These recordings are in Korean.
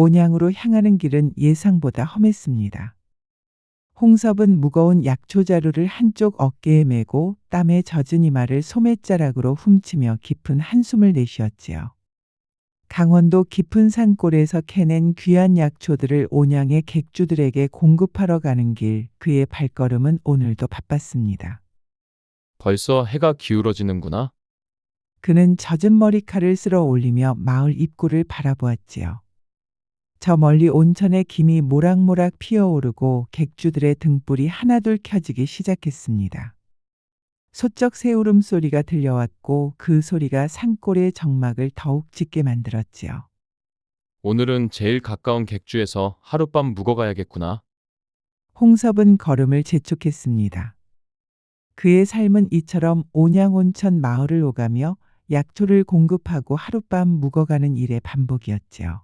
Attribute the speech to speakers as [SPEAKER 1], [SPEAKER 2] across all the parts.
[SPEAKER 1] 온양으로 향하는 길은 예상보다 험했습니다. 홍섭은 무거운 약초 자루를 한쪽 어깨에 메고 땀에 젖은 이마를 소매자락으로 훔치며 깊은 한숨을 내쉬었지요. 강원도 깊은 산골에서 캐낸 귀한 약초들을 온양의 객주들에게 공급하러 가는 길, 그의 발걸음은 오늘도 바빴습니다.
[SPEAKER 2] 벌써 해가 기울어지는구나.
[SPEAKER 1] 그는 젖은 머리칼을 쓸어 올리며 마을 입구를 바라보았지요. 저 멀리 온천의 김이 모락모락 피어오르고 객주들의 등불이 하나둘 켜지기 시작했습니다. 소쩍 새 울음소리가 들려왔고 그 소리가 산골의 정막을 더욱 짙게 만들었지요.
[SPEAKER 2] 오늘은 제일 가까운 객주에서 하룻밤 묵어가야겠구나.
[SPEAKER 1] 홍섭은 걸음을 재촉했습니다. 그의 삶은 이처럼 온양온천 마을을 오가며 약초를 공급하고 하룻밤 묵어가는 일의 반복이었지요.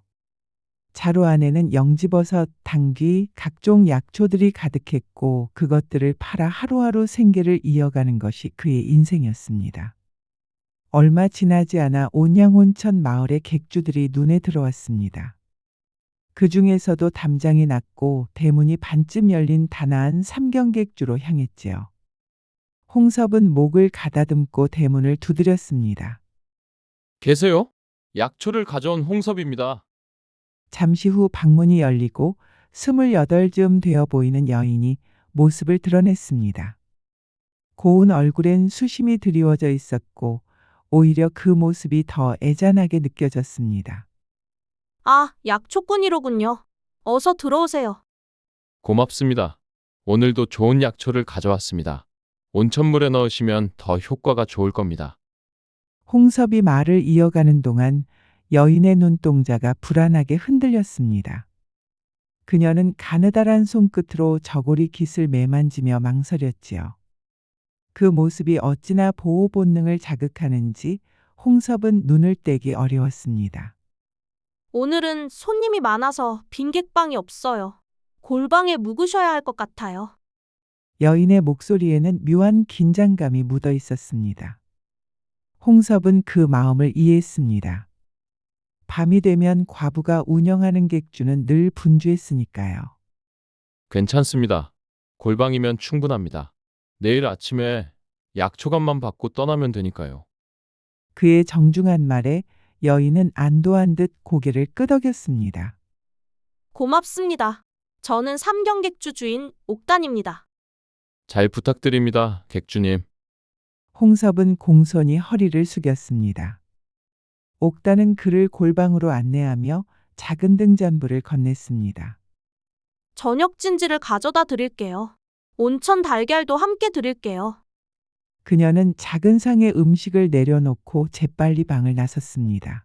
[SPEAKER 1] 자루 안에는 영지버섯, 당귀, 각종 약초들이 가득했고 그것들을 팔아 하루하루 생계를 이어가는 것이 그의 인생이었습니다. 얼마 지나지 않아 온양온천 마을의 객주들이 눈에 들어왔습니다. 그 중에서도 담장이 낮고 대문이 반쯤 열린 단아한 삼경객주로 향했지요. 홍섭은 목을 가다듬고 대문을 두드렸습니다.
[SPEAKER 2] 계세요? 약초를 가져온 홍섭입니다.
[SPEAKER 1] 잠시 후 방문이 열리고 28쯤 되어 보이는 여인이 모습을 드러냈습니다. 고운 얼굴엔 수심이 드리워져 있었고 오히려 그 모습이 더 애잔하게 느껴졌습니다.
[SPEAKER 3] 아, 약초꾼이로군요. 어서 들어오세요.
[SPEAKER 2] 고맙습니다. 오늘도 좋은 약초를 가져왔습니다. 온천물에 넣으시면 더 효과가 좋을 겁니다.
[SPEAKER 1] 홍섭이 말을 이어가는 동안 여인의 눈동자가 불안하게 흔들렸습니다. 그녀는 가느다란 손끝으로 저고리 깃을 매만지며 망설였지요. 그 모습이 어찌나 보호 본능을 자극하는지 홍섭은 눈을 떼기 어려웠습니다.
[SPEAKER 3] 오늘은 손님이 많아서 빈객방이 없어요. 골방에 묵으셔야 할 것 같아요.
[SPEAKER 1] 여인의 목소리에는 묘한 긴장감이 묻어 있었습니다. 홍섭은 그 마음을 이해했습니다. 밤이 되면 과부가 운영하는 객주는 늘 분주했으니까요.
[SPEAKER 2] 괜찮습니다. 골방이면 충분합니다. 내일 아침에 약초값만 받고 떠나면 되니까요.
[SPEAKER 1] 그의 정중한 말에 여인은 안도한 듯 고개를 끄덕였습니다.
[SPEAKER 3] 고맙습니다. 저는 삼경객주 주인 옥단입니다.
[SPEAKER 2] 잘 부탁드립니다, 객주님.
[SPEAKER 1] 홍섭은 공손히 허리를 숙였습니다. 옥단은 그를 골방으로 안내하며 작은 등잔불을 건넸습니다.
[SPEAKER 3] 저녁 진지를 가져다 드릴게요. 온천 달걀도 함께 드릴게요.
[SPEAKER 1] 그녀는 작은 상에 음식을 내려놓고 재빨리 방을 나섰습니다.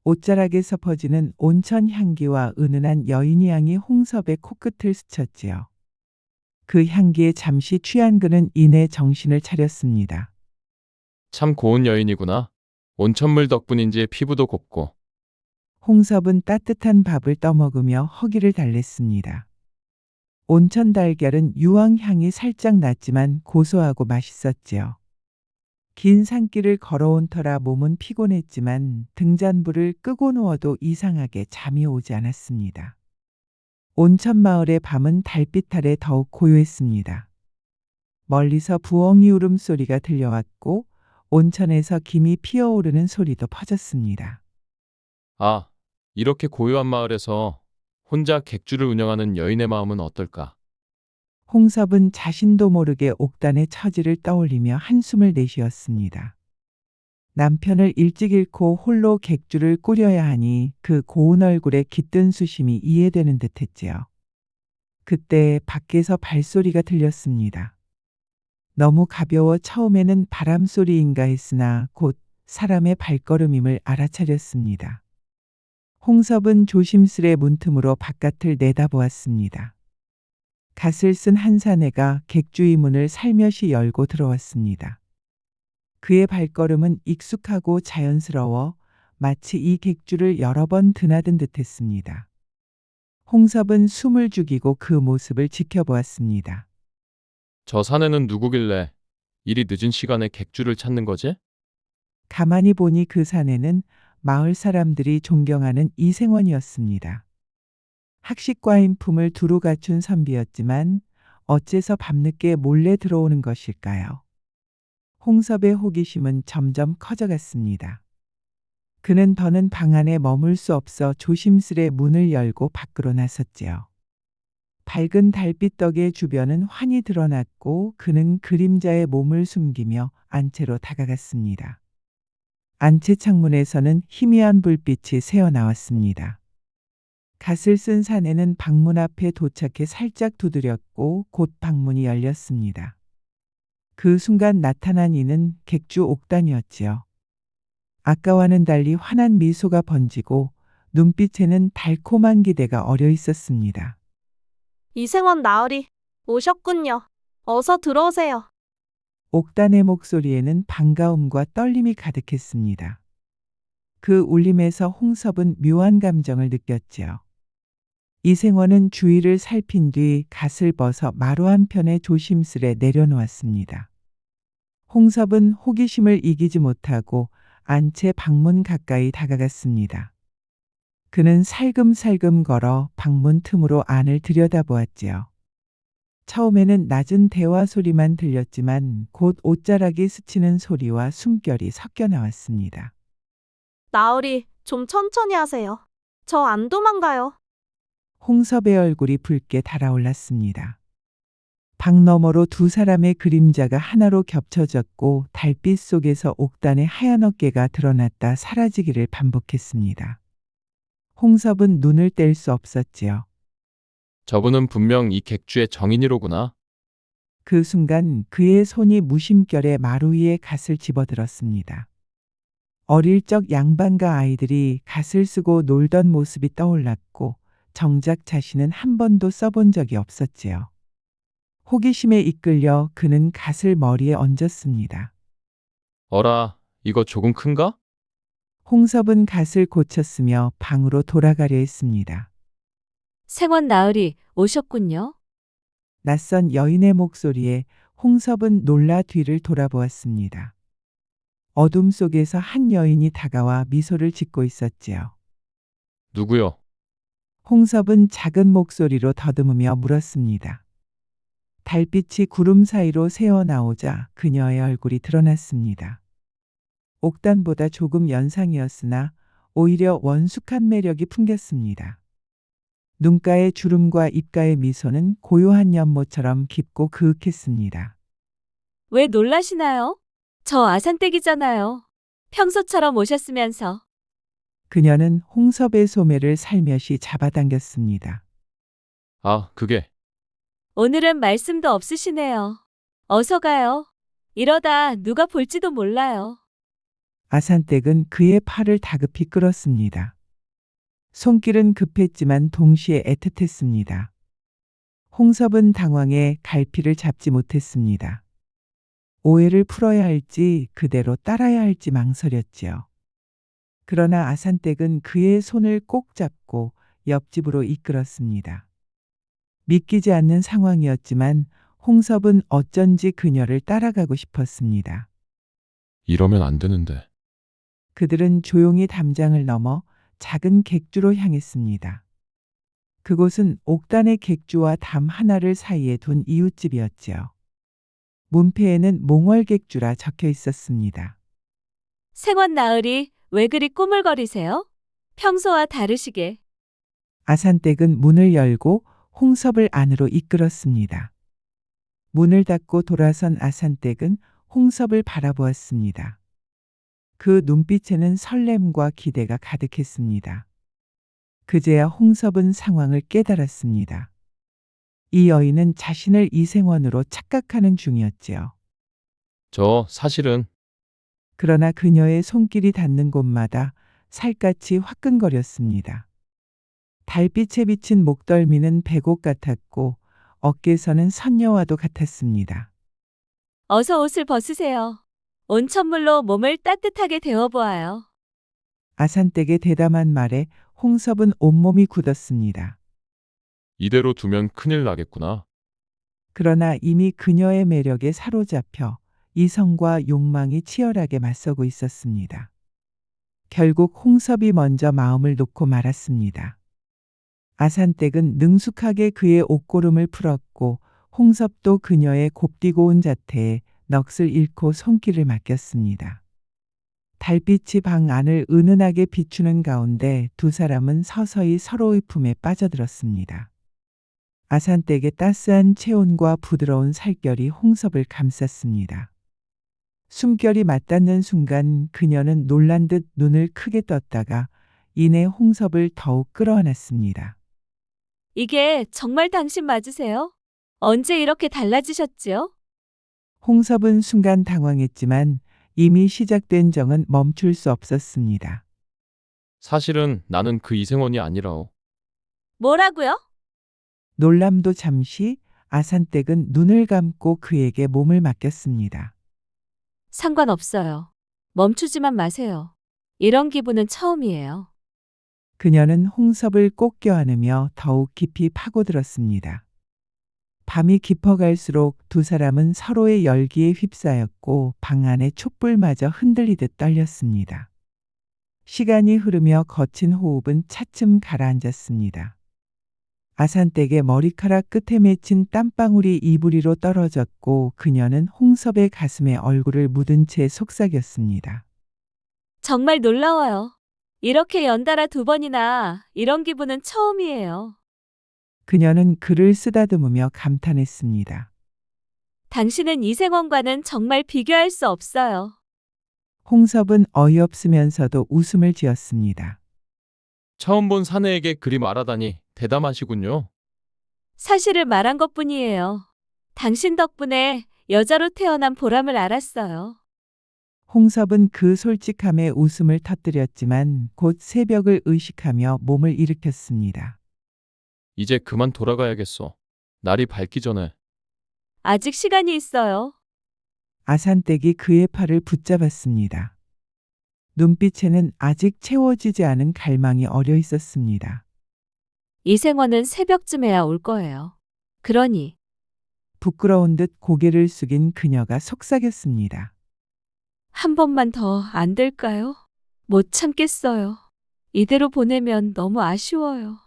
[SPEAKER 1] 옷자락에서 퍼지는 온천 향기와 은은한 여인의 향이 홍섭의 코끝을 스쳤지요. 그 향기에 잠시 취한 그는 이내 정신을 차렸습니다.
[SPEAKER 2] 참 고운 여인이구나. 온천물 덕분인지 피부도 곱고.
[SPEAKER 1] 홍섭은 따뜻한 밥을 떠먹으며 허기를 달랬습니다. 온천 달걀은 유황 향이 살짝 났지만 고소하고 맛있었지요. 긴 산길을 걸어온 터라 몸은 피곤했지만 등잔불을 끄고 누워도 이상하게 잠이 오지 않았습니다. 온천 마을의 밤은 달빛 아래 더욱 고요했습니다. 멀리서 부엉이 울음소리가 들려왔고 온천에서 김이 피어오르는 소리도 퍼졌습니다.
[SPEAKER 2] 아, 이렇게 고요한 마을에서 혼자 객주를 운영하는 여인의 마음은 어떨까?
[SPEAKER 1] 홍섭은 자신도 모르게 옥단의 처지를 떠올리며 한숨을 내쉬었습니다. 남편을 일찍 잃고 홀로 객주를 꾸려야 하니 그 고운 얼굴에 깃든 수심이 이해되는 듯했지요. 그때 밖에서 발소리가 들렸습니다. 너무 가벼워 처음에는 바람소리인가 했으나 곧 사람의 발걸음임을 알아차렸습니다. 홍섭은 조심스레 문틈으로 바깥을 내다보았습니다. 갓을 쓴 한 사내가 객주의 문을 살며시 열고 들어왔습니다. 그의 발걸음은 익숙하고 자연스러워 마치 이 객주를 여러 번 드나든 듯했습니다. 홍섭은 숨을 죽이고 그 모습을 지켜보았습니다.
[SPEAKER 2] 저 사내는 누구길래 이리 늦은 시간에 객주를 찾는 거지?
[SPEAKER 1] 가만히 보니 그 사내는 마을 사람들이 존경하는 이생원이었습니다. 학식과 품을 두루 갖춘 선비였지만 어째서 밤늦게 몰래 들어오는 것일까요? 홍섭의 호기심은 점점 커져갔습니다. 그는 더는 방 안에 머물 수 없어 조심스레 문을 열고 밖으로 나섰지요. 밝은 달빛 덕에 주변은 환히 드러났고 그는 그림자에 몸을 숨기며 안채로 다가갔습니다. 안채 창문에서는 희미한 불빛이 새어나왔습니다. 갓을 쓴 사내는 방문 앞에 도착해 살짝 두드렸고 곧 방문이 열렸습니다. 그 순간 나타난 이는 객주 옥단이었지요. 아까와는 달리 환한 미소가 번지고 눈빛에는 달콤한 기대가 어려 있었습니다.
[SPEAKER 3] 이생원 나으리 오셨군요. 어서 들어오세요.
[SPEAKER 1] 옥단의 목소리에는 반가움과 떨림이 가득했습니다. 그 울림에서 홍섭은 묘한 감정을 느꼈지요. 이생원은 주위를 살핀 뒤 갓을 벗어 마루 한편에 조심스레 내려놓았습니다. 홍섭은 호기심을 이기지 못하고 안채 방문 가까이 다가갔습니다. 그는 살금살금 걸어 방문 틈으로 안을 들여다보았지요. 처음에는 낮은 대화 소리만 들렸지만 곧 옷자락이 스치는 소리와 숨결이 섞여 나왔습니다.
[SPEAKER 3] 나으리 좀 천천히 하세요. 저 안 도망가요.
[SPEAKER 1] 홍섭의 얼굴이 붉게 달아올랐습니다. 방 너머로 두 사람의 그림자가 하나로 겹쳐졌고 달빛 속에서 옥단의 하얀 어깨가 드러났다 사라지기를 반복했습니다. 홍섭은 눈을 뗄 수 없었지요.
[SPEAKER 2] 저분은 분명 이 객주의 정인이로구나.
[SPEAKER 1] 그 순간 그의 손이 무심결에 마루 위에 갓을 집어들었습니다. 어릴 적 양반과 아이들이 갓을 쓰고 놀던 모습이 떠올랐고 정작 자신은 한 번도 써본 적이 없었지요. 호기심에 이끌려 그는 갓을 머리에 얹었습니다.
[SPEAKER 2] 어라, 이거 조금 큰가?
[SPEAKER 1] 홍섭은 갓을 고쳤으며 방으로 돌아가려 했습니다.
[SPEAKER 4] 생원 나으리 오셨군요.
[SPEAKER 1] 낯선 여인의 목소리에 홍섭은 놀라 뒤를 돌아보았습니다. 어둠 속에서 한 여인이 다가와 미소를 짓고 있었지요.
[SPEAKER 2] 누구요?
[SPEAKER 1] 홍섭은 작은 목소리로 더듬으며 물었습니다. 달빛이 구름 사이로 새어나오자 그녀의 얼굴이 드러났습니다. 옥단보다 조금 연상이었으나 오히려 원숙한 매력이 풍겼습니다. 눈가의 주름과 입가의 미소는 고요한 연모처럼 깊고 그윽했습니다.
[SPEAKER 4] 왜 놀라시나요? 저 아산댁이잖아요. 평소처럼 오셨으면서.
[SPEAKER 1] 그녀는 홍섭의 소매를 살며시 잡아당겼습니다.
[SPEAKER 2] 아, 그게.
[SPEAKER 4] 오늘은 말씀도 없으시네요. 어서 가요. 이러다 누가 볼지도 몰라요.
[SPEAKER 1] 아산댁은 그의 팔을 다급히 끌었습니다. 손길은 급했지만 동시에 애틋했습니다. 홍섭은 당황해 갈피를 잡지 못했습니다. 오해를 풀어야 할지 그대로 따라야 할지 망설였지요. 그러나 아산댁은 그의 손을 꼭 잡고 옆집으로 이끌었습니다. 믿기지 않는 상황이었지만 홍섭은 어쩐지 그녀를 따라가고 싶었습니다.
[SPEAKER 2] 이러면 안 되는데.
[SPEAKER 1] 그들은 조용히 담장을 넘어 작은 객주로 향했습니다. 그곳은 옥단의 객주와 담 하나를 사이에 둔 이웃집이었지요. 문패에는 몽월객주라 적혀 있었습니다.
[SPEAKER 4] 생원 나으리 왜 그리 꾸물거리세요? 평소와 다르시게.
[SPEAKER 1] 아산댁은 문을 열고 홍섭을 안으로 이끌었습니다. 문을 닫고 돌아선 아산댁은 홍섭을 바라보았습니다. 그 눈빛에는 설렘과 기대가 가득했습니다. 그제야 홍섭은 상황을 깨달았습니다. 이 여인은 자신을 이생원으로 착각하는 중이었지요.
[SPEAKER 2] 저 사실은
[SPEAKER 1] 그러나 그녀의 손길이 닿는 곳마다 살갗이 화끈거렸습니다. 달빛에 비친 목덜미는 백옥 같았고 어깨선은 선녀와도 같았습니다.
[SPEAKER 4] 어서 옷을 벗으세요. 온천물로 몸을 따뜻하게 데워보아요.
[SPEAKER 1] 아산댁의 대담한 말에 홍섭은 온몸이 굳었습니다.
[SPEAKER 2] 이대로 두면 큰일 나겠구나.
[SPEAKER 1] 그러나 이미 그녀의 매력에 사로잡혀 이성과 욕망이 치열하게 맞서고 있었습니다. 결국 홍섭이 먼저 마음을 놓고 말았습니다. 아산댁은 능숙하게 그의 옷고름을 풀었고 홍섭도 그녀의 곱디고 온 자태에 넋을 잃고 손길을 맡겼습니다. 달빛이 방 안을 은은하게 비추는 가운데 두 사람은 서서히 서로의 품에 빠져들었습니다. 아산댁의 따스한 체온과 부드러운 살결이 홍섭을 감쌌습니다. 숨결이 맞닿는 순간 그녀는 놀란 듯 눈을 크게 떴다가 이내 홍섭을 더욱 끌어안았습니다.
[SPEAKER 4] 이게 정말 당신 맞으세요? 언제 이렇게 달라지셨지요?
[SPEAKER 1] 홍섭은 순간 당황했지만 이미 시작된 정은 멈출 수 없었습니다.
[SPEAKER 2] 사실은 나는 그 이생원이 아니라오.
[SPEAKER 4] 뭐라고요?
[SPEAKER 1] 놀람도 잠시 아산댁은 눈을 감고 그에게 몸을 맡겼습니다.
[SPEAKER 4] 상관없어요. 멈추지만 마세요. 이런 기분은 처음이에요.
[SPEAKER 1] 그녀는 홍섭을 꼭 껴안으며 더욱 깊이 파고들었습니다. 밤이 깊어갈수록 두 사람은 서로의 열기에 휩싸였고 방 안의 촛불마저 흔들리듯 떨렸습니다. 시간이 흐르며 거친 호흡은 차츰 가라앉았습니다. 아산댁의 머리카락 끝에 맺힌 땀방울이 이부리로 떨어졌고 그녀는 홍섭의 가슴에 얼굴을 묻은 채 속삭였습니다.
[SPEAKER 4] 정말 놀라워요. 이렇게 연달아 2번이나 이런 기분은 처음이에요.
[SPEAKER 1] 그녀는 그를 쓰다듬으며 감탄했습니다.
[SPEAKER 4] 당신은 이생원과는 정말 비교할 수 없어요.
[SPEAKER 1] 홍섭은 어이없으면서도 웃음을 지었습니다.
[SPEAKER 2] 처음 본 사내에게 그리 말하다니 대담하시군요.
[SPEAKER 4] 사실을 말한 것뿐이에요. 당신 덕분에 여자로 태어난 보람을 알았어요.
[SPEAKER 1] 홍섭은 그 솔직함에 웃음을 터뜨렸지만 곧 새벽을 의식하며 몸을 일으켰습니다.
[SPEAKER 2] 이제 그만 돌아가야겠어. 날이 밝기 전에.
[SPEAKER 4] 아직 시간이 있어요.
[SPEAKER 1] 아산댁이 그의 팔을 붙잡았습니다. 눈빛에는 아직 채워지지 않은 갈망이 어려 있었습니다.
[SPEAKER 4] 이생원은 새벽쯤에야 올 거예요. 그러니
[SPEAKER 1] 부끄러운 듯 고개를 숙인 그녀가 속삭였습니다.
[SPEAKER 4] 한 번만 더 안 될까요? 못 참겠어요. 이대로 보내면 너무 아쉬워요.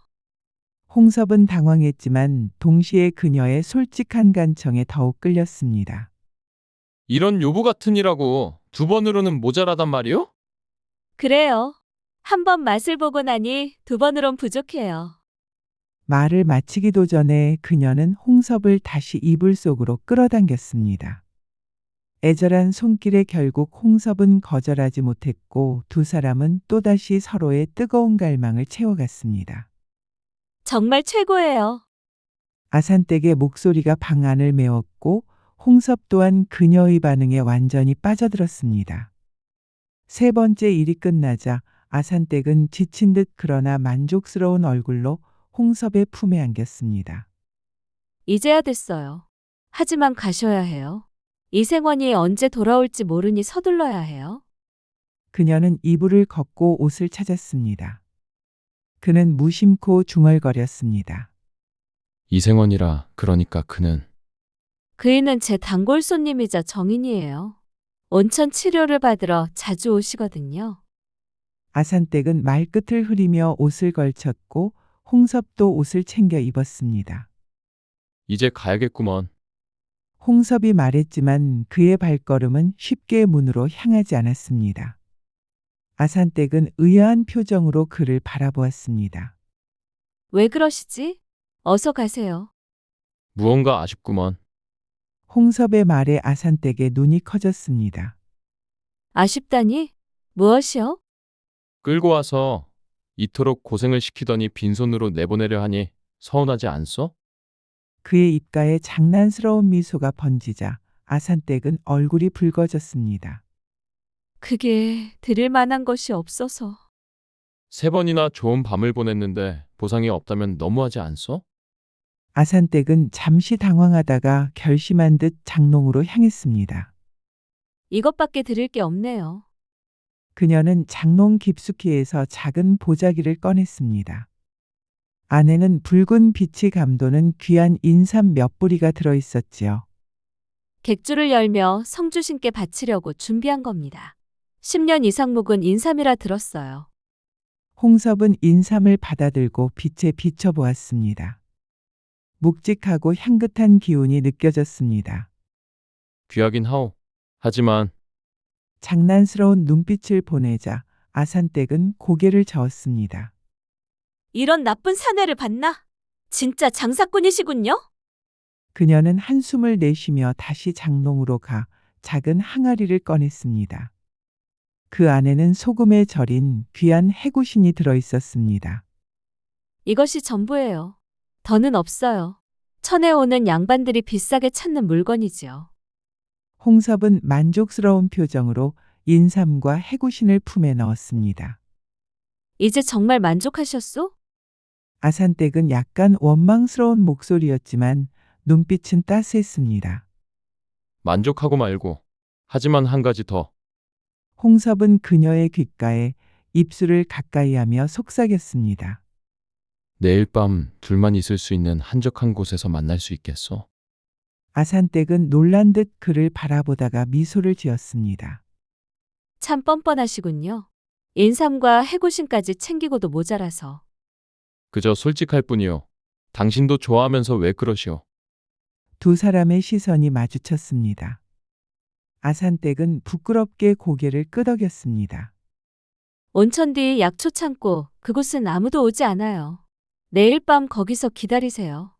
[SPEAKER 1] 홍섭은 당황했지만 동시에 그녀의 솔직한 간청에 더욱 끌렸습니다.
[SPEAKER 2] 이런 요보 같은 이라고 2번으로는 모자라단 말이요?
[SPEAKER 4] 그래요. 한 번 맛을 보고 나니 2번으론 부족해요.
[SPEAKER 1] 말을 마치기도 전에 그녀는 홍섭을 다시 이불 속으로 끌어당겼습니다. 애절한 손길에 결국 홍섭은 거절하지 못했고 두 사람은 또다시 서로의 뜨거운 갈망을 채워갔습니다.
[SPEAKER 4] 정말 최고예요.
[SPEAKER 1] 아산댁의 목소리가 방 안을 메웠고 홍섭 또한 그녀의 반응에 완전히 빠져들었습니다. 3번째 일이 끝나자 아산댁은 지친 듯 그러나 만족스러운 얼굴로 홍섭의 품에 안겼습니다.
[SPEAKER 4] 이제야 됐어요. 하지만 가셔야 해요. 이생원이 언제 돌아올지 모르니 서둘러야 해요.
[SPEAKER 1] 그녀는 이불을 걷고 옷을 찾았습니다. 그는 무심코 중얼거렸습니다.
[SPEAKER 2] 이생원이라 그러니까 그는.
[SPEAKER 4] 그이는 제 단골 손님이자 정인이에요. 온천 치료를 받으러 자주 오시거든요.
[SPEAKER 1] 아산댁은 말끝을 흐리며 옷을 걸쳤고 홍섭도 옷을 챙겨 입었습니다.
[SPEAKER 2] 이제 가야겠구먼.
[SPEAKER 1] 홍섭이 말했지만 그의 발걸음은 쉽게 문으로 향하지 않았습니다. 아산댁은 의아한 표정으로 그를 바라보았습니다.
[SPEAKER 4] 왜 그러시지? 어서 가세요.
[SPEAKER 2] 무언가 아쉽구먼.
[SPEAKER 1] 홍섭의 말에 아산댁의 눈이 커졌습니다.
[SPEAKER 4] 아쉽다니? 무엇이요?
[SPEAKER 2] 끌고 와서 이토록 고생을 시키더니 빈손으로 내보내려 하니 서운하지 않소?
[SPEAKER 1] 그의 입가에 장난스러운 미소가 번지자 아산댁은 얼굴이 붉어졌습니다.
[SPEAKER 4] 그게 드릴 만한 것이 없어서.
[SPEAKER 2] 3번이나 좋은 밤을 보냈는데 보상이 없다면 너무하지 않소?
[SPEAKER 1] 아산댁은 잠시 당황하다가 결심한 듯 장롱으로 향했습니다.
[SPEAKER 4] 이것밖에 드릴 게 없네요.
[SPEAKER 1] 그녀는 장롱 깊숙이에서 작은 보자기를 꺼냈습니다. 안에는 붉은 빛이 감도는 귀한 인삼 몇 뿌리가 들어있었지요.
[SPEAKER 4] 객주를 열며 성주신께 바치려고 준비한 겁니다. 10년 이상 묵은 인삼이라 들었어요.
[SPEAKER 1] 홍섭은 인삼을 받아들고 빛에 비춰보았습니다. 묵직하고 향긋한 기운이 느껴졌습니다.
[SPEAKER 2] 귀하긴 하오. 하지만
[SPEAKER 1] 장난스러운 눈빛을 보내자 아산댁은 고개를 저었습니다.
[SPEAKER 4] 이런 나쁜 사내를 봤나? 진짜 장사꾼이시군요?
[SPEAKER 1] 그녀는 한숨을 내쉬며 다시 장롱으로 가 작은 항아리를 꺼냈습니다. 그 안에는 소금에 절인 귀한 해구신이 들어 있었습니다.
[SPEAKER 4] 이것이 전부예요. 더는 없어요. 천에 오는 양반들이 비싸게 찾는 물건이지요.
[SPEAKER 1] 홍섭은 만족스러운 표정으로 인삼과 해구신을 품에 넣었습니다.
[SPEAKER 4] 이제 정말 만족하셨소?
[SPEAKER 1] 아산댁은 약간 원망스러운 목소리였지만 눈빛은 따스했습니다.
[SPEAKER 2] 만족하고 말고. 하지만 한 가지 더.
[SPEAKER 1] 홍섭은 그녀의 귓가에 입술을 가까이 하며 속삭였습니다.
[SPEAKER 2] 내일 밤 둘만 있을 수 있는 한적한 곳에서 만날 수 있겠소?
[SPEAKER 1] 아산댁은 놀란 듯 그를 바라보다가 미소를 지었습니다.
[SPEAKER 4] 참 뻔뻔하시군요. 인삼과 해구신까지 챙기고도 모자라서.
[SPEAKER 2] 그저 솔직할 뿐이요. 당신도 좋아하면서 왜 그러시오?
[SPEAKER 1] 두 사람의 시선이 마주쳤습니다. 아산댁은 부끄럽게 고개를 끄덕였습니다.
[SPEAKER 4] 온천 뒤 약초 창고, 그곳은 아무도 오지 않아요. 내일 밤 거기서 기다리세요.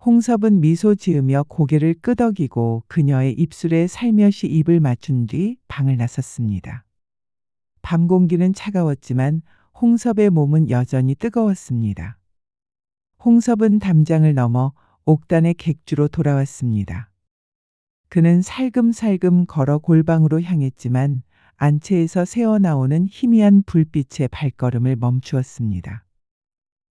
[SPEAKER 1] 홍섭은 미소 지으며 고개를 끄덕이고 그녀의 입술에 살며시 입을 맞춘 뒤 방을 나섰습니다. 밤 공기는 차가웠지만 홍섭의 몸은 여전히 뜨거웠습니다. 홍섭은 담장을 넘어 옥단의 객주로 돌아왔습니다. 그는 살금살금 걸어 골방으로 향했지만 안채에서 새어나오는 희미한 불빛에 발걸음을 멈추었습니다.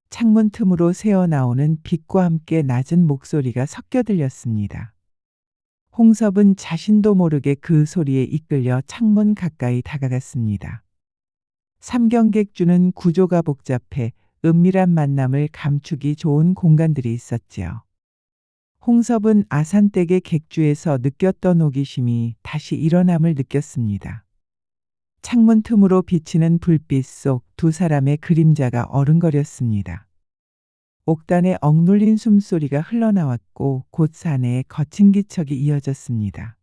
[SPEAKER 1] 창문 틈으로 새어나오는 빛과 함께 낮은 목소리가 섞여 들렸습니다. 홍섭은 자신도 모르게 그 소리에 이끌려 창문 가까이 다가갔습니다. 삼경객주는 구조가 복잡해 은밀한 만남을 감추기 좋은 공간들이 있었지요. 홍섭은 아산댁의 객주에서 느꼈던 호기심이 다시 일어남을 느꼈습니다. 창문 틈으로 비치는 불빛 속 두 사람의 그림자가 어른거렸습니다. 옥단에 억눌린 숨소리가 흘러나왔고 곧 사내에 거친 기척이 이어졌습니다.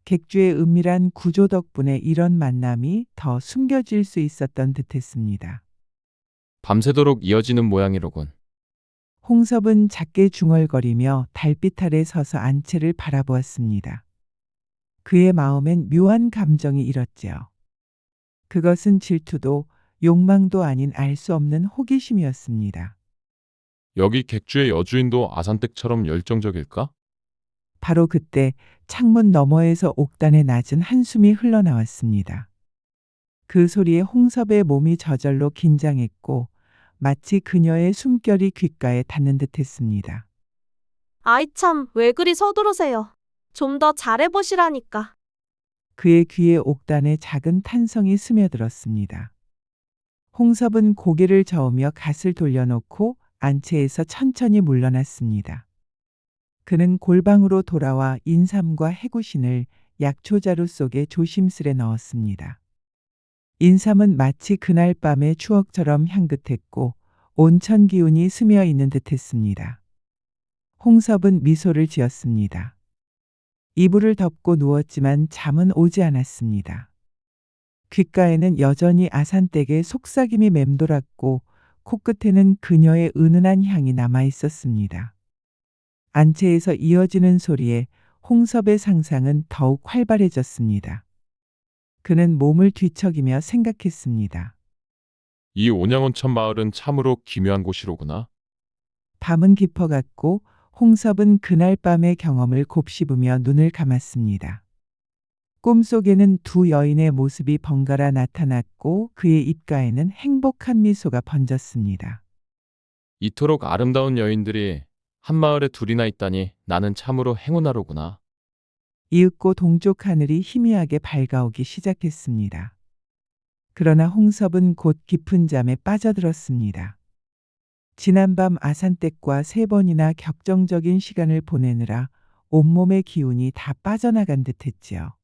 [SPEAKER 1] 객주의 은밀한 구조 덕분에 이런 만남이 더 숨겨질 수 있었던 듯했습니다.
[SPEAKER 2] 밤새도록 이어지는 모양이로군.
[SPEAKER 1] 홍섭은 작게 중얼거리며 달빛 아래 서서 안채를 바라보았습니다. 그의 마음엔 묘한 감정이 일었지요. 그것은 질투도 욕망도 아닌 알 수 없는 호기심이었습니다.
[SPEAKER 2] 여기 객주의 여주인도 아산댁처럼 열정적일까?
[SPEAKER 1] 바로 그때 창문 너머에서 옥단의 낮은 한숨이 흘러나왔습니다. 그 소리에 홍섭의 몸이 저절로 긴장했고 마치 그녀의 숨결이 귓가에 닿는 듯했습니다.
[SPEAKER 3] 아이 참, 왜 그리 서두르세요. 좀 더 잘해보시라니까.
[SPEAKER 1] 그의 귀에 옥단의 작은 탄성이 스며들었습니다. 홍섭은 고개를 저으며 갓을 돌려놓고 안채에서 천천히 물러났습니다. 그는 골방으로 돌아와 인삼과 해구신을 약초자루 속에 조심스레 넣었습니다. 인삼은 마치 그날 밤의 추억처럼 향긋했고 온천 기운이 스며 있는 듯했습니다. 홍섭은 미소를 지었습니다. 이불을 덮고 누웠지만 잠은 오지 않았습니다. 귓가에는 여전히 아산댁의 속삭임이 맴돌았고 코끝에는 그녀의 은은한 향이 남아 있었습니다. 안채에서 이어지는 소리에 홍섭의 상상은 더욱 활발해졌습니다. 그는 몸을 뒤척이며 생각했습니다.
[SPEAKER 2] 이 온양온천 마을은 참으로 기묘한 곳이로구나.
[SPEAKER 1] 밤은 깊어갔고 홍섭은 그날 밤의 경험을 곱씹으며 눈을 감았습니다. 꿈속에는 두 여인의 모습이 번갈아 나타났고 그의 입가에는 행복한 미소가 번졌습니다.
[SPEAKER 2] 이토록 아름다운 여인들이 한 마을에 둘이나 있다니 나는 참으로 행운아로구나.
[SPEAKER 1] 이윽고 동쪽 하늘이 희미하게 밝아오기 시작했습니다. 그러나 홍섭은 곧 깊은 잠에 빠져들었습니다. 지난밤 아산댁과 3번이나 격정적인 시간을 보내느라 온몸의 기운이 다 빠져나간 듯했지요.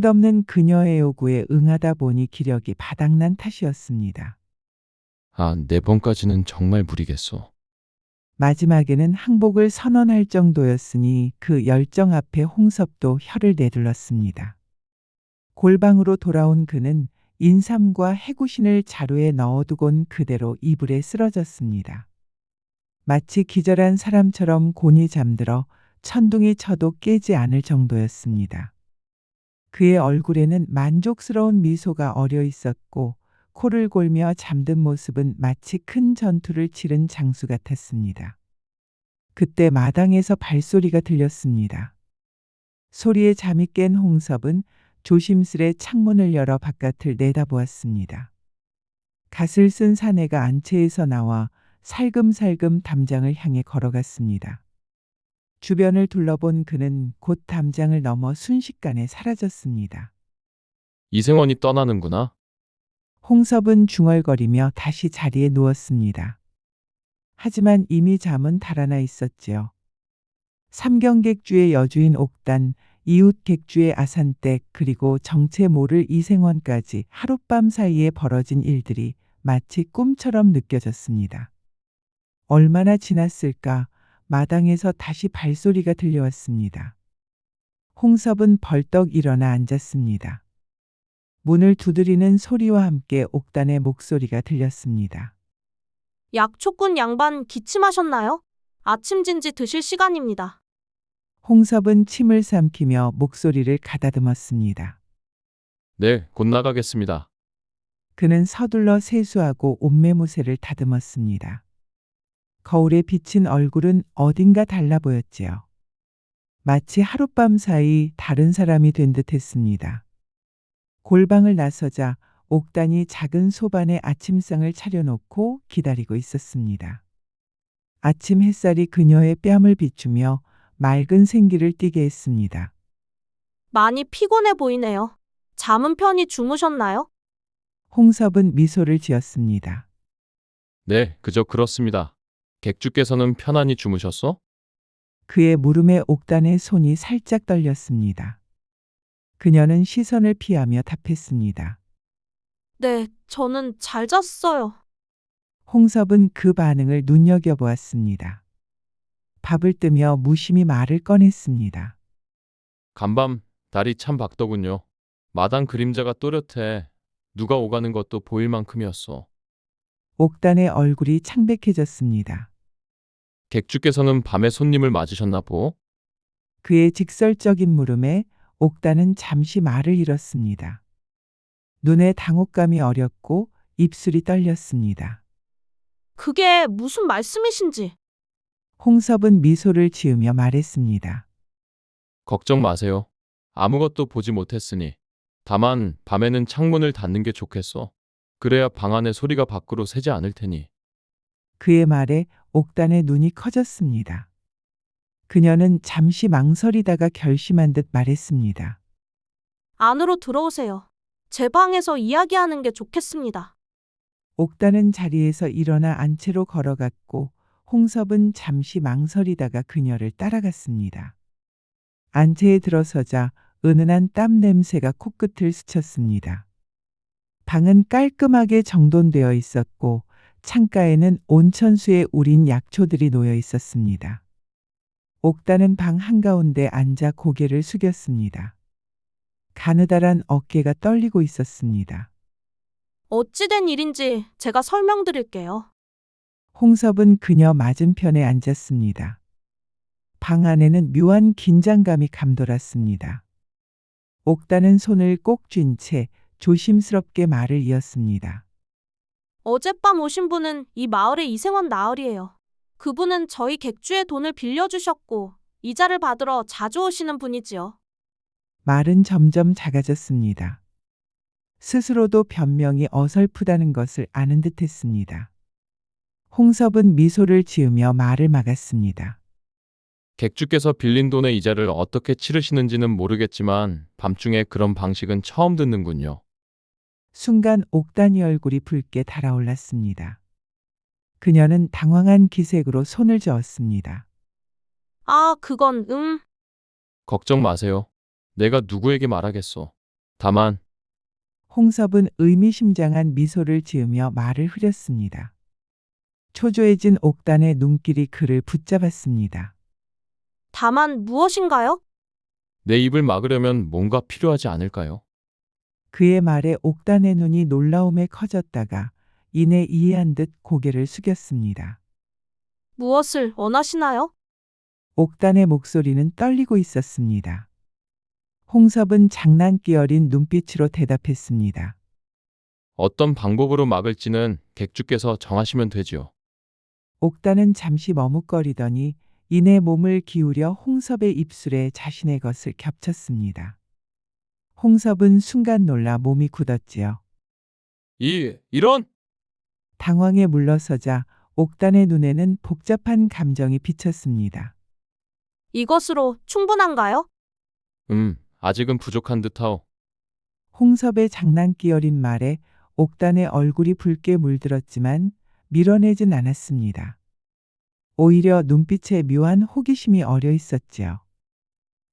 [SPEAKER 1] 끝없는 그녀의 요구에 응하다 보니 기력이 바닥난 탓이었습니다.
[SPEAKER 2] 아, 4번까지는 정말 무리겠소.
[SPEAKER 1] 마지막에는 항복을 선언할 정도였으니 그 열정 앞에 홍섭도 혀를 내둘렀습니다. 골방으로 돌아온 그는 인삼과 해구신을 자루에 넣어두곤 그대로 이불에 쓰러졌습니다. 마치 기절한 사람처럼 곤히 잠들어 천둥이 쳐도 깨지 않을 정도였습니다. 그의 얼굴에는 만족스러운 미소가 어려 있었고 코를 골며 잠든 모습은 마치 큰 전투를 치른 장수 같았습니다. 그때 마당에서 발소리가 들렸습니다. 소리에 잠이 깬 홍섭은 조심스레 창문을 열어 바깥을 내다보았습니다. 갓을 쓴 사내가 안채에서 나와 살금살금 담장을 향해 걸어갔습니다. 주변을 둘러본 그는 곧 담장을 넘어 순식간에 사라졌습니다.
[SPEAKER 2] 이생원이 떠나는구나.
[SPEAKER 1] 홍섭은 중얼거리며 다시 자리에 누웠습니다. 하지만 이미 잠은 달아나 있었지요. 삼경객주의 여주인 옥단, 이웃객주의 아산댁, 그리고 정체 모를 이생원까지 하룻밤 사이에 벌어진 일들이 마치 꿈처럼 느껴졌습니다. 얼마나 지났을까? 마당에서 다시 발소리가 들려왔습니다. 홍섭은 벌떡 일어나 앉았습니다. 문을 두드리는 소리와 함께 옥단의 목소리가 들렸습니다.
[SPEAKER 3] 약초꾼 양반 기침하셨나요? 아침 진지 드실 시간입니다.
[SPEAKER 1] 홍섭은 침을 삼키며 목소리를 가다듬었습니다.
[SPEAKER 2] 네, 곧 나가겠습니다.
[SPEAKER 1] 그는 서둘러 세수하고 옷매무새를 다듬었습니다. 거울에 비친 얼굴은 어딘가 달라 보였지요. 마치 하룻밤 사이 다른 사람이 된 듯했습니다. 골방을 나서자 옥단이 작은 소반에 아침상을 차려놓고 기다리고 있었습니다. 아침 햇살이 그녀의 뺨을 비추며 맑은 생기를 띠게 했습니다.
[SPEAKER 3] 많이 피곤해 보이네요. 잠은 편히 주무셨나요?
[SPEAKER 1] 홍섭은 미소를 지었습니다.
[SPEAKER 2] 네, 그저 그렇습니다. 객주께서는 편안히 주무셨소?
[SPEAKER 1] 그의 무릎에 옥단의 손이 살짝 떨렸습니다. 그녀는 시선을 피하며 답했습니다.
[SPEAKER 3] 네, 저는 잘 잤어요.
[SPEAKER 1] 홍섭은 그 반응을 눈여겨보았습니다. 밥을 뜨며 무심히 말을 꺼냈습니다.
[SPEAKER 2] 간밤, 달이 참 밝더군요. 마당 그림자가 또렷해 누가 오가는 것도 보일 만큼이었소.
[SPEAKER 1] 옥단의 얼굴이 창백해졌습니다.
[SPEAKER 2] 객주께서는 밤에 손님을 맞으셨나 보?
[SPEAKER 1] 그의 직설적인 물음에 옥단은 잠시 말을 잃었습니다. 눈에 당혹감이 어렸고 입술이 떨렸습니다.
[SPEAKER 3] 그게 무슨 말씀이신지.
[SPEAKER 1] 홍섭은 미소를 지으며 말했습니다.
[SPEAKER 2] 걱정 마세요. 아무것도 보지 못했으니. 다만 밤에는 창문을 닫는 게 좋겠소. 그래야 방 안의 소리가 밖으로 새지 않을 테니.
[SPEAKER 1] 그의 말에 옥단의 눈이 커졌습니다. 그녀는 잠시 망설이다가 결심한 듯 말했습니다.
[SPEAKER 3] 안으로 들어오세요. 제 방에서 이야기하는 게 좋겠습니다.
[SPEAKER 1] 옥단은 자리에서 일어나 안채로 걸어갔고 홍섭은 잠시 망설이다가 그녀를 따라갔습니다. 안채에 들어서자 은은한 땀 냄새가 코끝을 스쳤습니다. 방은 깔끔하게 정돈되어 있었고 창가에는 온천수에 우린 약초들이 놓여 있었습니다. 옥단은 방 한가운데 앉아 고개를 숙였습니다. 가느다란 어깨가 떨리고 있었습니다.
[SPEAKER 3] 어찌된 일인지 제가 설명드릴게요.
[SPEAKER 1] 홍섭은 그녀 맞은편에 앉았습니다. 방 안에는 묘한 긴장감이 감돌았습니다. 옥단은 손을 꼭 쥔 채 조심스럽게 말을 이었습니다.
[SPEAKER 3] 어젯밤 오신 분은 이 마을의 이생원 나으리예요. 그분은 저희 객주의 돈을 빌려주셨고 이자를 받으러 자주 오시는 분이지요.
[SPEAKER 1] 말은 점점 작아졌습니다. 스스로도 변명이 어설프다는 것을 아는 듯했습니다. 홍섭은 미소를 지으며 말을 막았습니다.
[SPEAKER 2] 객주께서 빌린 돈의 이자를 어떻게 치르시는지는 모르겠지만 밤중에 그런 방식은 처음 듣는군요.
[SPEAKER 1] 순간 옥단이 얼굴이 붉게 달아올랐습니다. 그녀는 당황한 기색으로 손을 저었습니다.
[SPEAKER 3] 아, 그건
[SPEAKER 2] 걱정 마세요. 내가 누구에게 말하겠소. 다만
[SPEAKER 1] 홍섭은 의미심장한 미소를 지으며 말을 흐렸습니다. 초조해진 옥단의 눈길이 그를 붙잡았습니다.
[SPEAKER 3] 다만 무엇인가요?
[SPEAKER 2] 내 입을 막으려면 뭔가 필요하지 않을까요?
[SPEAKER 1] 그의 말에 옥단의 눈이 놀라움에 커졌다가 이내 이해한 듯 고개를 숙였습니다.
[SPEAKER 3] 무엇을 원하시나요?
[SPEAKER 1] 옥단의 목소리는 떨리고 있었습니다. 홍섭은 장난기 어린 눈빛으로 대답했습니다.
[SPEAKER 2] 어떤 방법으로 막을지는 객주께서 정하시면 되지요.
[SPEAKER 1] 옥단은 잠시 머뭇거리더니 이내 몸을 기울여 홍섭의 입술에 자신의 것을 겹쳤습니다. 홍섭은 순간 놀라 몸이 굳었지요.
[SPEAKER 2] 이런!
[SPEAKER 1] 당황에 물러서자 옥단의 눈에는 복잡한 감정이 비쳤습니다.
[SPEAKER 3] 이것으로 충분한가요?
[SPEAKER 2] 아직은 부족한 듯하오.
[SPEAKER 1] 홍섭의 장난기 어린 말에 옥단의 얼굴이 붉게 물들었지만 밀어내진 않았습니다. 오히려 눈빛에 묘한 호기심이 어려 있었지요.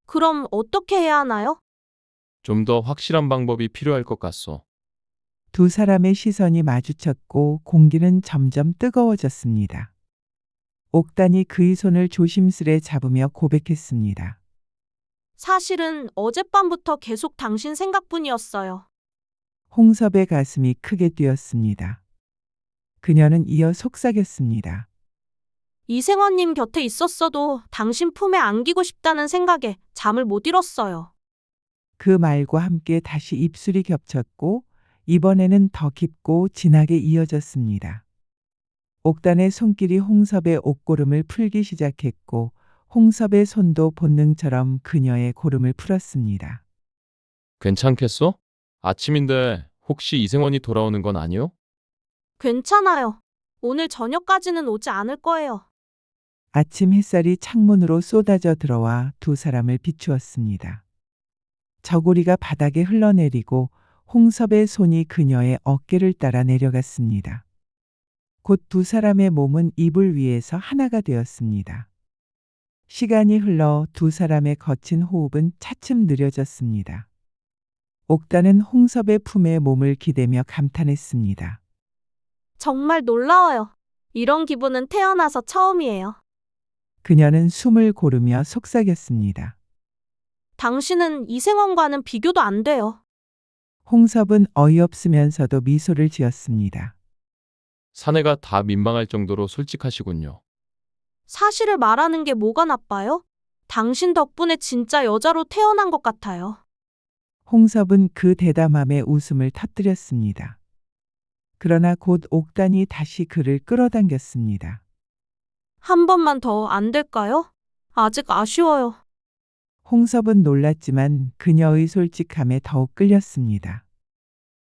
[SPEAKER 3] 그럼 어떻게 해야 하나요?
[SPEAKER 2] 좀 더 확실한 방법이 필요할 것 같소.
[SPEAKER 1] 두 사람의 시선이 마주쳤고 공기는 점점 뜨거워졌습니다. 옥단이 그의 손을 조심스레 잡으며 고백했습니다.
[SPEAKER 3] 사실은 어젯밤부터 계속 당신 생각뿐이었어요.
[SPEAKER 1] 홍섭의 가슴이 크게 뛰었습니다. 그녀는 이어 속삭였습니다.
[SPEAKER 3] 이생원님 곁에 있었어도 당신 품에 안기고 싶다는 생각에 잠을 못 이뤘어요.
[SPEAKER 1] 그 말과 함께 다시 입술이 겹쳤고 이번에는 더 깊고 진하게 이어졌습니다. 옥단의 손길이 홍섭의 옷고름을 풀기 시작했고 홍섭의 손도 본능처럼 그녀의 고름을 풀었습니다.
[SPEAKER 2] 괜찮겠소? 아침인데 혹시 이생원이 돌아오는 건 아니오?
[SPEAKER 3] 괜찮아요. 오늘 저녁까지는 오지 않을 거예요.
[SPEAKER 1] 아침 햇살이 창문으로 쏟아져 들어와 두 사람을 비추었습니다. 저고리가 바닥에 흘러내리고 홍섭의 손이 그녀의 어깨를 따라 내려갔습니다. 곧 두 사람의 몸은 이불 위에서 하나가 되었습니다. 시간이 흘러 두 사람의 거친 호흡은 차츰 느려졌습니다. 옥단은 홍섭의 품에 몸을 기대며 감탄했습니다.
[SPEAKER 3] 정말 놀라워요. 이런 기분은 태어나서 처음이에요.
[SPEAKER 1] 그녀는 숨을 고르며 속삭였습니다.
[SPEAKER 3] 당신은 이생원과는 비교도 안 돼요.
[SPEAKER 1] 홍섭은 어이없으면서도 미소를 지었습니다.
[SPEAKER 2] 사내가 다 민망할 정도로 솔직하시군요.
[SPEAKER 3] 사실을 말하는 게 뭐가 나빠요? 당신 덕분에 진짜 여자로 태어난 것 같아요.
[SPEAKER 1] 홍섭은 그 대담함에 웃음을 터뜨렸습니다. 그러나 곧 옥단이 다시 그를 끌어당겼습니다.
[SPEAKER 3] 한 번만 더 안 될까요? 아직 아쉬워요.
[SPEAKER 1] 홍섭은 놀랐지만 그녀의 솔직함에 더욱 끌렸습니다.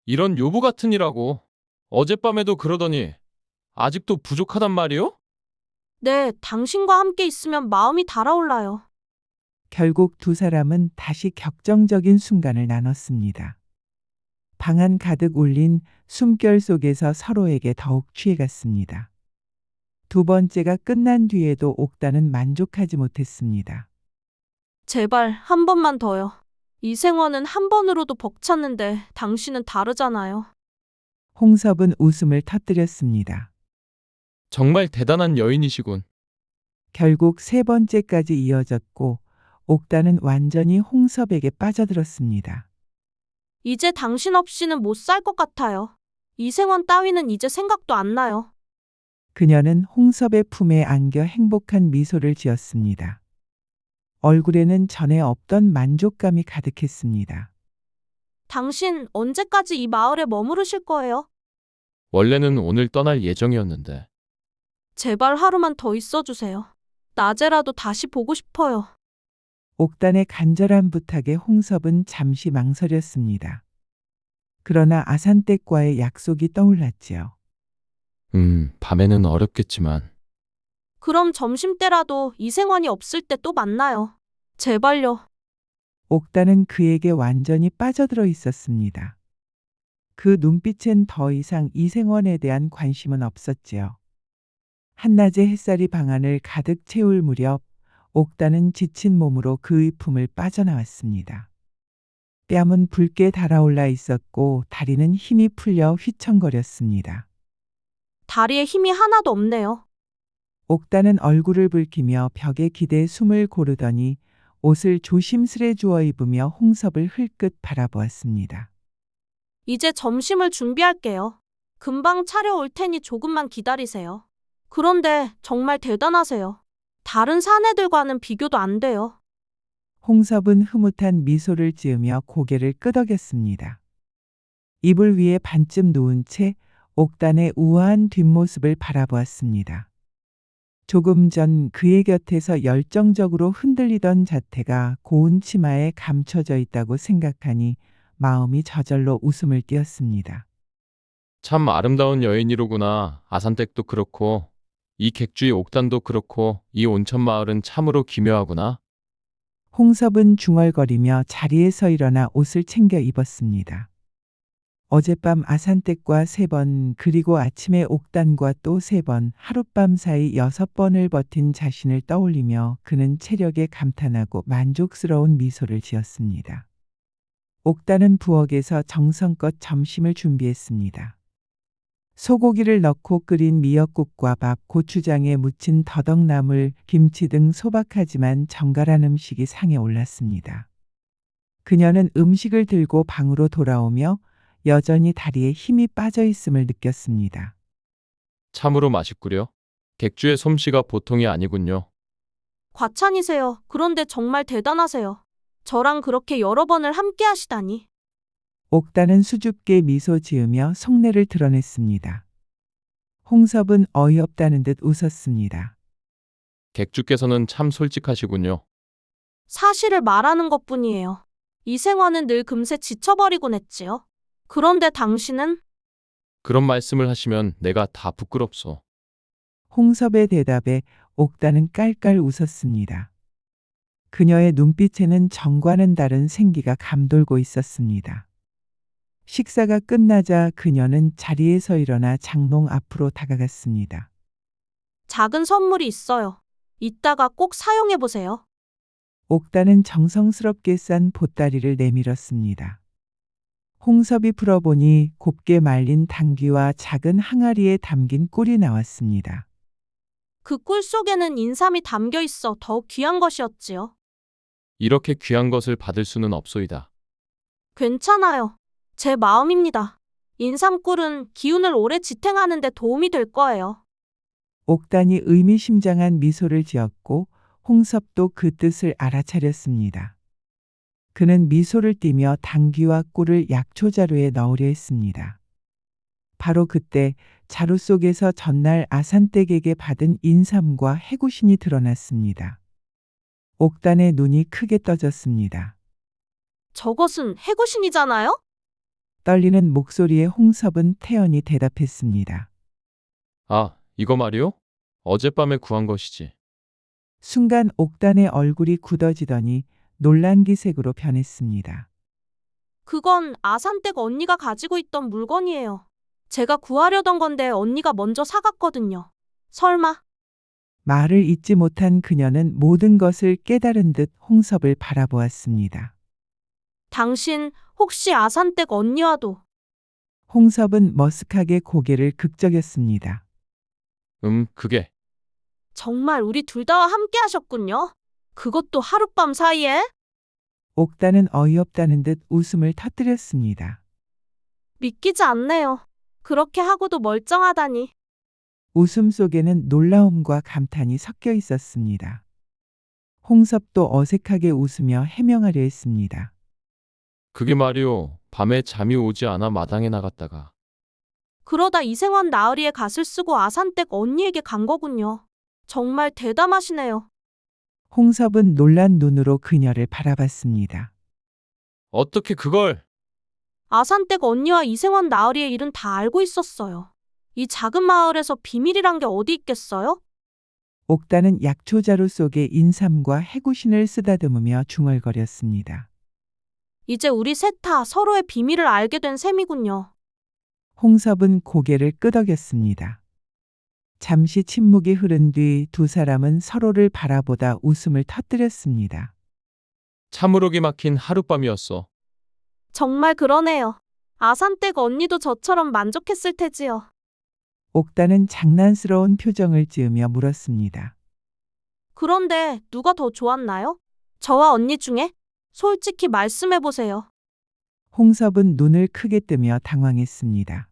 [SPEAKER 2] 이런 요부 같은 이라고. 어젯밤에도 그러더니 아직도 부족하단 말이오?
[SPEAKER 3] 네, 당신과 함께 있으면 마음이 달아올라요.
[SPEAKER 1] 결국 두 사람은 다시 격정적인 순간을 나눴습니다. 방 안 가득 울린 숨결 속에서 서로에게 더욱 취해갔습니다. 두 번째가 끝난 뒤에도 옥단은 만족하지 못했습니다.
[SPEAKER 3] 제발 한 번만 더요. 이생원은 한 번으로도 벅찼는데 당신은 다르잖아요.
[SPEAKER 1] 홍섭은 웃음을 터뜨렸습니다.
[SPEAKER 2] 정말 대단한 여인이시군.
[SPEAKER 1] 결국 세 번째까지 이어졌고 옥단은 완전히 홍섭에게 빠져들었습니다.
[SPEAKER 3] 이제 당신 없이는 못 살 것 같아요. 이생원 따위는 이제 생각도 안 나요.
[SPEAKER 1] 그녀는 홍섭의 품에 안겨 행복한 미소를 지었습니다. 얼굴에는 전에 없던 만족감이 가득했습니다.
[SPEAKER 3] 당신 언제까지 이 마을에 머무르실 거예요?
[SPEAKER 2] 원래는 오늘 떠날 예정이었는데.
[SPEAKER 3] 제발 하루만 더 있어주세요. 낮에라도 다시 보고 싶어요.
[SPEAKER 1] 옥단의 간절한 부탁에 홍섭은 잠시 망설였습니다. 그러나 아산댁과의 약속이 떠올랐지요.
[SPEAKER 2] 밤에는 어렵겠지만.
[SPEAKER 3] 그럼 점심때라도 이생원이 없을 때 또 만나요. 제발요.
[SPEAKER 1] 옥단은 그에게 완전히 빠져들어 있었습니다. 그 눈빛엔 더 이상 이생원에 대한 관심은 없었지요. 한낮의 햇살이 방안을 가득 채울 무렵 옥단은 지친 몸으로 그의 품을 빠져나왔습니다. 뺨은 붉게 달아올라 있었고 다리는 힘이 풀려 휘청거렸습니다.
[SPEAKER 3] 다리에 힘이 하나도 없네요.
[SPEAKER 1] 옥단은 얼굴을 붉히며 벽에 기대 숨을 고르더니 옷을 조심스레 주워 입으며 홍섭을 흘끗 바라보았습니다.
[SPEAKER 3] 이제 점심을 준비할게요. 금방 차려올 테니 조금만 기다리세요. 그런데 정말 대단하세요. 다른 사내들과는 비교도 안 돼요.
[SPEAKER 1] 홍섭은 흐뭇한 미소를 지으며 고개를 끄덕였습니다. 이불 위에 반쯤 누운 채 옥단의 우아한 뒷모습을 바라보았습니다. 조금 전 그의 곁에서 열정적으로 흔들리던 자태가 고운 치마에 감춰져 있다고 생각하니 마음이 저절로 웃음을 띄었습니다.
[SPEAKER 2] 참 아름다운 여인이로구나. 아산댁도 그렇고 이 객주의 옥단도 그렇고 이 온천 마을은 참으로 기묘하구나.
[SPEAKER 1] 홍섭은 중얼거리며 자리에서 일어나 옷을 챙겨 입었습니다. 어젯밤 아산댁과 3번 그리고 아침에 옥단과 또 3번 하룻밤 사이 6번을 버틴 자신을 떠올리며 그는 체력에 감탄하고 만족스러운 미소를 지었습니다. 옥단은 부엌에서 정성껏 점심을 준비했습니다. 소고기를 넣고 끓인 미역국과 밥, 고추장에 무친 더덕나물, 김치 등 소박하지만 정갈한 음식이 상에 올랐습니다. 그녀는 음식을 들고 방으로 돌아오며 여전히 다리에 힘이 빠져 있음을 느꼈습니다.
[SPEAKER 2] 참으로 맛있구려. 객주의 솜씨가 보통이 아니군요.
[SPEAKER 3] 과찬이세요. 그런데 정말 대단하세요. 저랑 그렇게 여러 번을 함께 하시다니.
[SPEAKER 1] 옥단은 수줍게 미소 지으며 속내를 드러냈습니다. 홍섭은 어이없다는 듯 웃었습니다.
[SPEAKER 2] 객주께서는 참 솔직하시군요.
[SPEAKER 3] 사실을 말하는 것뿐이에요. 이생원은 늘 금세 지쳐버리곤 했지요. 그런데 당신은?
[SPEAKER 2] 그런 말씀을 하시면 내가 다 부끄럽소.
[SPEAKER 1] 홍섭의 대답에 옥단은 깔깔 웃었습니다. 그녀의 눈빛에는 정과는 다른 생기가 감돌고 있었습니다. 식사가 끝나자 그녀는 자리에서 일어나 장롱 앞으로 다가갔습니다.
[SPEAKER 3] 작은 선물이 있어요. 이따가 꼭 사용해 보세요.
[SPEAKER 1] 옥단은 정성스럽게 싼 보따리를 내밀었습니다. 홍섭이 풀어보니 곱게 말린 당귀와 작은 항아리에 담긴 꿀이 나왔습니다.
[SPEAKER 3] 그 꿀 속에는 인삼이 담겨 있어 더욱 귀한 것이었지요.
[SPEAKER 2] 이렇게 귀한 것을 받을 수는 없소이다.
[SPEAKER 3] 괜찮아요. 제 마음입니다. 인삼꿀은 기운을 오래 지탱하는 데 도움이 될 거예요.
[SPEAKER 1] 옥단이 의미심장한 미소를 지었고 홍섭도 그 뜻을 알아차렸습니다. 그는 미소를 띠며 당귀와 꿀을 약초자루에 넣으려 했습니다. 바로 그때 자루 속에서 전날 아산댁에게 받은 인삼과 해구신이 드러났습니다. 옥단의 눈이 크게 떠졌습니다.
[SPEAKER 3] 저것은 해구신이잖아요?
[SPEAKER 1] 떨리는 목소리에 홍섭은 태연히 대답했습니다.
[SPEAKER 2] 아, 이거 말이요? 어젯밤에 구한 것이지.
[SPEAKER 1] 순간 옥단의 얼굴이 굳어지더니 놀란기색으로 변했습니다.
[SPEAKER 3] 그건 아산댁 언니가 가지고 있던 물건이에요. 제가 구하려던 건데 언니가 먼저 사갔거든요. 설마?
[SPEAKER 1] 말을 잇지 못한 그녀는 모든 것을 깨달은 듯 홍섭을 바라보았습니다.
[SPEAKER 3] 당신 혹시 아산댁 언니와도?
[SPEAKER 1] 홍섭은 머쓱하게 고개를 극적였습니다.
[SPEAKER 2] 그게.
[SPEAKER 3] 정말 우리 둘 다 함께 하셨군요. 그것도 하룻밤 사이에?
[SPEAKER 1] 옥단은 어이없다는 듯 웃음을 터뜨렸습니다.
[SPEAKER 3] 믿기지 않네요. 그렇게 하고도 멀쩡하다니.
[SPEAKER 1] 웃음 속에는 놀라움과 감탄이 섞여 있었습니다. 홍섭도 어색하게 웃으며 해명하려 했습니다.
[SPEAKER 2] 그게 말이요. 밤에 잠이 오지 않아 마당에 나갔다가.
[SPEAKER 3] 그러다 이생원 나으리에 갓을 쓰고 아산댁 언니에게 간 거군요. 정말 대담하시네요.
[SPEAKER 1] 홍섭은 놀란 눈으로 그녀를 바라봤습니다.
[SPEAKER 2] 어떻게 그걸?
[SPEAKER 3] 아산댁 언니와 이생원 나으리의 일은 다 알고 있었어요. 이 작은 마을에서 비밀이란 게 어디 있겠어요?
[SPEAKER 1] 옥단은 약초자루 속에 인삼과 해구신을 쓰다듬으며 중얼거렸습니다.
[SPEAKER 3] 이제 우리 셋 다 서로의 비밀을 알게 된 셈이군요.
[SPEAKER 1] 홍섭은 고개를 끄덕였습니다. 잠시 침묵이 흐른 뒤 두 사람은 서로를 바라보다 웃음을 터뜨렸습니다.
[SPEAKER 2] 참으로 기막힌 하룻밤이었어.
[SPEAKER 3] 정말 그러네요. 아산댁 언니도 저처럼 만족했을 테지요.
[SPEAKER 1] 옥단은 장난스러운 표정을 지으며 물었습니다.
[SPEAKER 3] 그런데 누가 더 좋았나요? 저와 언니 중에? 솔직히 말씀해보세요.
[SPEAKER 1] 홍섭은 눈을 크게 뜨며 당황했습니다.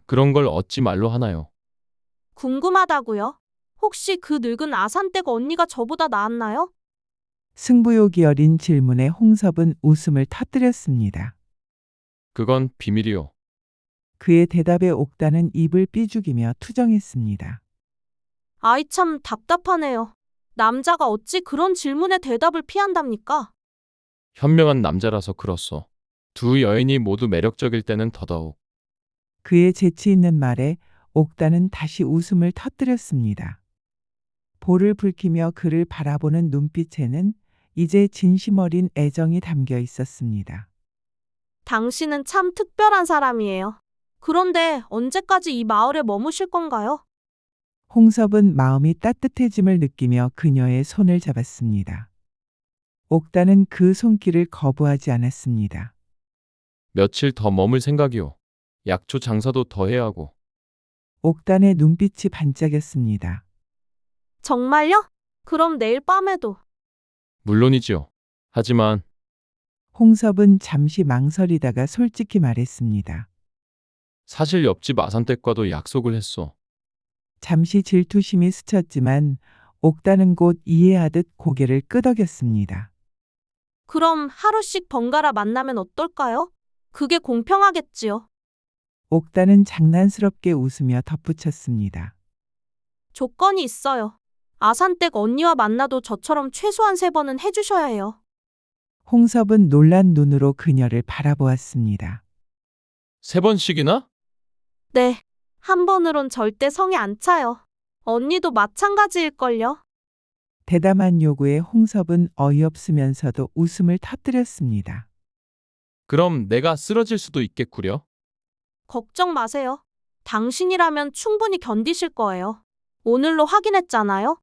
[SPEAKER 2] 그런 걸 어찌 말로 하나요?
[SPEAKER 3] 궁금하다고요? 혹시 그 늙은 아산댁 언니가 저보다 나았나요?
[SPEAKER 1] 승부욕이 어린 질문에 홍섭은 웃음을 터뜨렸습니다.
[SPEAKER 2] 그건 비밀이요.
[SPEAKER 1] 그의 대답에 옥단은 입을 삐죽이며 투정했습니다.
[SPEAKER 3] 아이 참 답답하네요. 남자가 어찌 그런 질문에 대답을 피한답니까?
[SPEAKER 2] 현명한 남자라서 그렇소. 두 여인이 모두 매력적일 때는 더더욱.
[SPEAKER 1] 그의 재치 있는 말에 옥단은 다시 웃음을 터뜨렸습니다. 볼을 붉히며 그를 바라보는 눈빛에는 이제 진심 어린 애정이 담겨 있었습니다.
[SPEAKER 3] 당신은 참 특별한 사람이에요. 그런데 언제까지 이 마을에 머무실 건가요?
[SPEAKER 1] 홍섭은 마음이 따뜻해짐을 느끼며 그녀의 손을 잡았습니다. 옥단은 그 손길을 거부하지 않았습니다.
[SPEAKER 2] 며칠 더 머물 생각이요. 약초 장사도 더 해야 하고.
[SPEAKER 1] 옥단의 눈빛이 반짝였습니다.
[SPEAKER 3] 정말요? 그럼 내일 밤에도.
[SPEAKER 2] 물론이지요. 하지만
[SPEAKER 1] 홍섭은 잠시 망설이다가 솔직히 말했습니다.
[SPEAKER 2] 사실 옆집 아산댁과도 약속을 했소.
[SPEAKER 1] 잠시 질투심이 스쳤지만 옥단은 곧 이해하듯 고개를 끄덕였습니다.
[SPEAKER 3] 그럼 하루씩 번갈아 만나면 어떨까요? 그게 공평하겠지요.
[SPEAKER 1] 옥단은 장난스럽게 웃으며 덧붙였습니다.
[SPEAKER 3] 조건이 있어요. 아산댁 언니와 만나도 저처럼 최소한 3번은 해주셔야 해요.
[SPEAKER 1] 홍섭은 놀란 눈으로 그녀를 바라보았습니다.
[SPEAKER 2] 3번씩이나?
[SPEAKER 3] 네. 한 번으론 절대 성에 안 차요. 언니도 마찬가지일걸요.
[SPEAKER 1] 대담한 요구에 홍섭은 어이없으면서도 웃음을 터뜨렸습니다.
[SPEAKER 2] 그럼 내가 쓰러질 수도 있겠구려.
[SPEAKER 3] 걱정 마세요. 당신이라면 충분히 견디실 거예요. 오늘로 확인했잖아요.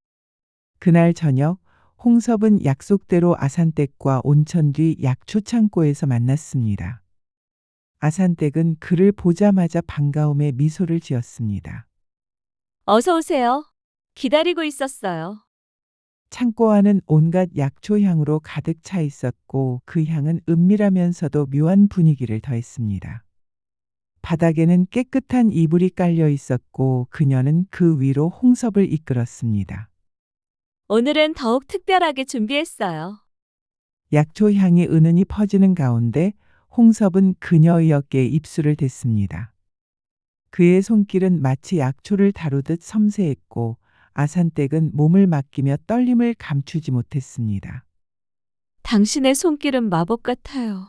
[SPEAKER 1] 그날 저녁 홍섭은 약속대로 아산댁과 온천 뒤 약초 창고에서 만났습니다. 아산댁은 그를 보자마자 반가움에 미소를 지었습니다.
[SPEAKER 4] 어서 오세요. 기다리고 있었어요.
[SPEAKER 1] 창고 안은 온갖 약초 향으로 가득 차 있었고 그 향은 은밀하면서도 묘한 분위기를 더했습니다. 바닥에는 깨끗한 이불이 깔려 있었고 그녀는 그 위로 홍섭을 이끌었습니다.
[SPEAKER 4] 오늘은 더욱 특별하게 준비했어요.
[SPEAKER 1] 약초 향이 은은히 퍼지는 가운데 홍섭은 그녀의 어깨에 입술을 댔습니다. 그의 손길은 마치 약초를 다루듯 섬세했고 아산댁은 몸을 맡기며 떨림을 감추지 못했습니다.
[SPEAKER 4] 당신의 손길은 마법 같아요.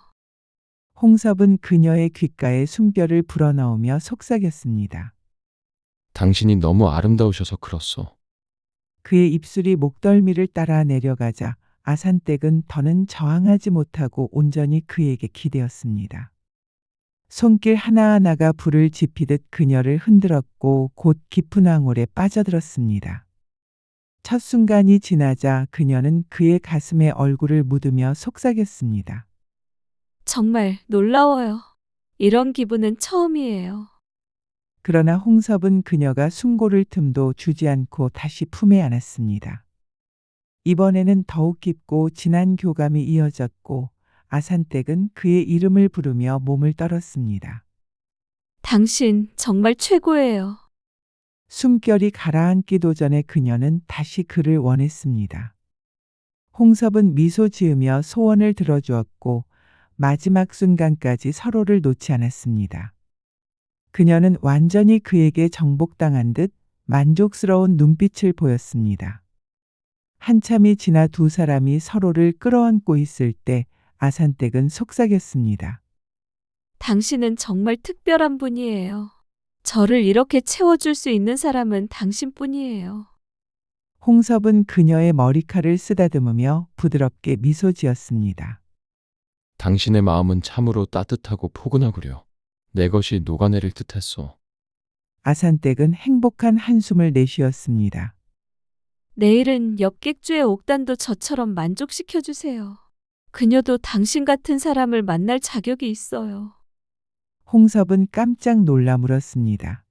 [SPEAKER 1] 홍섭은 그녀의 귓가에 숨결을 불어넣으며 속삭였습니다.
[SPEAKER 2] 당신이 너무 아름다우셔서 그렇소.
[SPEAKER 1] 그의 입술이 목덜미를 따라 내려가자 아산댁은 더는 저항하지 못하고 온전히 그에게 기대었습니다. 손길 하나하나가 불을 지피듯 그녀를 흔들었고 곧 깊은 황홀에 빠져들었습니다. 첫 순간이 지나자 그녀는 그의 가슴에 얼굴을 묻으며 속삭였습니다.
[SPEAKER 4] 정말 놀라워요. 이런 기분은 처음이에요.
[SPEAKER 1] 그러나 홍섭은 그녀가 숨고를 틈도 주지 않고 다시 품에 안았습니다. 이번에는 더욱 깊고 진한 교감이 이어졌고 아산댁은 그의 이름을 부르며 몸을 떨었습니다.
[SPEAKER 4] 당신 정말 최고예요.
[SPEAKER 1] 숨결이 가라앉기도 전에 그녀는 다시 그를 원했습니다. 홍섭은 미소 지으며 소원을 들어주었고 마지막 순간까지 서로를 놓지 않았습니다. 그녀는 완전히 그에게 정복당한 듯 만족스러운 눈빛을 보였습니다. 한참이 지나 두 사람이 서로를 끌어안고 있을 때 아산댁은 속삭였습니다.
[SPEAKER 4] 당신은 정말 특별한 분이에요. 저를 이렇게 채워줄 수 있는 사람은 당신뿐이에요.
[SPEAKER 1] 홍섭은 그녀의 머리칼을 쓰다듬으며 부드럽게 미소 지었습니다.
[SPEAKER 2] 당신의 마음은 참으로 따뜻하고 포근하구려. 내 것이 녹아내릴 듯했소.
[SPEAKER 1] 아산댁은 행복한 한숨을 내쉬었습니다.
[SPEAKER 4] 내일은 엽객주의 옥단도 저처럼 만족시켜주세요. 그녀도 당신 같은 사람을 만날 자격이 있어요.
[SPEAKER 1] 홍섭은 깜짝 놀라 물었습니다.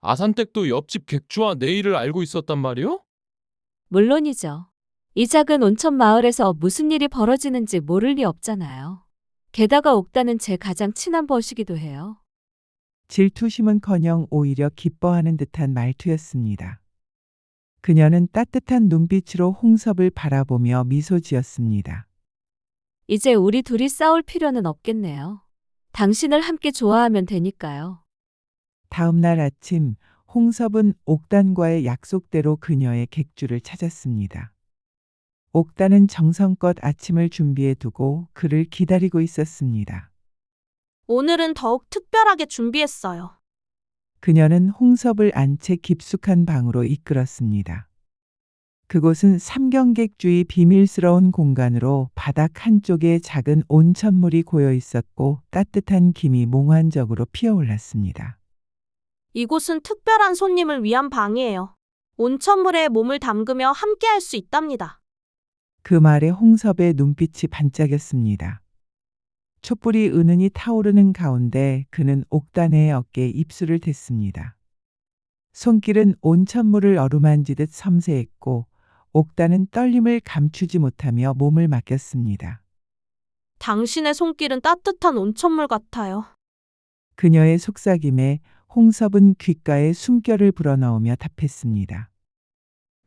[SPEAKER 2] 아산댁도 옆집 객주와 내 일을 알고 있었단 말이요?
[SPEAKER 4] 물론이죠. 이 작은 온천 마을에서 무슨 일이 벌어지는지 모를 리 없잖아요. 게다가 옥단은 제 가장 친한 벗이기도 해요.
[SPEAKER 1] 질투심은커녕 오히려 기뻐하는 듯한 말투였습니다. 그녀는 따뜻한 눈빛으로 홍섭을 바라보며 미소 지었습니다.
[SPEAKER 4] 이제 우리 둘이 싸울 필요는 없겠네요. 당신을 함께 좋아하면 되니까요.
[SPEAKER 1] 다음 날 아침 홍섭은 옥단과의 약속대로 그녀의 객주를 찾았습니다. 옥단은 정성껏 아침을 준비해 두고 그를 기다리고 있었습니다.
[SPEAKER 3] 오늘은 더욱 특별하게 준비했어요.
[SPEAKER 1] 그녀는 홍섭을 안채 깊숙한 방으로 이끌었습니다. 그곳은 삼경객주의 비밀스러운 공간으로 바닥 한쪽에 작은 온천물이 고여 있었고 따뜻한 김이 몽환적으로 피어올랐습니다.
[SPEAKER 3] 이곳은 특별한 손님을 위한 방이에요. 온천물에 몸을 담그며 함께할 수 있답니다.
[SPEAKER 1] 그 말에 홍섭의 눈빛이 반짝였습니다. 촛불이 은은히 타오르는 가운데 그는 옥단의 어깨에 입술을 댔습니다. 손길은 온천물을 어루만지듯 섬세했고 옥단은 떨림을 감추지 못하며 몸을 맡겼습니다.
[SPEAKER 3] 당신의 손길은 따뜻한 온천물 같아요.
[SPEAKER 1] 그녀의 속삭임에 홍섭은 귓가에 숨결을 불어넣으며 답했습니다.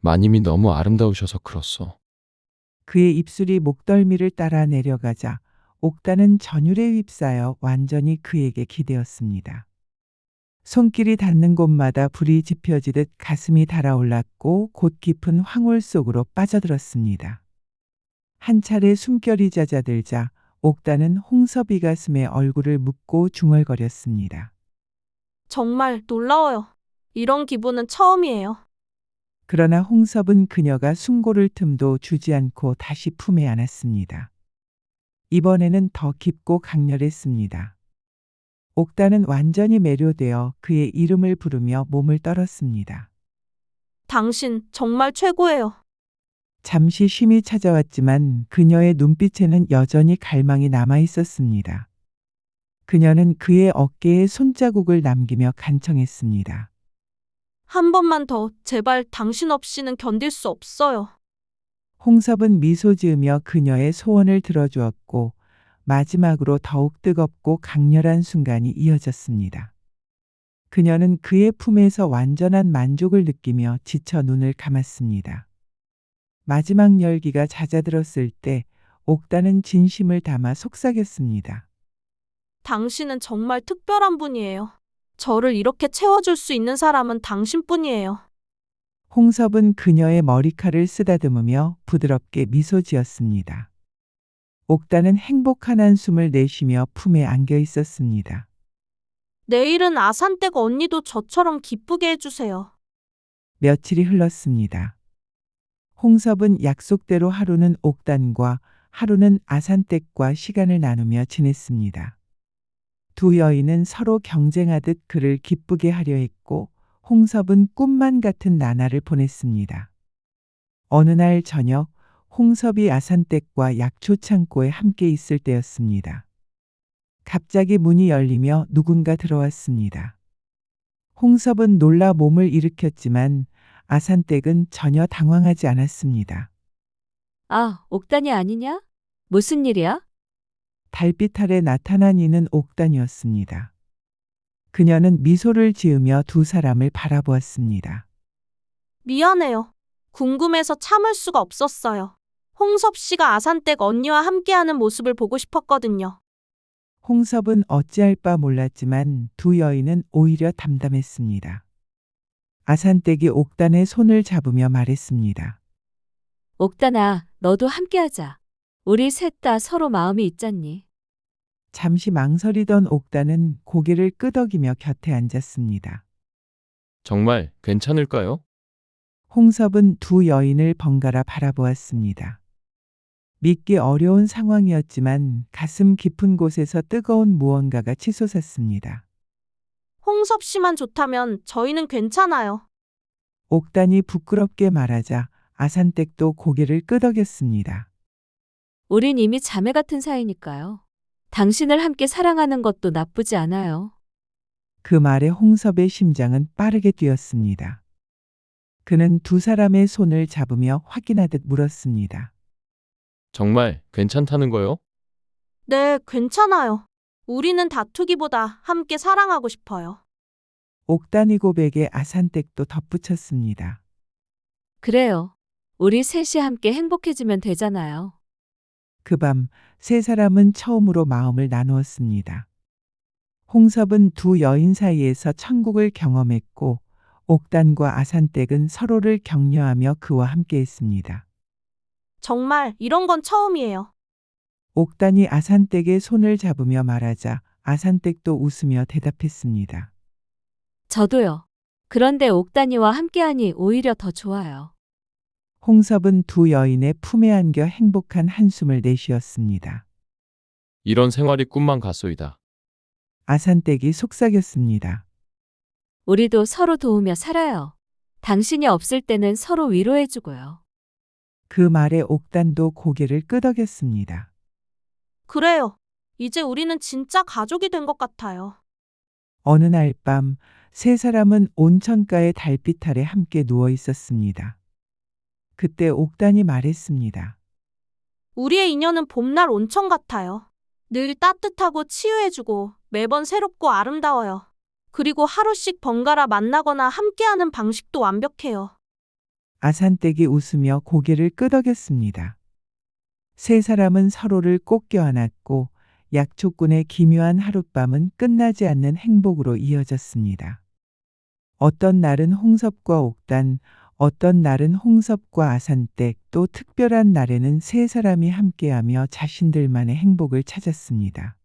[SPEAKER 2] 마님이 너무 아름다우셔서 그렇소.
[SPEAKER 1] 그의 입술이 목덜미를 따라 내려가자 옥단은 전율에 휩싸여 완전히 그에게 기대었습니다. 손길이 닿는 곳마다 불이 지펴지듯 가슴이 달아올랐고 곧 깊은 황홀 속으로 빠져들었습니다. 한 차례 숨결이 잦아들자 옥단은 홍섭이 가슴에 얼굴을 묻고 중얼거렸습니다.
[SPEAKER 3] 정말 놀라워요. 이런 기분은 처음이에요.
[SPEAKER 1] 그러나 홍섭은 그녀가 숨고를 틈도 주지 않고 다시 품에 안았습니다. 이번에는 더 깊고 강렬했습니다. 옥단은 완전히 매료되어 그의 이름을 부르며 몸을 떨었습니다.
[SPEAKER 3] 당신 정말 최고예요.
[SPEAKER 1] 잠시 쉼이 찾아왔지만 그녀의 눈빛에는 여전히 갈망이 남아 있었습니다. 그녀는 그의 어깨에 손자국을 남기며 간청했습니다.
[SPEAKER 3] 한 번만 더, 제발 당신 없이는 견딜 수 없어요.
[SPEAKER 1] 홍섭은 미소 지으며 그녀의 소원을 들어주었고 마지막으로 더욱 뜨겁고 강렬한 순간이 이어졌습니다. 그녀는 그의 품에서 완전한 만족을 느끼며 지쳐 눈을 감았습니다. 마지막 열기가 잦아들었을 때 옥단은 진심을 담아 속삭였습니다.
[SPEAKER 3] 당신은 정말 특별한 분이에요. 저를 이렇게 채워줄 수 있는 사람은 당신뿐이에요.
[SPEAKER 1] 홍섭은 그녀의 머리칼을 쓰다듬으며 부드럽게 미소 지었습니다. 옥단은 행복한 한숨을 내쉬며 품에 안겨 있었습니다.
[SPEAKER 3] 내일은 아산댁 언니도 저처럼 기쁘게 해주세요.
[SPEAKER 1] 며칠이 흘렀습니다. 홍섭은 약속대로 하루는 옥단과 하루는 아산댁과 시간을 나누며 지냈습니다. 두 여인은 서로 경쟁하듯 그를 기쁘게 하려 했고 홍섭은 꿈만 같은 나날을 보냈습니다. 어느 날 저녁 홍섭이 아산댁과 약초 창고에 함께 있을 때였습니다. 갑자기 문이 열리며 누군가 들어왔습니다. 홍섭은 놀라 몸을 일으켰지만 아산댁은 전혀 당황하지 않았습니다.
[SPEAKER 4] 아, 옥단이 아니냐? 무슨 일이야?
[SPEAKER 1] 달빛 아래 나타난 이는 옥단이었습니다. 그녀는 미소를 지으며 두 사람을 바라보았습니다.
[SPEAKER 3] 미안해요. 궁금해서 참을 수가 없었어요. 홍섭 씨가 아산댁 언니와 함께하는 모습을 보고 싶었거든요.
[SPEAKER 1] 홍섭은 어찌할 바 몰랐지만 두 여인은 오히려 담담했습니다. 아산댁이 옥단의 손을 잡으며 말했습니다.
[SPEAKER 4] 옥단아, 너도 함께하자. 우리 셋 다 서로 마음이 있잖니.
[SPEAKER 1] 잠시 망설이던 옥단은 고개를 끄덕이며 곁에 앉았습니다.
[SPEAKER 2] 정말 괜찮을까요?
[SPEAKER 1] 홍섭은 두 여인을 번갈아 바라보았습니다. 믿기 어려운 상황이었지만 가슴 깊은 곳에서 뜨거운 무언가가 치솟았습니다.
[SPEAKER 3] 홍섭 씨만 좋다면 저희는 괜찮아요.
[SPEAKER 1] 옥단이 부끄럽게 말하자 아산댁도 고개를 끄덕였습니다.
[SPEAKER 4] 우린 이미 자매 같은 사이니까요. 당신을 함께 사랑하는 것도 나쁘지 않아요.
[SPEAKER 1] 그 말에 홍섭의 심장은 빠르게 뛰었습니다. 그는 두 사람의 손을 잡으며 확인하듯 물었습니다.
[SPEAKER 2] 정말 괜찮다는 거요?
[SPEAKER 3] 네, 괜찮아요. 우리는 다투기보다 함께 사랑하고 싶어요.
[SPEAKER 1] 옥단이 고백에 아산댁도 덧붙였습니다.
[SPEAKER 4] 그래요. 우리 셋이 함께 행복해지면 되잖아요.
[SPEAKER 1] 그 밤 세 사람은 처음으로 마음을 나누었습니다. 홍섭은 두 여인 사이에서 천국을 경험했고 옥단과 아산댁은 서로를 격려하며 그와 함께했습니다.
[SPEAKER 3] 정말 이런 건 처음이에요.
[SPEAKER 1] 옥단이 아산댁의 손을 잡으며 말하자 아산댁도 웃으며 대답했습니다.
[SPEAKER 4] 저도요. 그런데 옥단이와 함께하니 오히려 더 좋아요.
[SPEAKER 1] 홍섭은 두 여인의 품에 안겨 행복한 한숨을 내쉬었습니다.
[SPEAKER 2] 이런 생활이 꿈만 같소이다.
[SPEAKER 1] 아산댁이 속삭였습니다.
[SPEAKER 4] 우리도 서로 도우며 살아요. 당신이 없을 때는 서로 위로해주고요.
[SPEAKER 1] 그 말에 옥단도 고개를 끄덕였습니다.
[SPEAKER 3] 그래요. 이제 우리는 진짜 가족이 된 것 같아요.
[SPEAKER 1] 어느 날 밤 세 사람은 온천가의 달빛 아래 함께 누워 있었습니다. 그때 옥단이 말했습니다.
[SPEAKER 3] 우리의 인연은 봄날 온천 같아요. 늘 따뜻하고 치유해주고 매번 새롭고 아름다워요. 그리고 하루씩 번갈아 만나거나 함께하는 방식도 완벽해요.
[SPEAKER 1] 아산댁이 웃으며 고개를 끄덕였습니다. 세 사람은 서로를 꼭 껴안았고 약초꾼의 기묘한 하룻밤은 끝나지 않는 행복으로 이어졌습니다. 어떤 날은 홍섭과 옥단, 어떤 날은 홍섭과 아산댁, 또 특별한 날에는 세 사람이 함께하며 자신들만의 행복을 찾았습니다.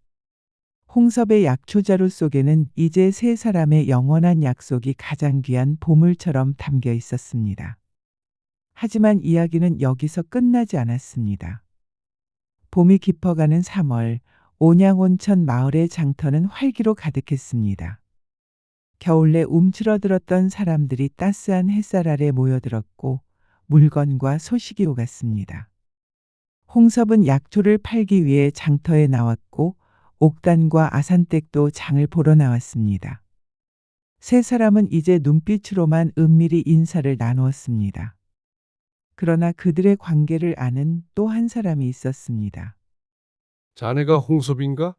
[SPEAKER 1] 홍섭의 약초자루 속에는 이제 세 사람의 영원한 약속이 가장 귀한 보물처럼 담겨 있었습니다. 하지만 이야기는 여기서 끝나지 않았습니다. 봄이 깊어가는 3월, 온양온천 마을의 장터는 활기로 가득했습니다. 겨울내 움츠러들었던 사람들이 따스한 햇살 아래 모여들었고 물건과 소식이 오갔습니다. 홍섭은 약초를 팔기 위해 장터에 나왔고 옥단과 아산댁도 장을 보러 나왔습니다. 세 사람은 이제 눈빛으로만 은밀히 인사를 나누었습니다. 그러나 그들의 관계를 아는 또 한 사람이 있었습니다.
[SPEAKER 5] 자네가 홍섭인가?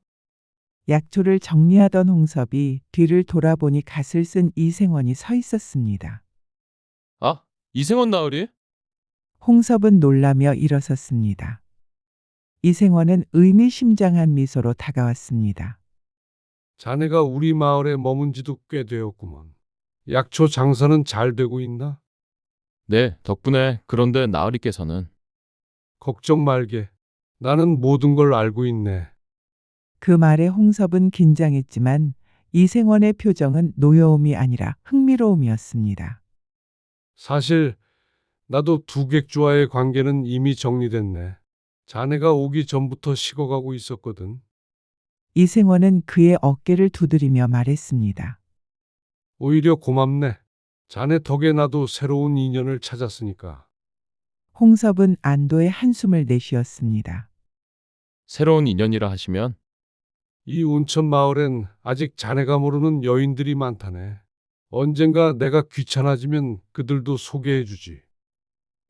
[SPEAKER 1] 약초를 정리하던 홍섭이 뒤를 돌아보니 갓을 쓴 이생원이 서 있었습니다.
[SPEAKER 2] 아, 이생원 나으리?
[SPEAKER 1] 홍섭은 놀라며 일어섰습니다. 이생원은 의미심장한 미소로 다가왔습니다.
[SPEAKER 5] 자네가 우리 마을에 머문 지도 꽤 되었구먼. 약초 장사는 잘 되고 있나?
[SPEAKER 2] 네, 덕분에. 그런데 나으리께서는
[SPEAKER 5] 걱정 말게. 나는 모든 걸 알고 있네.
[SPEAKER 1] 그 말에 홍섭은 긴장했지만 이생원의 표정은 노여움이 아니라 흥미로움이었습니다.
[SPEAKER 5] 사실 나도 두객주와의 관계는 이미 정리됐네. 자네가 오기 전부터 식어가고 있었거든.
[SPEAKER 1] 이생원은 그의 어깨를 두드리며 말했습니다.
[SPEAKER 5] 오히려 고맙네. 자네 덕에 나도 새로운 인연을 찾았으니까.
[SPEAKER 1] 홍섭은 안도의 한숨을 내쉬었습니다.
[SPEAKER 2] 새로운 인연이라 하시면
[SPEAKER 5] 이 온천 마을엔 아직 자네가 모르는 여인들이 많다네. 언젠가 내가 귀찮아지면 그들도 소개해주지.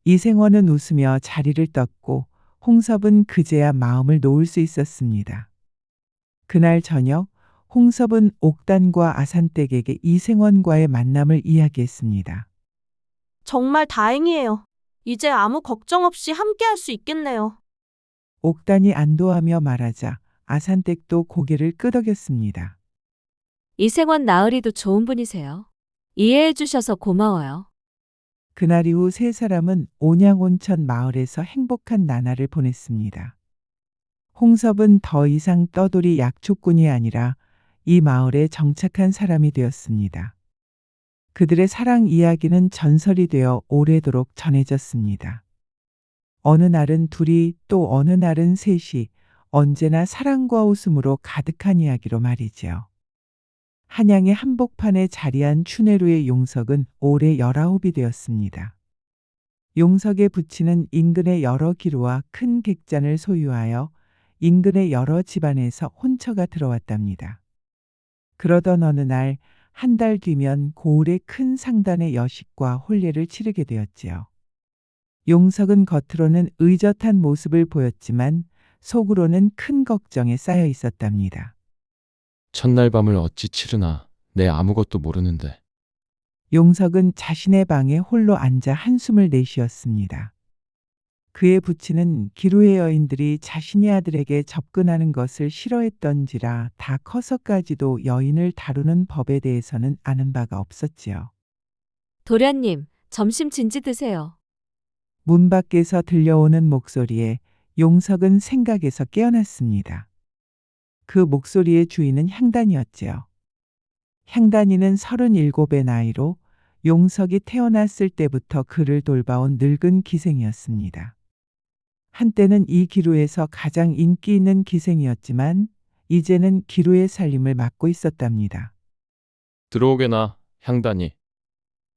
[SPEAKER 1] 이생원은 웃으며 자리를 떴고 홍섭은 그제야 마음을 놓을 수 있었습니다. 그날 저녁 홍섭은 옥단과 아산댁에게 이생원과의 만남을 이야기했습니다.
[SPEAKER 3] 정말 다행이에요. 이제 아무 걱정 없이 함께할 수 있겠네요.
[SPEAKER 1] 옥단이 안도하며 말하자 아산댁도 고개를 끄덕였습니다.
[SPEAKER 4] 이생원 나으리도 좋은 분이세요. 이해해 주셔서 고마워요.
[SPEAKER 1] 그날 이후 세 사람은 온양온천 마을에서 행복한 나날을 보냈습니다. 홍섭은 더 이상 떠돌이 약초꾼이 아니라 이 마을에 정착한 사람이 되었습니다. 그들의 사랑 이야기는 전설이 되어 오래도록 전해졌습니다. 어느 날은 둘이 또 어느 날은 셋이 언제나 사랑과 웃음으로 가득한 이야기로 말이지요. 한양의 한복판에 자리한 춘혜루의 용석은 올해 19이 되었습니다. 용석의 부친은 인근의 여러 기루와 큰 객잔을 소유하여 인근의 여러 집안에서 혼처가 들어왔답니다. 그러던 어느 날, 한 달 뒤면 고을의 큰 상단의 여식과 혼례를 치르게 되었지요. 용석은 겉으로는 의젓한 모습을 보였지만 속으로는 큰 걱정에 쌓여 있었답니다.
[SPEAKER 2] 첫날 밤을 어찌 치르나 내 아무것도 모르는데.
[SPEAKER 1] 용석은 자신의 방에 홀로 앉아 한숨을 내쉬었습니다. 그의 부친은 기루의 여인들이 자신의 아들에게 접근하는 것을 싫어했던지라 다 커서까지도 여인을 다루는 법에 대해서는 아는 바가 없었지요.
[SPEAKER 4] 도련님, 점심 진지 드세요.
[SPEAKER 1] 문 밖에서 들려오는 목소리에 용석은 생각에서 깨어났습니다. 그 목소리의 주인은 향단이었지요. 향단이는 37의 나이로 용석이 태어났을 때부터 그를 돌봐온 늙은 기생이었습니다. 한때는 이 기루에서 가장 인기 있는 기생이었지만 이제는 기루의 살림을 맡고 있었답니다.
[SPEAKER 2] 들어오게나, 향단이.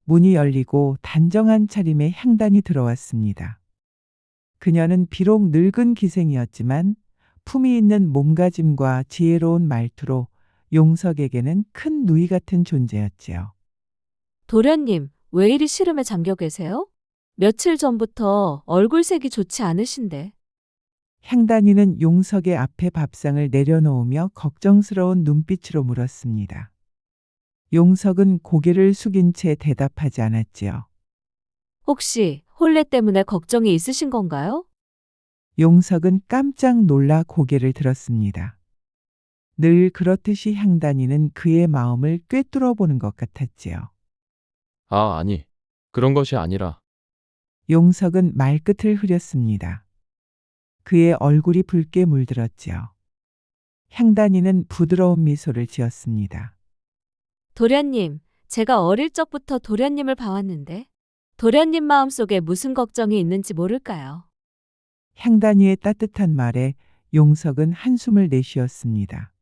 [SPEAKER 1] 문이 열리고 단정한 차림의 향단이 들어왔습니다. 그녀는 비록 늙은 기생이었지만 품위 있는 몸가짐과 지혜로운 말투로 용석에게는 큰 누이 같은 존재였지요.
[SPEAKER 4] 도련님, 왜 이리 시름에 잠겨 계세요? 며칠 전부터 얼굴색이 좋지 않으신데.
[SPEAKER 1] 향단이는 용석의 앞에 밥상을 내려놓으며 걱정스러운 눈빛으로 물었습니다. 용석은 고개를 숙인 채 대답하지 않았지요.
[SPEAKER 4] 혹시 혼례 때문에 걱정이 있으신 건가요?
[SPEAKER 1] 용석은 깜짝 놀라 고개를 들었습니다. 늘 그렇듯이 향단이는 그의 마음을 꿰뚫어 보는 것 같았지요.
[SPEAKER 2] 아, 아니. 그런 것이 아니라.
[SPEAKER 1] 용석은 말끝을 흐렸습니다. 그의 얼굴이 붉게 물들었지요. 향단이는 부드러운 미소를 지었습니다.
[SPEAKER 4] 도련님, 제가 어릴 적부터 도련님을 봐왔는데 도련님 마음속에 무슨 걱정이 있는지 모를까요?
[SPEAKER 1] 향단이의 따뜻한 말에 용석은 한숨을 내쉬었습니다.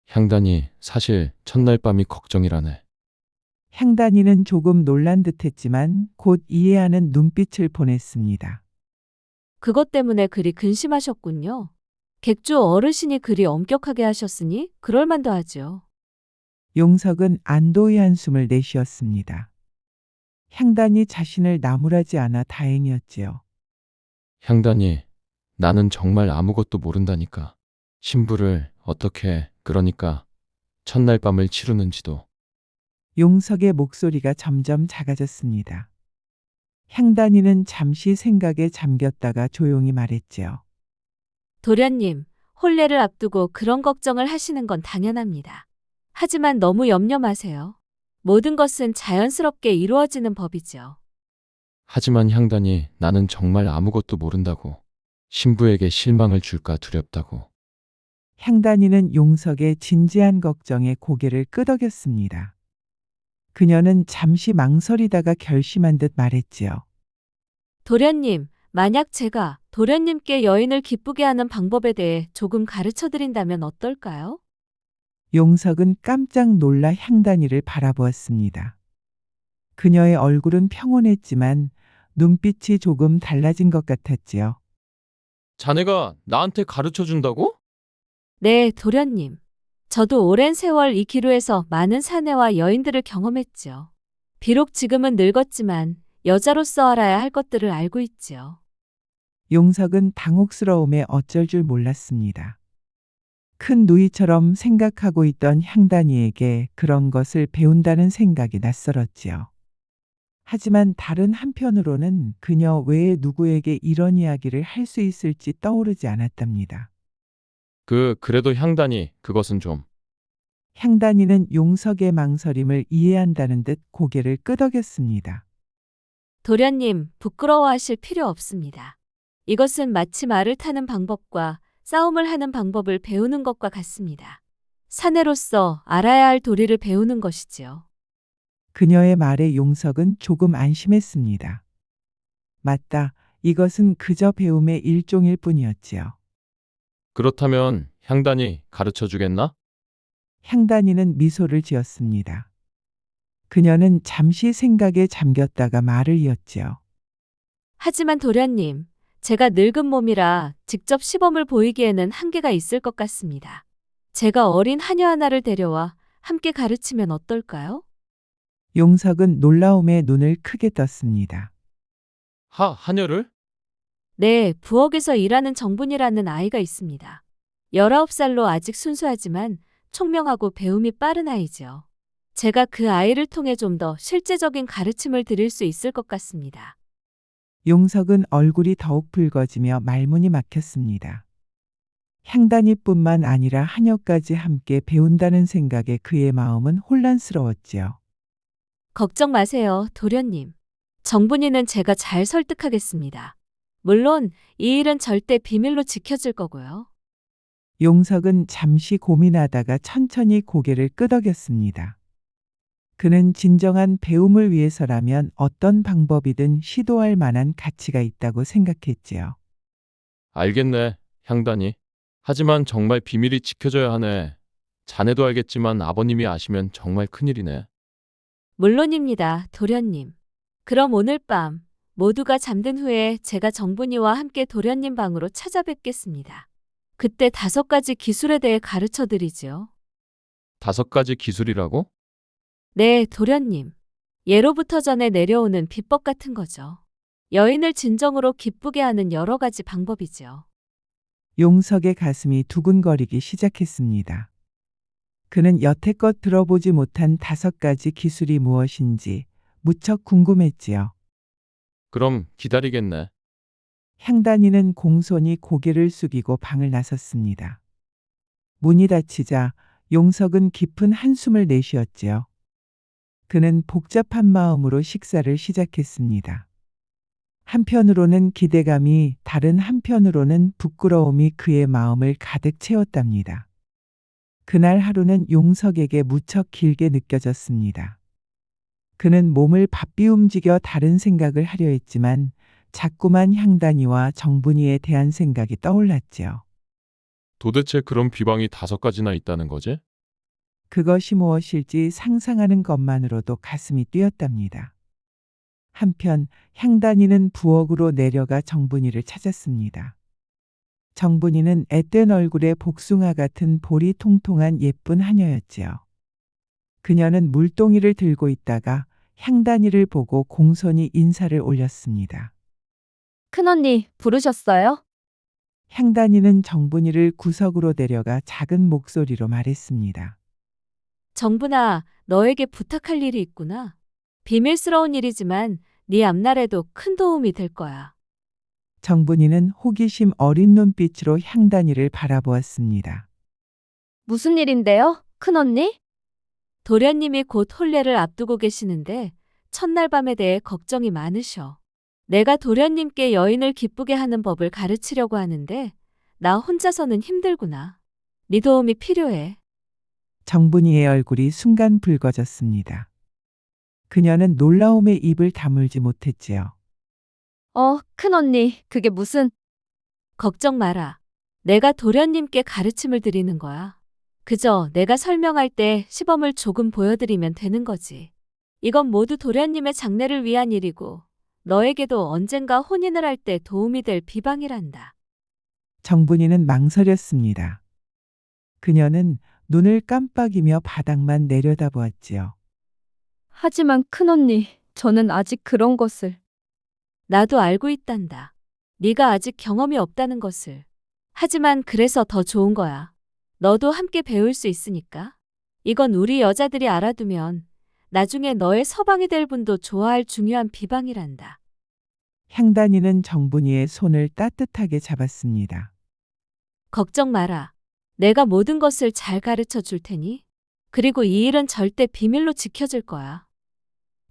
[SPEAKER 2] 향단이 사실 첫날 밤이 걱정이라네.
[SPEAKER 1] 향단이는 조금 놀란 듯했지만 곧 이해하는 눈빛을 보냈습니다.
[SPEAKER 4] 그것 때문에 그리 근심하셨군요. 객주 어르신이 그리 엄격하게 하셨으니 그럴만도 하지요.
[SPEAKER 1] 용석은 안도의 한숨을 내쉬었습니다. 향단이 자신을 나무라지 않아 다행이었지요.
[SPEAKER 2] 향단이, 나는 정말 아무것도 모른다니까. 신부를 어떻게, 그러니까 첫날 밤을 치르는지도.
[SPEAKER 1] 용석의 목소리가 점점 작아졌습니다. 향단이는 잠시 생각에 잠겼다가 조용히 말했지요.
[SPEAKER 4] 도련님, 혼례를 앞두고 그런 걱정을 하시는 건 당연합니다. 하지만 너무 염려 마세요. 모든 것은 자연스럽게 이루어지는 법이죠.
[SPEAKER 2] 하지만 향단이, 나는 정말 아무것도 모른다고. 신부에게 실망을 줄까 두렵다고.
[SPEAKER 1] 향단이는 용석의 진지한 걱정에 고개를 끄덕였습니다. 그녀는 잠시 망설이다가 결심한 듯 말했지요.
[SPEAKER 4] 도련님, 만약 제가 도련님께 여인을 기쁘게 하는 방법에 대해 조금 가르쳐 드린다면 어떨까요?
[SPEAKER 1] 용석은 깜짝 놀라 향단이를 바라보았습니다. 그녀의 얼굴은 평온했지만 눈빛이 조금 달라진 것 같았지요.
[SPEAKER 2] 자네가 나한테 가르쳐 준다고?
[SPEAKER 4] 네, 도련님. 저도 오랜 세월 이 기루에서 많은 사내와 여인들을 경험했지요. 비록 지금은 늙었지만 여자로서 알아야 할 것들을 알고 있지요.
[SPEAKER 1] 용석은 당혹스러움에 어쩔 줄 몰랐습니다. 큰 누이처럼 생각하고 있던 향단이에게 그런 것을 배운다는 생각이 낯설었지요. 하지만 다른 한편으로는 그녀 외에 누구에게 이런 이야기를 할 수 있을지 떠오르지 않았답니다.
[SPEAKER 2] 그래도 향단이, 그것은 좀.
[SPEAKER 1] 향단이는 용석의 망설임을 이해한다는 듯 고개를 끄덕였습니다.
[SPEAKER 4] 도련님, 부끄러워하실 필요 없습니다. 이것은 마치 말을 타는 방법과 싸움을 하는 방법을 배우는 것과 같습니다. 사내로서 알아야 할 도리를 배우는 것이지요.
[SPEAKER 1] 그녀의 말에 용석은 조금 안심했습니다. 맞다. 이것은 그저 배움의 일종일 뿐이었지요.
[SPEAKER 2] 그렇다면 향단이 가르쳐 주겠나?
[SPEAKER 1] 향단이는 미소를 지었습니다. 그녀는 잠시 생각에 잠겼다가 말을 이었지요.
[SPEAKER 4] 하지만 도련님, 제가 늙은 몸이라 직접 시범을 보이기에는 한계가 있을 것 같습니다. 제가 어린 하녀 하나를 데려와 함께 가르치면 어떨까요?
[SPEAKER 1] 용석은 놀라움에 눈을 크게 떴습니다.
[SPEAKER 2] 하녀를?
[SPEAKER 4] 네, 부엌에서 일하는 정분이라는 아이가 있습니다. 19살로 아직 순수하지만 총명하고 배움이 빠른 아이지요. 제가 그 아이를 통해 좀 더 실제적인 가르침을 드릴 수 있을 것 같습니다.
[SPEAKER 1] 용석은 얼굴이 더욱 붉어지며 말문이 막혔습니다. 향단이뿐만 아니라 하녀까지 함께 배운다는 생각에 그의 마음은 혼란스러웠지요.
[SPEAKER 4] 걱정 마세요, 도련님. 정분이는 제가 잘 설득하겠습니다. 물론 이 일은 절대 비밀로 지켜질 거고요.
[SPEAKER 1] 용석은 잠시 고민하다가 천천히 고개를 끄덕였습니다. 그는 진정한 배움을 위해서라면 어떤 방법이든 시도할 만한 가치가 있다고 생각했지요.
[SPEAKER 2] 알겠네, 향단이. 하지만 정말 비밀이 지켜져야 하네. 자네도 알겠지만 아버님이 아시면 정말 큰일이네.
[SPEAKER 4] 물론입니다, 도련님. 그럼 오늘 밤 모두가 잠든 후에 제가 정분이와 함께 도련님 방으로 찾아뵙겠습니다. 그때 5가지 기술에 대해 가르쳐 드리지요.
[SPEAKER 2] 5가지 기술이라고?
[SPEAKER 4] 네, 도련님. 예로부터 전해 내려오는 비법 같은 거죠. 여인을 진정으로 기쁘게 하는 여러 가지 방법이지요.
[SPEAKER 1] 용석의 가슴이 두근거리기 시작했습니다. 그는 여태껏 들어보지 못한 5가지 기술이 무엇인지 무척 궁금했지요.
[SPEAKER 2] 그럼 기다리겠네.
[SPEAKER 1] 향단이는 공손히 고개를 숙이고 방을 나섰습니다. 문이 닫히자 용석은 깊은 한숨을 내쉬었지요. 그는 복잡한 마음으로 식사를 시작했습니다. 한편으로는 기대감이, 다른 한편으로는 부끄러움이 그의 마음을 가득 채웠답니다. 그날 하루는 용석에게 무척 길게 느껴졌습니다. 그는 몸을 바삐 움직여 다른 생각을 하려 했지만 자꾸만 향단이와 정분이에 대한 생각이 떠올랐지요.
[SPEAKER 2] 도대체 그런 비방이 5가지나 있다는 거지?
[SPEAKER 1] 그것이 무엇일지 상상하는 것만으로도 가슴이 뛰었답니다. 한편 향단이는 부엌으로 내려가 정분이를 찾았습니다. 정분이는 앳된 얼굴에 복숭아 같은 볼이 통통한 예쁜 하녀였지요. 그녀는 물동이를 들고 있다가 향단이를 보고 공손히 인사를 올렸습니다.
[SPEAKER 6] 큰언니 부르셨어요?
[SPEAKER 1] 향단이는 정분이를 구석으로 데려가 작은 목소리로 말했습니다.
[SPEAKER 4] 정분아, 너에게 부탁할 일이 있구나. 비밀스러운 일이지만 네 앞날에도 큰 도움이 될 거야.
[SPEAKER 1] 정분이는 호기심 어린 눈빛으로 향단이를 바라보았습니다.
[SPEAKER 6] 무슨 일인데요? 큰언니?
[SPEAKER 4] 도련님이 곧 혼례를 앞두고 계시는데 첫날 밤에 대해 걱정이 많으셔. 내가 도련님께 여인을 기쁘게 하는 법을 가르치려고 하는데 나 혼자서는 힘들구나. 네 도움이 필요해.
[SPEAKER 1] 정분이의 얼굴이 순간 붉어졌습니다. 그녀는 놀라움에 입을 다물지 못했지요.
[SPEAKER 6] 큰언니, 그게 무슨...
[SPEAKER 4] 걱정 마라. 내가 도련님께 가르침을 드리는 거야. 그저 내가 설명할 때 시범을 조금 보여드리면 되는 거지. 이건 모두 도련님의 장래를 위한 일이고 너에게도 언젠가 혼인을 할 때 도움이 될 비방이란다.
[SPEAKER 1] 정분이는 망설였습니다. 그녀는 눈을 깜빡이며 바닥만 내려다보았지요.
[SPEAKER 6] 하지만 큰언니, 저는 아직 그런 것을...
[SPEAKER 4] 나도 알고 있단다. 네가 아직 경험이 없다는 것을. 하지만 그래서 더 좋은 거야. 너도 함께 배울 수 있으니까. 이건 우리 여자들이 알아두면 나중에 너의 서방이 될 분도 좋아할 중요한 비방이란다.
[SPEAKER 1] 향단이는 정분이의 손을 따뜻하게 잡았습니다.
[SPEAKER 4] 걱정 마라. 내가 모든 것을 잘 가르쳐 줄 테니. 그리고 이 일은 절대 비밀로 지켜질 거야.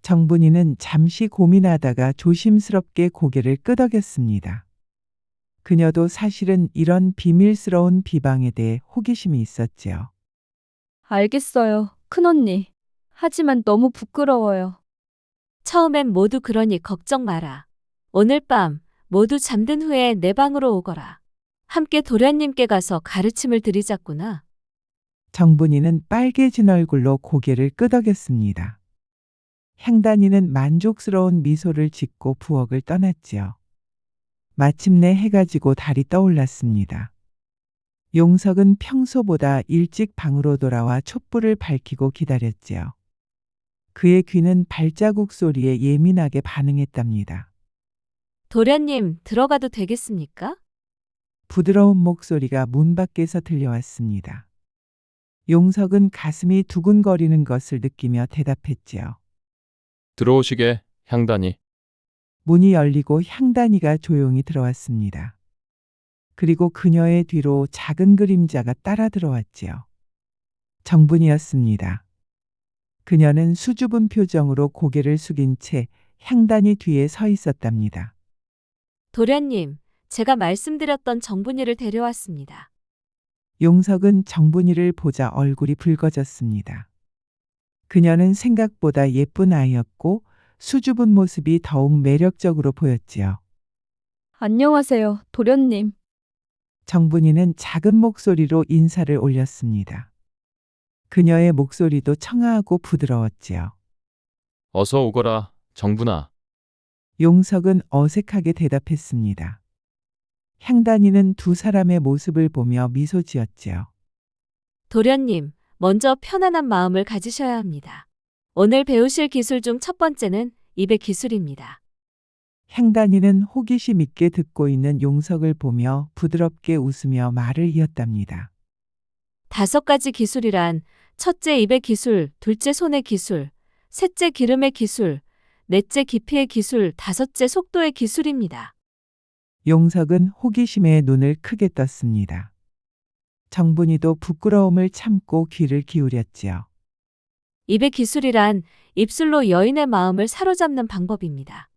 [SPEAKER 1] 정분이는 잠시 고민하다가 조심스럽게 고개를 끄덕였습니다. 그녀도 사실은 이런 비밀스러운 비방에 대해 호기심이 있었지요.
[SPEAKER 6] 알겠어요, 큰언니. 하지만 너무 부끄러워요.
[SPEAKER 4] 처음엔 모두 그러니 걱정 마라. 오늘 밤 모두 잠든 후에 내 방으로 오거라. 함께 도련님께 가서 가르침을 드리자꾸나.
[SPEAKER 1] 정분이는 빨개진 얼굴로 고개를 끄덕였습니다. 향단이는 만족스러운 미소를 짓고 부엌을 떠났지요. 마침내 해가 지고 달이 떠올랐습니다. 용석은 평소보다 일찍 방으로 돌아와 촛불을 밝히고 기다렸지요. 그의 귀는 발자국 소리에 예민하게 반응했답니다.
[SPEAKER 4] 도련님, 들어가도 되겠습니까?
[SPEAKER 1] 부드러운 목소리가 문 밖에서 들려왔습니다. 용석은 가슴이 두근거리는 것을 느끼며 대답했지요.
[SPEAKER 2] 들어오시게, 향단이.
[SPEAKER 1] 문이 열리고 향단이가 조용히 들어왔습니다. 그리고 그녀의 뒤로 작은 그림자가 따라 들어왔지요. 정분이었습니다. 그녀는 수줍은 표정으로 고개를 숙인 채 향단이 뒤에 서 있었답니다.
[SPEAKER 4] 도련님, 제가 말씀드렸던 정분이를 데려왔습니다.
[SPEAKER 1] 용석은 정분이를 보자 얼굴이 붉어졌습니다. 그녀는 생각보다 예쁜 아이였고 수줍은 모습이 더욱 매력적으로 보였지요.
[SPEAKER 6] 안녕하세요, 도련님.
[SPEAKER 1] 정분이는 작은 목소리로 인사를 올렸습니다. 그녀의 목소리도 청아하고 부드러웠지요.
[SPEAKER 2] 어서 오거라, 정분아.
[SPEAKER 1] 용석은 어색하게 대답했습니다. 향단이는 두 사람의 모습을 보며 미소 지었지요.
[SPEAKER 4] 도련님, 먼저 편안한 마음을 가지셔야 합니다. 오늘 배우실 기술 중 첫 번째는 입의 기술입니다.
[SPEAKER 1] 향단이는 호기심 있게 듣고 있는 용석을 보며 부드럽게 웃으며 말을 이었답니다.
[SPEAKER 4] 5가지 기술이란 첫째 입의 기술, 둘째 손의 기술, 셋째 기름의 기술, 넷째 깊이의 기술, 다섯째 속도의 기술입니다.
[SPEAKER 1] 용석은 호기심에 눈을 크게 떴습니다. 정분이도 부끄러움을 참고 귀를 기울였지요.
[SPEAKER 4] 입의 기술이란 입술로 여인의 마음을 사로잡는 방법입니다.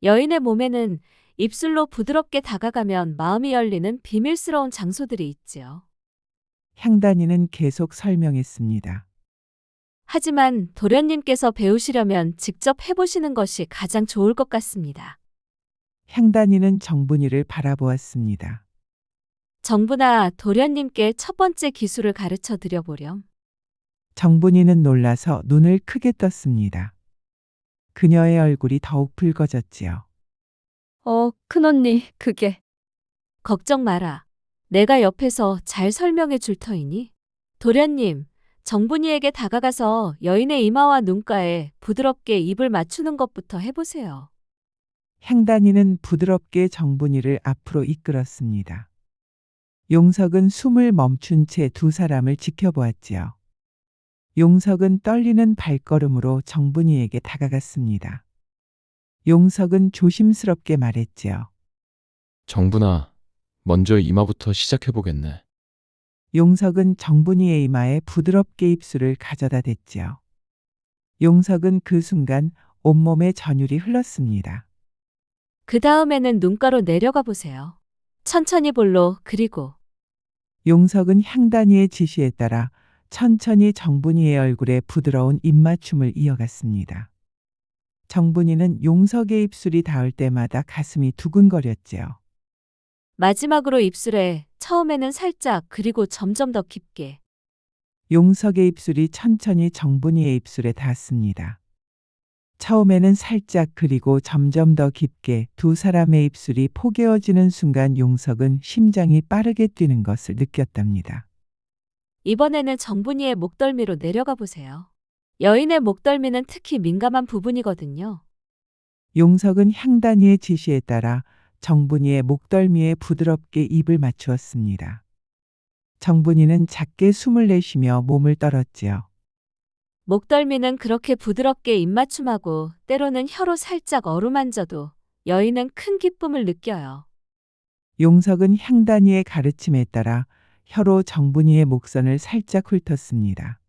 [SPEAKER 4] 여인의 몸에는 입술로 부드럽게 다가가면 마음이 열리는 비밀스러운 장소들이 있지요.
[SPEAKER 1] 향단이는 계속 설명했습니다.
[SPEAKER 4] 하지만 도련님께서 배우시려면 직접 해보시는 것이 가장 좋을 것 같습니다.
[SPEAKER 1] 향단이는 정분이를 바라보았습니다.
[SPEAKER 4] 정부나 도련님께 첫 번째 기술을 가르쳐 드려보렴.
[SPEAKER 1] 정분이는 놀라서 눈을 크게 떴습니다. 그녀의 얼굴이 더욱 붉어졌지요.
[SPEAKER 6] 큰언니, 그게.
[SPEAKER 4] 걱정 마라. 내가 옆에서 잘 설명해 줄 터이니. 도련님, 정분이에게 다가가서 여인의 이마와 눈가에 부드럽게 입을 맞추는 것부터 해보세요.
[SPEAKER 1] 향단이는 부드럽게 정분이를 앞으로 이끌었습니다. 용석은 숨을 멈춘 채 두 사람을 지켜보았지요. 용석은 떨리는 발걸음으로 정분이에게 다가갔습니다. 용석은 조심스럽게 말했지요.
[SPEAKER 2] 정분아, 먼저 이마부터 시작해보겠네.
[SPEAKER 1] 용석은 정분이의 이마에 부드럽게 입술을 가져다 댔지요. 용석은 그 순간 온몸에 전율이 흘렀습니다.
[SPEAKER 4] 그 다음에는 눈가로 내려가 보세요. 천천히 볼로, 그리고
[SPEAKER 1] 용석은 향단이의 지시에 따라 천천히 정분이의 얼굴에 부드러운 입맞춤을 이어갔습니다. 정분이는 용석의 입술이 닿을 때마다 가슴이 두근거렸지요.
[SPEAKER 4] 마지막으로 입술에 처음에는 살짝 그리고 점점 더 깊게.
[SPEAKER 1] 용석의 입술이 천천히 정분이의 입술에 닿았습니다. 처음에는 살짝 그리고 점점 더 깊게 두 사람의 입술이 포개어지는 순간 용석은 심장이 빠르게 뛰는 것을 느꼈답니다.
[SPEAKER 4] 이번에는 정분이의 목덜미로 내려가 보세요. 여인의 목덜미는 특히 민감한 부분이거든요.
[SPEAKER 1] 용석은 향단이의 지시에 따라 정분이의 목덜미에 부드럽게 입을 맞추었습니다. 정분이는 작게 숨을 내쉬며 몸을 떨었지요.
[SPEAKER 4] 목덜미는 그렇게 부드럽게 입맞춤하고 때로는 혀로 살짝 어루만져도 여인은 큰 기쁨을 느껴요.
[SPEAKER 1] 용석은 향단이의 가르침에 따라 혀로 정분이의 목선을 살짝 훑었습니다.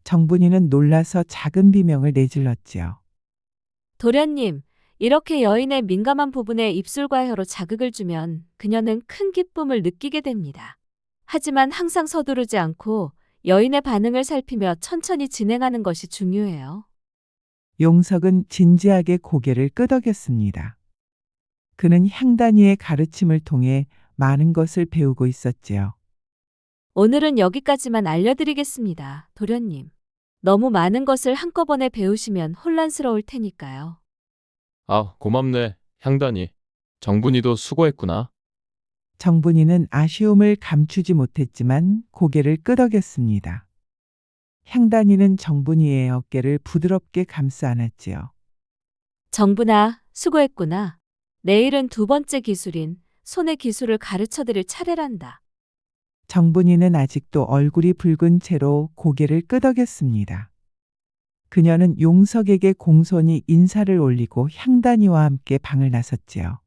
[SPEAKER 1] 정분이는 놀라서 작은 비명을 내질렀지요.
[SPEAKER 4] 도련님, 이렇게 여인의 민감한 부분에 입술과 혀로 자극을 주면 그녀는 큰 기쁨을 느끼게 됩니다. 하지만 항상 서두르지 않고 여인의 반응을 살피며 천천히 진행하는 것이 중요해요.
[SPEAKER 1] 용석은 진지하게 고개를 끄덕였습니다. 그는 향단이의 가르침을 통해 많은 것을 배우고 있었지요.
[SPEAKER 4] 오늘은 여기까지만 알려드리겠습니다, 도련님. 너무 많은 것을 한꺼번에 배우시면 혼란스러울 테니까요.
[SPEAKER 2] 아, 고맙네, 향단이. 정분이도 수고했구나.
[SPEAKER 1] 정분이는 아쉬움을 감추지 못했지만 고개를 끄덕였습니다. 향단이는 정분이의 어깨를 부드럽게 감싸 안았지요.
[SPEAKER 4] 정분아, 수고했구나. 내일은 두 번째 기술인 손의 기술을 가르쳐 드릴 차례란다.
[SPEAKER 1] 정분이는 아직도 얼굴이 붉은 채로 고개를 끄덕였습니다. 그녀는 용석에게 공손히 인사를 올리고 향단이와 함께 방을 나섰지요.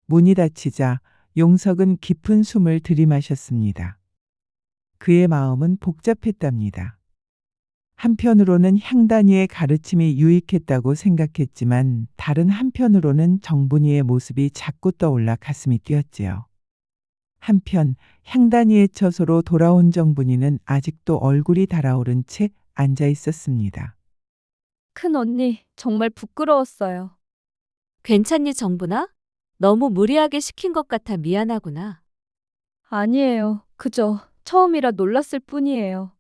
[SPEAKER 1] 문이 닫히자 용석은 깊은 숨을 들이마셨습니다. 그의 마음은 복잡했답니다. 한편으로는 향단이의 가르침이 유익했다고 생각했지만 다른 한편으로는 정분이의 모습이 자꾸 떠올라 가슴이 뛰었지요. 한편 향단이의 처소로 돌아온 정분이는 아직도 얼굴이 달아오른 채 앉아 있었습니다.
[SPEAKER 6] 큰 언니, 정말 부끄러웠어요.
[SPEAKER 4] 괜찮니, 정분아? 너무 무리하게 시킨 것 같아 미안하구나.
[SPEAKER 6] 아니에요. 그저 처음이라 놀랐을 뿐이에요.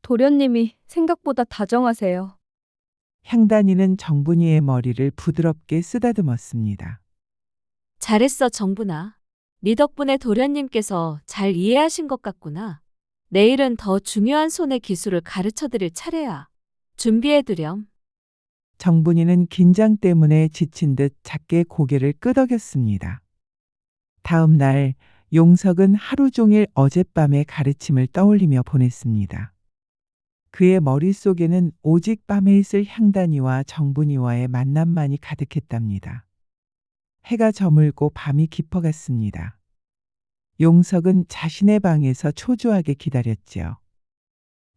[SPEAKER 6] 도련님이 생각보다 다정하세요.
[SPEAKER 1] 향단이는 정분이의 머리를 부드럽게 쓰다듬었습니다.
[SPEAKER 4] 잘했어, 정분아. 네 덕분에 도련님께서 잘 이해하신 것 같구나. 내일은 더 중요한 손의 기술을 가르쳐 드릴 차례야. 준비해두렴.
[SPEAKER 1] 정분이는 긴장 때문에 지친 듯 작게 고개를 끄덕였습니다. 다음 날 용석은 하루 종일 어젯밤의 가르침을 떠올리며 보냈습니다. 그의 머릿속에는 오직 밤에 있을 향단이와 정분이와의 만남만이 가득했답니다. 해가 저물고 밤이 깊어갔습니다. 용석은 자신의 방에서 초조하게 기다렸지요.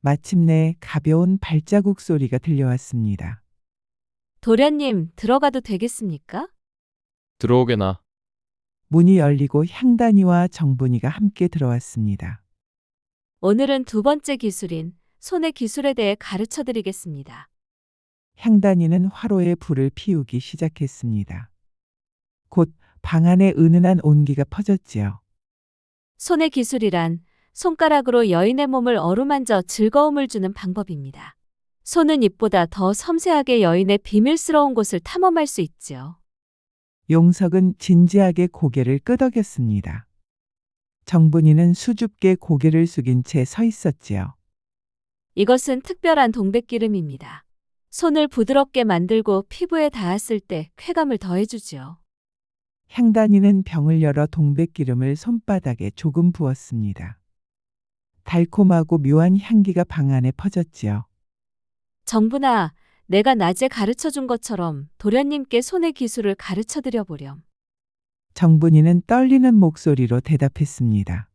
[SPEAKER 1] 마침내 가벼운 발자국 소리가 들려왔습니다.
[SPEAKER 4] 도련님, 들어가도 되겠습니까?
[SPEAKER 2] 들어오게나.
[SPEAKER 1] 문이 열리고 향단이와 정분이가 함께 들어왔습니다.
[SPEAKER 4] 오늘은 두 번째 기술인 손의 기술에 대해 가르쳐 드리겠습니다.
[SPEAKER 1] 향단이는 화로에 불을 피우기 시작했습니다. 곧 방 안에 은은한 온기가 퍼졌지요.
[SPEAKER 4] 손의 기술이란 손가락으로 여인의 몸을 어루만져 즐거움을 주는 방법입니다. 손은 입보다 더 섬세하게 여인의 비밀스러운 곳을 탐험할 수 있지요.
[SPEAKER 1] 용석은 진지하게 고개를 끄덕였습니다. 정분이는 수줍게 고개를 숙인 채 서 있었지요.
[SPEAKER 4] 이것은 특별한 동백기름입니다. 손을 부드럽게 만들고 피부에 닿았을 때 쾌감을 더해주지요.
[SPEAKER 1] 향단이는 병을 열어 동백기름을 손바닥에 조금 부었습니다. 달콤하고 묘한 향기가 방 안에 퍼졌지요.
[SPEAKER 4] 정분아, 내가 낮에 가르쳐 준 것처럼 도련님께 손의 기술을 가르쳐 드려 보렴.
[SPEAKER 1] 정분이는 떨리는 목소리로 대답했습니다.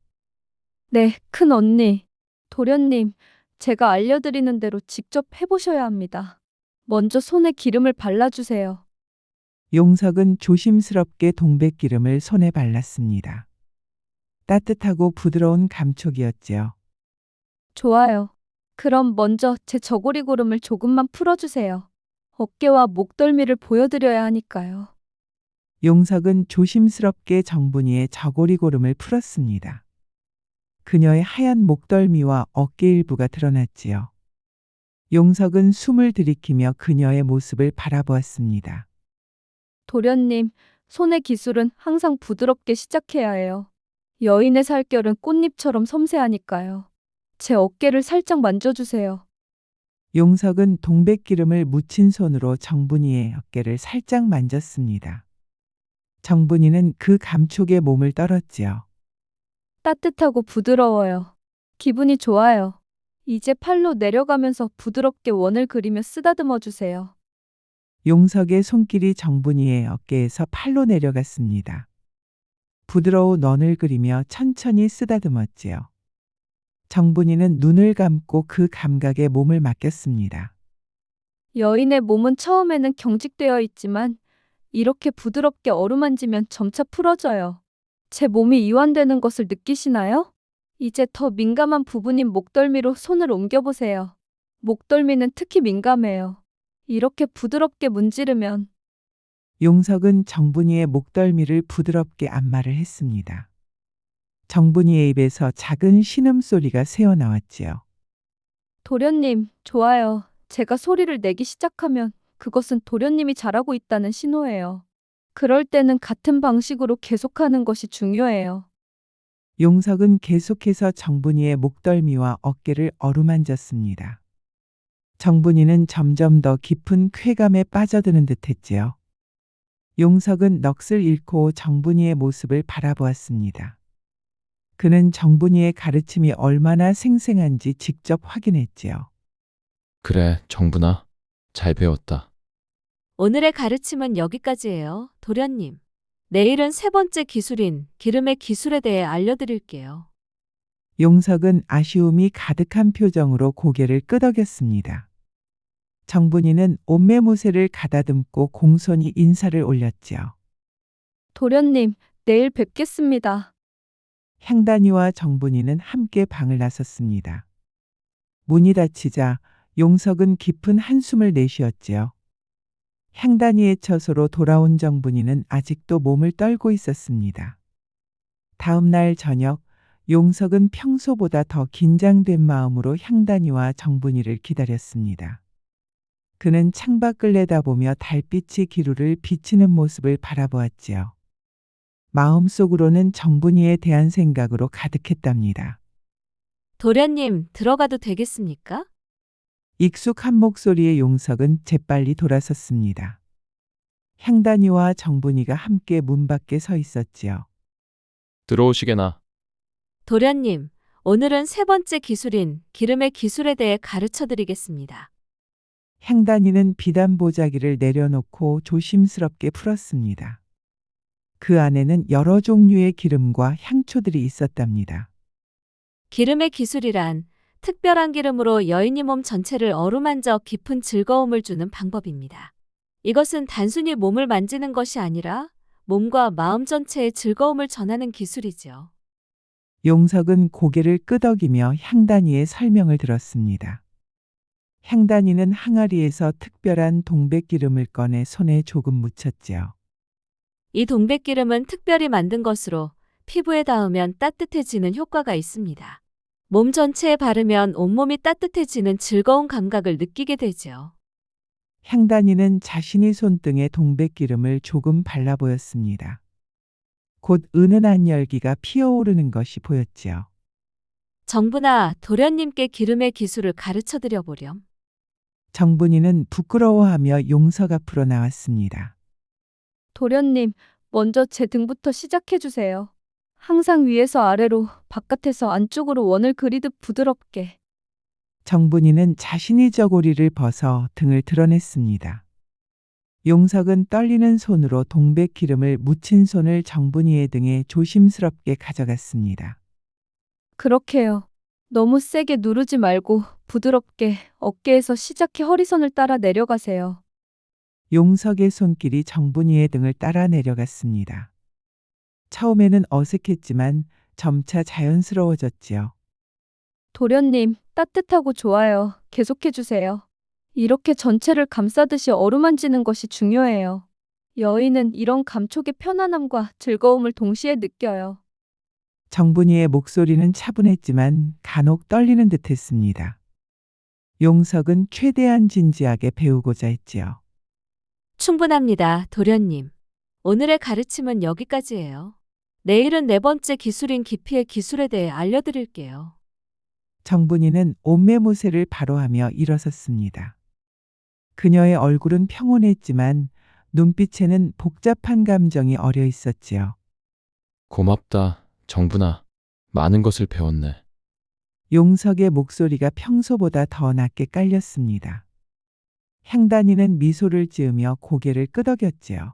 [SPEAKER 6] 네, 큰 언니. 도련님, 제가 알려드리는 대로 직접 해보셔야 합니다. 먼저 손에 기름을 발라주세요.
[SPEAKER 1] 용석은 조심스럽게 동백기름을 손에 발랐습니다. 따뜻하고 부드러운 감촉이었지요.
[SPEAKER 6] 좋아요. 그럼 먼저 제 저고리고름을 조금만 풀어주세요. 어깨와 목덜미를 보여드려야 하니까요.
[SPEAKER 1] 용석은 조심스럽게 정분이의 저고리고름을 풀었습니다. 그녀의 하얀 목덜미와 어깨 일부가 드러났지요. 용석은 숨을 들이키며 그녀의 모습을 바라보았습니다.
[SPEAKER 6] 도련님, 손의 기술은 항상 부드럽게 시작해야 해요. 여인의 살결은 꽃잎처럼 섬세하니까요. 제 어깨를 살짝 만져주세요.
[SPEAKER 1] 용석은 동백기름을 묻힌 손으로 정분이의 어깨를 살짝 만졌습니다. 정분이는 그 감촉에 몸을 떨었지요.
[SPEAKER 6] 따뜻하고 부드러워요. 기분이 좋아요. 이제 팔로 내려가면서 부드럽게 원을 그리며 쓰다듬어 주세요.
[SPEAKER 1] 용석의 손길이 정분이의 어깨에서 팔로 내려갔습니다. 부드러운 원을 그리며 천천히 쓰다듬었지요. 정분이는 눈을 감고 그 감각에 몸을 맡겼습니다.
[SPEAKER 6] 여인의 몸은 처음에는 경직되어 있지만 이렇게 부드럽게 어루만지면 점차 풀어져요. 제 몸이 이완되는 것을 느끼시나요? 이제 더 민감한 부분인 목덜미로 손을 옮겨보세요. 목덜미는 특히 민감해요. 이렇게 부드럽게 문지르면
[SPEAKER 1] 용석은 정분이의 목덜미를 부드럽게 안마를 했습니다. 정분이의 입에서 작은 신음소리가 새어나왔지요.
[SPEAKER 6] 도련님, 좋아요. 제가 소리를 내기 시작하면 그것은 도련님이 잘하고 있다는 신호예요. 그럴 때는 같은 방식으로 계속하는 것이 중요해요.
[SPEAKER 1] 용석은 계속해서 정분이의 목덜미와 어깨를 어루만졌습니다. 정분이는 점점 더 깊은 쾌감에 빠져드는 듯했지요. 용석은 넋을 잃고 정분이의 모습을 바라보았습니다. 그는 정분이의 가르침이 얼마나 생생한지 직접 확인했지요.
[SPEAKER 2] 그래, 정분아. 잘 배웠다.
[SPEAKER 4] 오늘의 가르침은 여기까지예요, 도련님. 내일은 세 번째 기술인 기름의 기술에 대해 알려드릴게요.
[SPEAKER 1] 용석은 아쉬움이 가득한 표정으로 고개를 끄덕였습니다. 정분이는 옷매무새를 가다듬고 공손히 인사를 올렸지요.
[SPEAKER 6] 도련님, 내일 뵙겠습니다.
[SPEAKER 1] 향단이와 정분이는 함께 방을 나섰습니다. 문이 닫히자 용석은 깊은 한숨을 내쉬었지요. 향단이의 처소로 돌아온 정분이는 아직도 몸을 떨고 있었습니다. 다음 날 저녁, 용석은 평소보다 더 긴장된 마음으로 향단이와 정분이를 기다렸습니다. 그는 창밖을 내다보며 달빛이 기루를 비치는 모습을 바라보았지요. 마음속으로는 정분이에 대한 생각으로 가득했답니다.
[SPEAKER 4] 도련님, 들어가도 되겠습니까?
[SPEAKER 1] 익숙한 목소리의 용석은 재빨리 돌아섰습니다. 향단이와 정분이가 함께 문 밖에 서 있었지요.
[SPEAKER 2] 들어오시게나.
[SPEAKER 4] 도련님, 오늘은 세 번째 기술인 기름의 기술에 대해 가르쳐 드리겠습니다.
[SPEAKER 1] 향단이는 비단 보자기를 내려놓고 조심스럽게 풀었습니다. 그 안에는 여러 종류의 기름과 향초들이 있었답니다.
[SPEAKER 4] 기름의 기술이란 특별한 기름으로 여인이 몸 전체를 어루만져 깊은 즐거움을 주는 방법입니다. 이것은 단순히 몸을 만지는 것이 아니라 몸과 마음 전체에 즐거움을 전하는 기술이죠.
[SPEAKER 1] 용석은 고개를 끄덕이며 향단이의 설명을 들었습니다. 향단이는 항아리에서 특별한 동백기름을 꺼내 손에 조금 묻혔지요.
[SPEAKER 4] 이 동백기름은 특별히 만든 것으로 피부에 닿으면 따뜻해지는 효과가 있습니다. 몸 전체에 바르면 온몸이 따뜻해지는 즐거운 감각을 느끼게 되죠.
[SPEAKER 1] 향단이는 자신이 손등에 동백기름을 조금 발라 보였습니다. 곧 은은한 열기가 피어오르는 것이 보였지요.
[SPEAKER 4] 정부나 도련님께 기름의 기술을 가르쳐 드려 보렴.
[SPEAKER 1] 정분이는 부끄러워하며 용석 앞으로 나왔습니다.
[SPEAKER 6] 도련님, 먼저 제 등부터 시작해 주세요. 항상 위에서 아래로, 바깥에서 안쪽으로 원을 그리듯 부드럽게.
[SPEAKER 1] 정분이는 자신이 저고리를 벗어 등을 드러냈습니다. 용석은 떨리는 손으로 동백 기름을 묻힌 손을 정분이의 등에 조심스럽게 가져갔습니다.
[SPEAKER 6] 그렇게요. 너무 세게 누르지 말고 부드럽게 어깨에서 시작해 허리선을 따라 내려가세요.
[SPEAKER 1] 용석의 손길이 정분이의 등을 따라 내려갔습니다. 처음에는 어색했지만 점차 자연스러워졌지요.
[SPEAKER 6] 도련님, 따뜻하고 좋아요. 계속해 주세요. 이렇게 전체를 감싸듯이 어루만지는 것이 중요해요. 여인은 이런 감촉의 편안함과 즐거움을 동시에 느껴요.
[SPEAKER 1] 정분이의 목소리는 차분했지만 간혹 떨리는 듯했습니다. 용석은 최대한 진지하게 배우고자 했지요.
[SPEAKER 4] 충분합니다, 도련님. 오늘의 가르침은 여기까지예요. 내일은 네 번째 기술인 깊이의 기술에 대해 알려드릴게요.
[SPEAKER 1] 정분이는 옷매무새를 바로하며 일어섰습니다. 그녀의 얼굴은 평온했지만 눈빛에는 복잡한 감정이 어려 있었지요.
[SPEAKER 2] 고맙다, 정분아. 많은 것을 배웠네.
[SPEAKER 1] 용석의 목소리가 평소보다 더 낮게 깔렸습니다. 향단이는 미소를 지으며 고개를 끄덕였지요.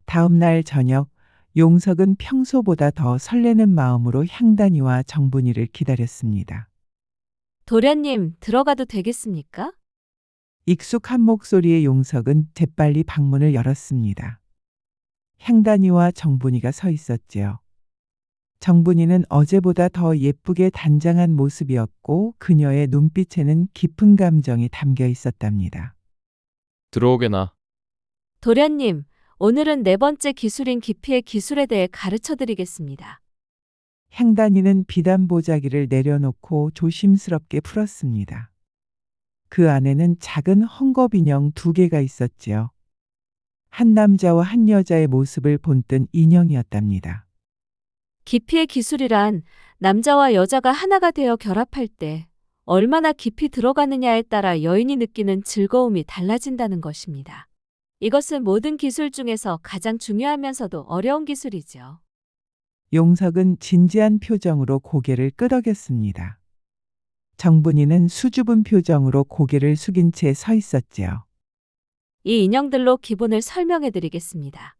[SPEAKER 1] 다음 날 저녁, 용석은 평소보다 더 설레는 마음으로 향단이와 정분이를 기다렸습니다.
[SPEAKER 4] 도련님, 들어가도 되겠습니까?
[SPEAKER 1] 익숙한 목소리의 용석은 재빨리 방문을 열었습니다. 향단이와 정분이가 서 있었지요. 정분이는 어제보다 더 예쁘게 단장한 모습이었고 그녀의 눈빛에는 깊은 감정이 담겨 있었답니다.
[SPEAKER 2] 들어오게나.
[SPEAKER 4] 도련님, 오늘은 네 번째 기술인 깊이의 기술에 대해 가르쳐 드리겠습니다.
[SPEAKER 1] 향단이는 비단 보자기를 내려놓고 조심스럽게 풀었습니다. 그 안에는 작은 헝겊 인형 2개가 있었지요. 한 남자와 한 여자의 모습을 본뜬 인형이었답니다.
[SPEAKER 4] 깊이의 기술이란 남자와 여자가 하나가 되어 결합할 때 얼마나 깊이 들어가느냐에 따라 여인이 느끼는 즐거움이 달라진다는 것입니다. 이것은 모든 기술 중에서 가장 중요하면서도 어려운 기술이죠.
[SPEAKER 1] 용석은 진지한 표정으로 고개를 끄덕였습니다. 정분이는 수줍은 표정으로 고개를 숙인 채 서 있었지요.
[SPEAKER 4] 이 인형들로 기본을 설명해 드리겠습니다.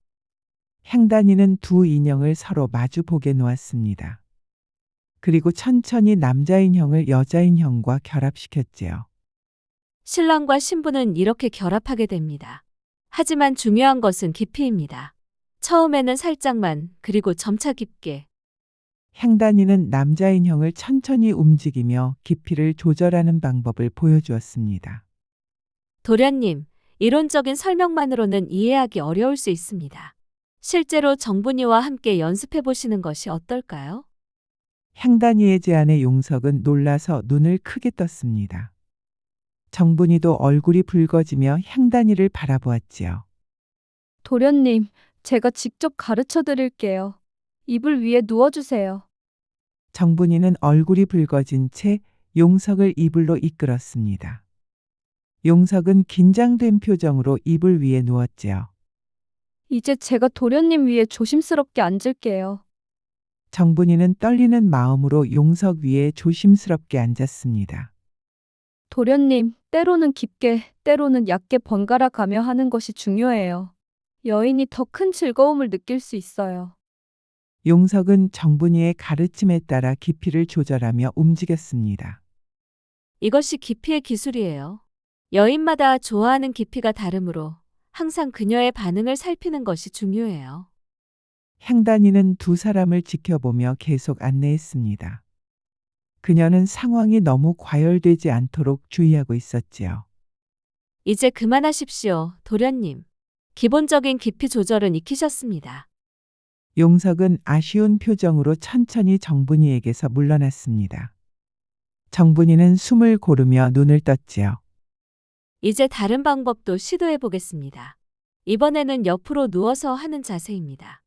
[SPEAKER 1] 향단이는 두 인형을 서로 마주 보게 놓았습니다. 그리고 천천히 남자 인형을 여자 인형과 결합시켰지요.
[SPEAKER 4] 신랑과 신부는 이렇게 결합하게 됩니다. 하지만 중요한 것은 깊이입니다. 처음에는 살짝만, 그리고 점차 깊게.
[SPEAKER 1] 향단이는 남자 인형을 천천히 움직이며 깊이를 조절하는 방법을 보여주었습니다.
[SPEAKER 4] 도련님, 이론적인 설명만으로는 이해하기 어려울 수 있습니다. 실제로 정분이와 함께 연습해 보시는 것이 어떨까요?
[SPEAKER 1] 향단이의 제안에 용석은 놀라서 눈을 크게 떴습니다. 정분이도 얼굴이 붉어지며 향단이를 바라보았지요.
[SPEAKER 6] 도련님, 제가 직접 가르쳐 드릴게요. 이불 위에 누워주세요.
[SPEAKER 1] 정분이는 얼굴이 붉어진 채 용석을 이불로 이끌었습니다. 용석은 긴장된 표정으로 이불 위에 누웠지요.
[SPEAKER 6] 이제 제가 도련님 위에 조심스럽게 앉을게요.
[SPEAKER 1] 정분이는 떨리는 마음으로 용석 위에 조심스럽게 앉았습니다.
[SPEAKER 6] 도련님, 때로는 깊게, 때로는 얕게 번갈아 가며 하는 것이 중요해요. 여인이 더 큰 즐거움을 느낄 수 있어요.
[SPEAKER 1] 용석은 정분이의 가르침에 따라 깊이를 조절하며 움직였습니다.
[SPEAKER 4] 이것이 깊이의 기술이에요. 여인마다 좋아하는 깊이가 다르므로 항상 그녀의 반응을 살피는 것이 중요해요.
[SPEAKER 1] 향단이는 두 사람을 지켜보며 계속 안내했습니다. 그녀는 상황이 너무 과열되지 않도록 주의하고 있었지요.
[SPEAKER 4] 이제 그만하십시오, 도련님. 기본적인 깊이 조절은 익히셨습니다.
[SPEAKER 1] 용석은 아쉬운 표정으로 천천히 정분이에게서 물러났습니다. 정분이는 숨을 고르며 눈을 떴지요.
[SPEAKER 4] 이제 다른 방법도 시도해 보겠습니다. 이번에는 옆으로 누워서 하는 자세입니다.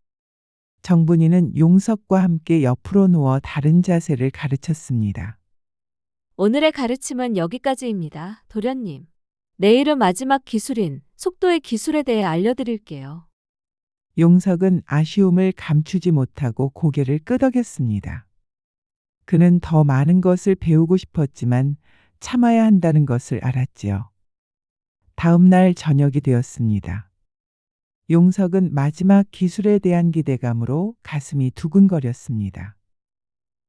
[SPEAKER 1] 정분이는 용석과 함께 옆으로 누워 다른 자세를 가르쳤습니다.
[SPEAKER 4] 오늘의 가르침은 여기까지입니다, 도련님. 내일은 마지막 기술인 속도의 기술에 대해 알려드릴게요.
[SPEAKER 1] 용석은 아쉬움을 감추지 못하고 고개를 끄덕였습니다. 그는 더 많은 것을 배우고 싶었지만 참아야 한다는 것을 알았지요. 다음 날 저녁이 되었습니다. 용석은 마지막 기술에 대한 기대감으로 가슴이 두근거렸습니다.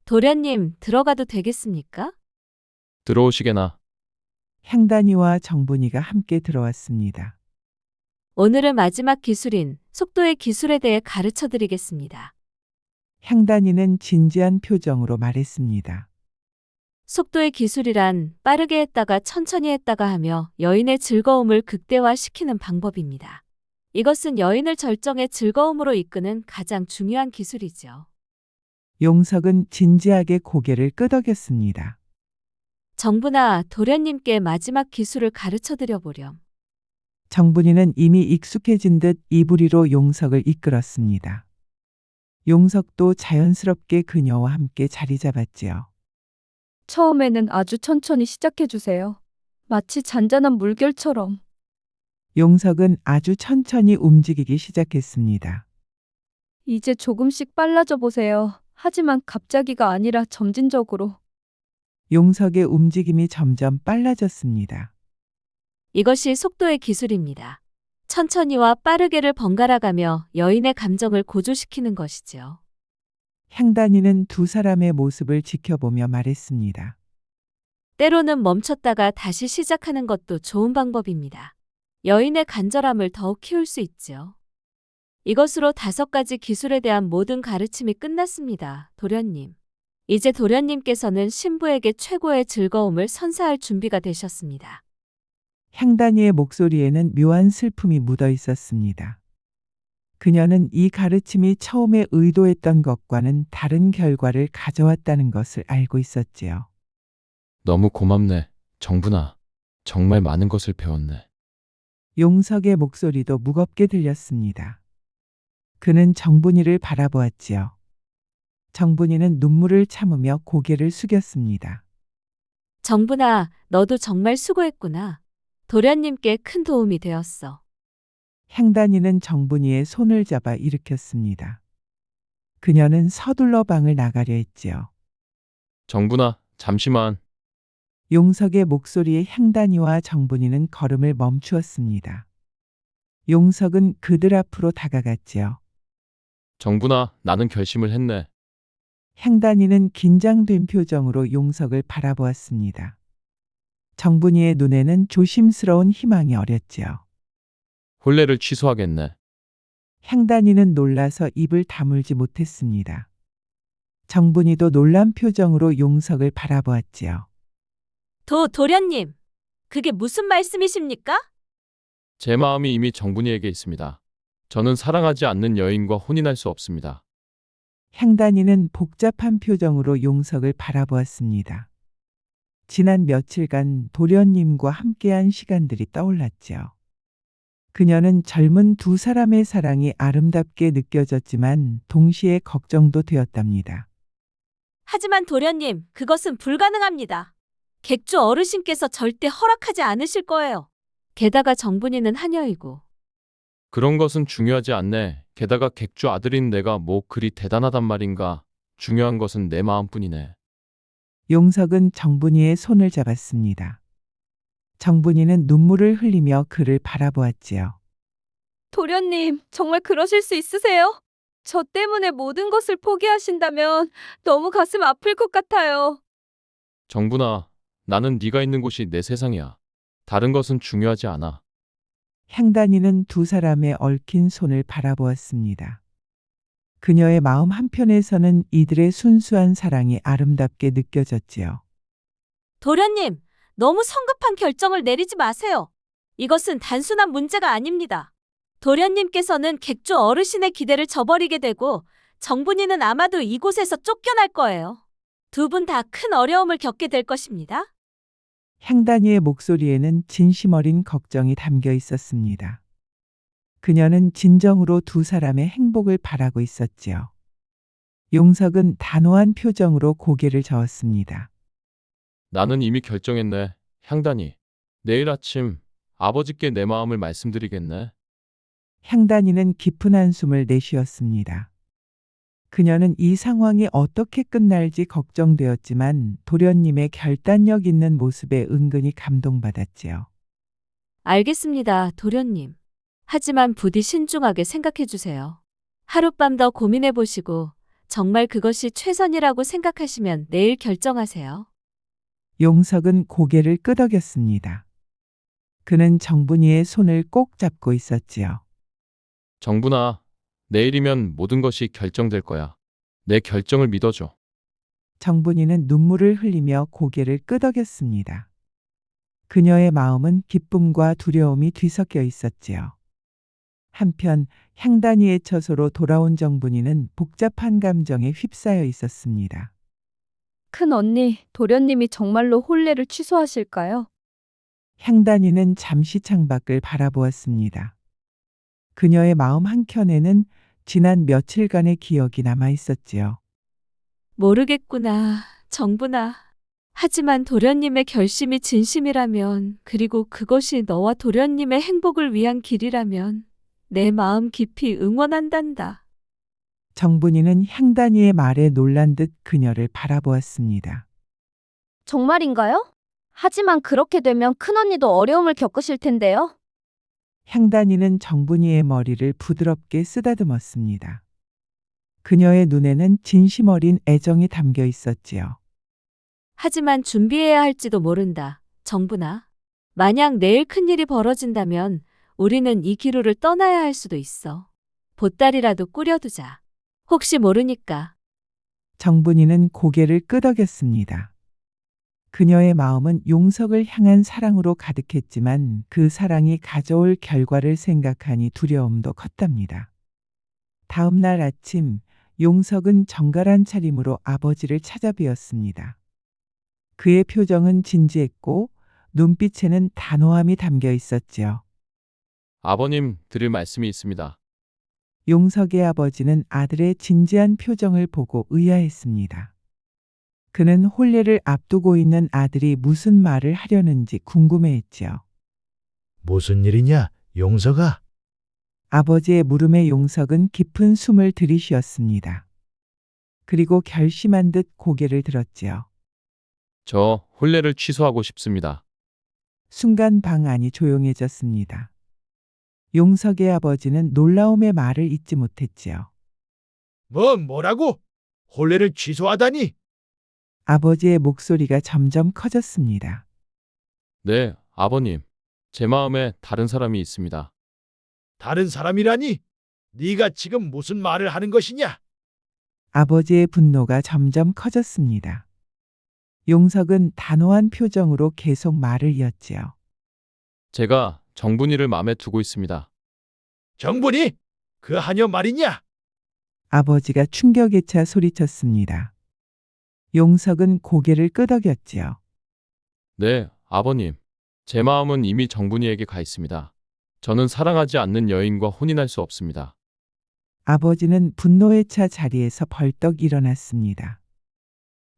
[SPEAKER 4] 도련님, 들어가도 되겠습니까?
[SPEAKER 2] 들어오시게나.
[SPEAKER 1] 향단이와 정분이가 함께 들어왔습니다.
[SPEAKER 4] 오늘은 마지막 기술인 속도의 기술에 대해 가르쳐 드리겠습니다.
[SPEAKER 1] 향단이는 진지한 표정으로 말했습니다.
[SPEAKER 4] 속도의 기술이란 빠르게 했다가 천천히 했다가 하며 여인의 즐거움을 극대화시키는 방법입니다. 이것은 여인을 절정의 즐거움으로 이끄는 가장 중요한 기술이죠.
[SPEAKER 1] 용석은 진지하게 고개를 끄덕였습니다.
[SPEAKER 4] 정부나 도련님께 마지막 기술을 가르쳐 드려보렴.
[SPEAKER 1] 정분이는 이미 익숙해진 듯 이불이로 용석을 이끌었습니다. 용석도 자연스럽게 그녀와 함께 자리 잡았지요.
[SPEAKER 6] 처음에는 아주 천천히 시작해 주세요. 마치 잔잔한 물결처럼.
[SPEAKER 1] 용석은 아주 천천히 움직이기 시작했습니다.
[SPEAKER 6] 이제 조금씩 빨라져 보세요. 하지만 갑자기가 아니라 점진적으로.
[SPEAKER 1] 용석의 움직임이 점점 빨라졌습니다.
[SPEAKER 4] 이것이 속도의 기술입니다. 천천히와 빠르게를 번갈아 가며 여인의 감정을 고조시키는 것이지요.
[SPEAKER 1] 향단이는 두 사람의 모습을 지켜보며 말했습니다.
[SPEAKER 4] 때로는 멈췄다가 다시 시작하는 것도 좋은 방법입니다. 여인의 간절함을 더욱 키울 수 있지요. 이것으로 5가지 기술에 대한 모든 가르침이 끝났습니다, 도련님. 이제 도련님께서는 신부에게 최고의 즐거움을 선사할 준비가 되셨습니다.
[SPEAKER 1] 향단이의 목소리에는 묘한 슬픔이 묻어 있었습니다. 그녀는 이 가르침이 처음에 의도했던 것과는 다른 결과를 가져왔다는 것을 알고 있었지요.
[SPEAKER 2] 너무 고맙네, 정분아. 정말 많은 것을 배웠네.
[SPEAKER 1] 용석의 목소리도 무겁게 들렸습니다. 그는 정분이를 바라보았지요. 정분이는 눈물을 참으며 고개를 숙였습니다.
[SPEAKER 4] 정분아, 너도 정말 수고했구나. 도련님께 큰 도움이 되었어.
[SPEAKER 1] 향단이는 정분이의 손을 잡아 일으켰습니다. 그녀는 서둘러 방을 나가려 했지요.
[SPEAKER 2] 정분아, 잠시만.
[SPEAKER 1] 용석의 목소리에 향단이와 정분이는 걸음을 멈추었습니다. 용석은 그들 앞으로 다가갔지요.
[SPEAKER 2] 정분아, 나는 결심을 했네.
[SPEAKER 1] 향단이는 긴장된 표정으로 용석을 바라보았습니다. 정분이의 눈에는 조심스러운 희망이 어렸지요.
[SPEAKER 2] 혼례를 취소하겠네.
[SPEAKER 1] 향단이는 놀라서 입을 다물지 못했습니다. 정분이도 놀란 표정으로 용석을 바라보았지요.
[SPEAKER 4] 도련님, 그게 무슨 말씀이십니까?
[SPEAKER 2] 제 마음이 이미 정분이에게 있습니다. 저는 사랑하지 않는 여인과 혼인할 수 없습니다.
[SPEAKER 1] 향단이는 복잡한 표정으로 용석을 바라보았습니다. 지난 며칠간 도련님과 함께한 시간들이 떠올랐지요. 그녀는 젊은 두 사람의 사랑이 아름답게 느껴졌지만 동시에 걱정도 되었답니다.
[SPEAKER 4] 하지만 도련님, 그것은 불가능합니다. 객주 어르신께서 절대 허락하지 않으실 거예요. 게다가 정분이는 하녀이고.
[SPEAKER 2] 그런 것은 중요하지 않네. 게다가 객주 아들인 내가 뭐 그리 대단하단 말인가. 중요한 것은 내 마음뿐이네.
[SPEAKER 1] 용석은 정분이의 손을 잡았습니다. 정분이는 눈물을 흘리며 그를 바라보았지요.
[SPEAKER 6] 도련님, 정말 그러실 수 있으세요? 저 때문에 모든 것을 포기하신다면 너무 가슴 아플 것 같아요.
[SPEAKER 2] 정분아, 나는 네가 있는 곳이 내 세상이야. 다른 것은 중요하지 않아.
[SPEAKER 1] 향단이는 두 사람의 얽힌 손을 바라보았습니다. 그녀의 마음 한편에서는 이들의 순수한 사랑이 아름답게 느껴졌지요.
[SPEAKER 4] 도련님, 너무 성급한 결정을 내리지 마세요. 이것은 단순한 문제가 아닙니다. 도련님께서는 객주 어르신의 기대를 저버리게 되고 정분이는 아마도 이곳에서 쫓겨날 거예요. 두 분 다 큰 어려움을 겪게 될 것입니다.
[SPEAKER 1] 향단이의 목소리에는 진심 어린 걱정이 담겨 있었습니다. 그녀는 진정으로 두 사람의 행복을 바라고 있었지요. 용석은 단호한 표정으로 고개를 저었습니다.
[SPEAKER 2] 나는 이미 결정했네. 향단이. 내일 아침 아버지께 내 마음을 말씀드리겠네.
[SPEAKER 1] 향단이는 깊은 한숨을 내쉬었습니다. 그녀는 이 상황이 어떻게 끝날지 걱정되었지만 도련님의 결단력 있는 모습에 은근히 감동받았지요.
[SPEAKER 4] 알겠습니다, 도련님. 하지만 부디 신중하게 생각해 주세요. 하룻밤 더 고민해 보시고 정말 그것이 최선이라고 생각하시면 내일 결정하세요.
[SPEAKER 1] 용석은 고개를 끄덕였습니다. 그는 정분이의 손을 꼭 잡고 있었지요.
[SPEAKER 2] 정분아, 내일이면 모든 것이 결정될 거야. 내 결정을 믿어줘.
[SPEAKER 1] 정분이는 눈물을 흘리며 고개를 끄덕였습니다. 그녀의 마음은 기쁨과 두려움이 뒤섞여 있었지요. 한편 향단이의 처소로 돌아온 정분이는 복잡한 감정에 휩싸여 있었습니다.
[SPEAKER 6] 큰 언니, 도련님이 정말로 혼례를 취소하실까요?
[SPEAKER 1] 향단이는 잠시 창밖을 바라보았습니다. 그녀의 마음 한켠에는 지난 며칠간의 기억이 남아 있었지요.
[SPEAKER 4] 모르겠구나, 정분아. 하지만 도련님의 결심이 진심이라면, 그리고 그것이 너와 도련님의 행복을 위한 길이라면 내 마음 깊이 응원한단다.
[SPEAKER 1] 정분이는 향단이의 말에 놀란 듯 그녀를 바라보았습니다.
[SPEAKER 6] 정말인가요? 하지만 그렇게 되면 큰언니도 어려움을 겪으실 텐데요.
[SPEAKER 1] 향단이는 정분이의 머리를 부드럽게 쓰다듬었습니다. 그녀의 눈에는 진심 어린 애정이 담겨 있었지요.
[SPEAKER 4] 하지만 준비해야 할지도 모른다, 정분아. 만약 내일 큰일이 벌어진다면 우리는 이 기로를 떠나야 할 수도 있어. 보따리라도 꾸려두자. 혹시 모르니까.
[SPEAKER 1] 정분이는 고개를 끄덕였습니다. 그녀의 마음은 용석을 향한 사랑으로 가득했지만 그 사랑이 가져올 결과를 생각하니 두려움도 컸답니다. 다음 날 아침 용석은 정갈한 차림으로 아버지를 찾아뵈었습니다. 그의 표정은 진지했고 눈빛에는 단호함이 담겨 있었지요.
[SPEAKER 2] 아버님 드릴 말씀이 있습니다.
[SPEAKER 1] 용석의 아버지는 아들의 진지한 표정을 보고 의아했습니다. 그는 혼례를 앞두고 있는 아들이 무슨 말을 하려는지 궁금해했지요.
[SPEAKER 7] 무슨 일이냐, 용서가?
[SPEAKER 1] 아버지의 물음에 용석은 깊은 숨을 들이쉬었습니다. 그리고 결심한 듯 고개를 들었지요.
[SPEAKER 2] 저 혼례를 취소하고 싶습니다.
[SPEAKER 1] 순간 방 안이 조용해졌습니다. 용석의 아버지는 놀라움의 말을 잇지 못했지요.
[SPEAKER 7] 뭐라고? 혼례를 취소하다니?
[SPEAKER 1] 아버지의 목소리가 점점 커졌습니다.
[SPEAKER 2] 네, 아버님. 제 마음에 다른 사람이 있습니다.
[SPEAKER 7] 다른 사람이라니? 네가 지금 무슨 말을 하는 것이냐?
[SPEAKER 1] 아버지의 분노가 점점 커졌습니다. 용석은 단호한 표정으로 계속 말을 이었지요.
[SPEAKER 2] 제가 정분이를 마음에 두고 있습니다.
[SPEAKER 7] 정분이? 그 하녀 말이냐?
[SPEAKER 1] 아버지가 충격에 차 소리쳤습니다. 용석은 고개를 끄덕였지요.
[SPEAKER 2] 네, 아버님. 제 마음은 이미 정분이에게 가 있습니다. 저는 사랑하지 않는 여인과 혼인할 수 없습니다.
[SPEAKER 1] 아버지는 분노에 차 자리에서 벌떡 일어났습니다.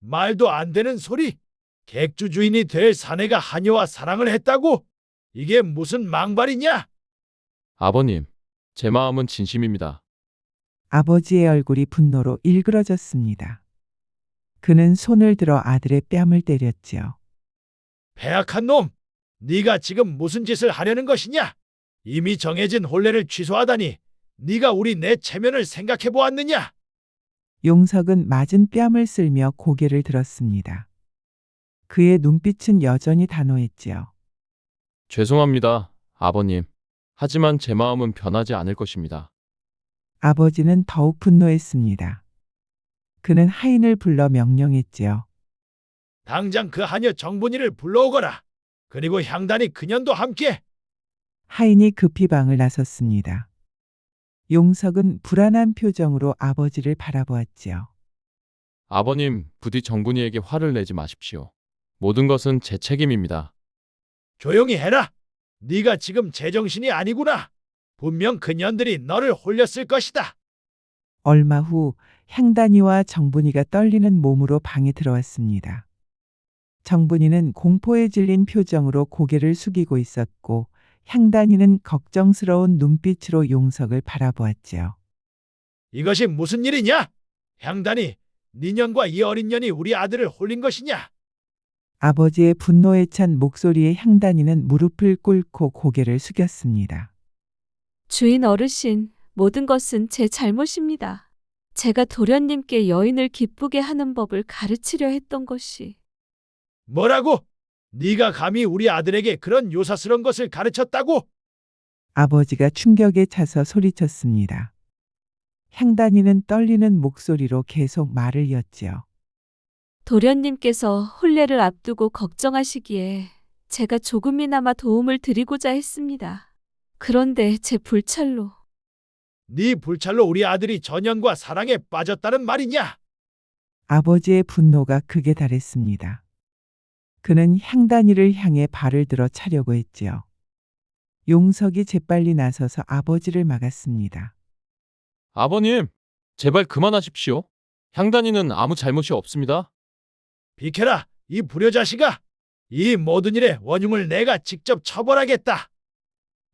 [SPEAKER 7] 말도 안 되는 소리. 객주 주인이 될 사내가 하녀와 사랑을 했다고? 이게 무슨 망발이냐?
[SPEAKER 2] 아버님, 제 마음은 진심입니다.
[SPEAKER 1] 아버지의 얼굴이 분노로 일그러졌습니다. 그는 손을 들어 아들의 뺨을 때렸지요.
[SPEAKER 7] 배악한 놈! 네가 지금 무슨 짓을 하려는 것이냐? 이미 정해진 혼례를 취소하다니 네가 우리 내 체면을 생각해 보았느냐?
[SPEAKER 1] 용석은 맞은 뺨을 쓸며 고개를 들었습니다. 그의 눈빛은 여전히 단호했지요.
[SPEAKER 2] 죄송합니다, 아버님. 하지만 제 마음은 변하지 않을 것입니다.
[SPEAKER 1] 아버지는 더욱 분노했습니다. 그는 하인을 불러 명령했지요.
[SPEAKER 7] 당장 그 하녀 정분이를 불러오거라. 그리고 향단이 그년도 함께.
[SPEAKER 1] 하인이 급히 방을 나섰습니다. 용석은 불안한 표정으로 아버지를 바라보았지요.
[SPEAKER 2] 아버님, 부디 정분이에게 화를 내지 마십시오. 모든 것은 제 책임입니다.
[SPEAKER 7] 조용히 해라. 네가 지금 제정신이 아니구나. 분명 그년들이 너를 홀렸을 것이다.
[SPEAKER 1] 얼마 후 향단이와 정분이가 떨리는 몸으로 방에 들어왔습니다. 정분이는 공포에 질린 표정으로 고개를 숙이고 있었고 향단이는 걱정스러운 눈빛으로 용석을 바라보았지요.
[SPEAKER 7] 이것이 무슨 일이냐? 향단이, 네 년과 이 어린 년이 우리 아들을 홀린 것이냐?
[SPEAKER 1] 아버지의 분노에 찬 목소리에 향단이는 무릎을 꿇고 고개를 숙였습니다.
[SPEAKER 4] 주인 어르신, 모든 것은 제 잘못입니다. 제가 도련님께 여인을 기쁘게 하는 법을 가르치려 했던 것이.
[SPEAKER 7] 뭐라고? 네가 감히 우리 아들에게 그런 요사스런 것을 가르쳤다고?
[SPEAKER 1] 아버지가 충격에 차서 소리쳤습니다. 향단이는 떨리는 목소리로 계속 말을 이었지요.
[SPEAKER 4] 도련님께서 혼례를 앞두고 걱정하시기에 제가 조금이나마 도움을 드리고자 했습니다. 그런데 제 불찰로.
[SPEAKER 7] 네 불찰로 우리 아들이 전연과 사랑에 빠졌다는 말이냐?
[SPEAKER 1] 아버지의 분노가 극에 달했습니다. 그는 향단이를 향해 발을 들어 차려고 했지요. 용석이 재빨리 나서서 아버지를 막았습니다.
[SPEAKER 2] 아버님, 제발 그만하십시오. 향단이는 아무 잘못이 없습니다.
[SPEAKER 7] 비켜라, 이 불효자식아! 이 모든 일의 원흉을 내가 직접 처벌하겠다.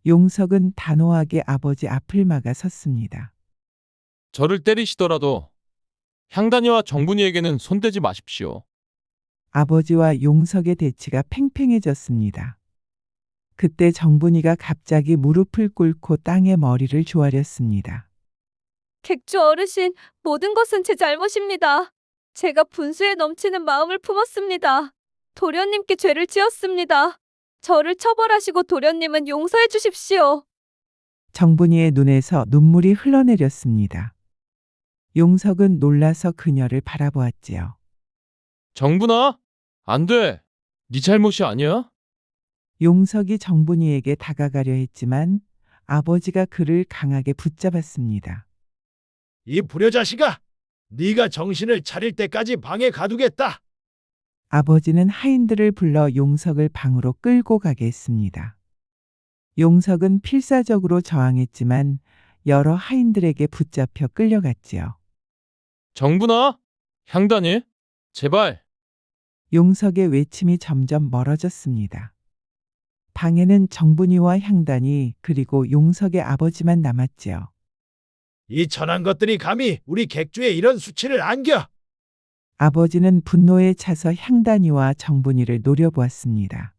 [SPEAKER 1] 용석은 단호하게 아버지 앞을 막아 섰습니다.
[SPEAKER 2] 저를 때리시더라도 향단이와 정분이에게는 손대지 마십시오.
[SPEAKER 1] 아버지와 용석의 대치가 팽팽해졌습니다. 그때 정분이가 갑자기 무릎을 꿇고 땅에 머리를 조아렸습니다.
[SPEAKER 6] 객주 어르신, 모든 것은 제 잘못입니다. 제가 분수에 넘치는 마음을 품었습니다. 도련님께 죄를 지었습니다. 저를 처벌하시고 도련님은 용서해 주십시오.
[SPEAKER 1] 정분이의 눈에서 눈물이 흘러내렸습니다. 용석은 놀라서 그녀를 바라보았지요.
[SPEAKER 2] 정분아, 안 돼. 네 잘못이 아니야.
[SPEAKER 1] 용석이 정분이에게 다가가려 했지만 아버지가 그를 강하게 붙잡았습니다.
[SPEAKER 7] 이 불효자식아! 네가 정신을 차릴 때까지 방에 가두겠다.
[SPEAKER 1] 아버지는 하인들을 불러 용석을 방으로 끌고 가게 했습니다. 용석은 필사적으로 저항했지만 여러 하인들에게 붙잡혀 끌려갔지요.
[SPEAKER 2] 정분아, 향단이, 제발.
[SPEAKER 1] 용석의 외침이 점점 멀어졌습니다. 방에는 정분이와 향단이 그리고 용석의 아버지만 남았지요.
[SPEAKER 7] 이 천한 것들이 감히 우리 객주에 이런 수치를 안겨!
[SPEAKER 1] 아버지는 분노에 차서 향단이와 정분이를 노려보았습니다.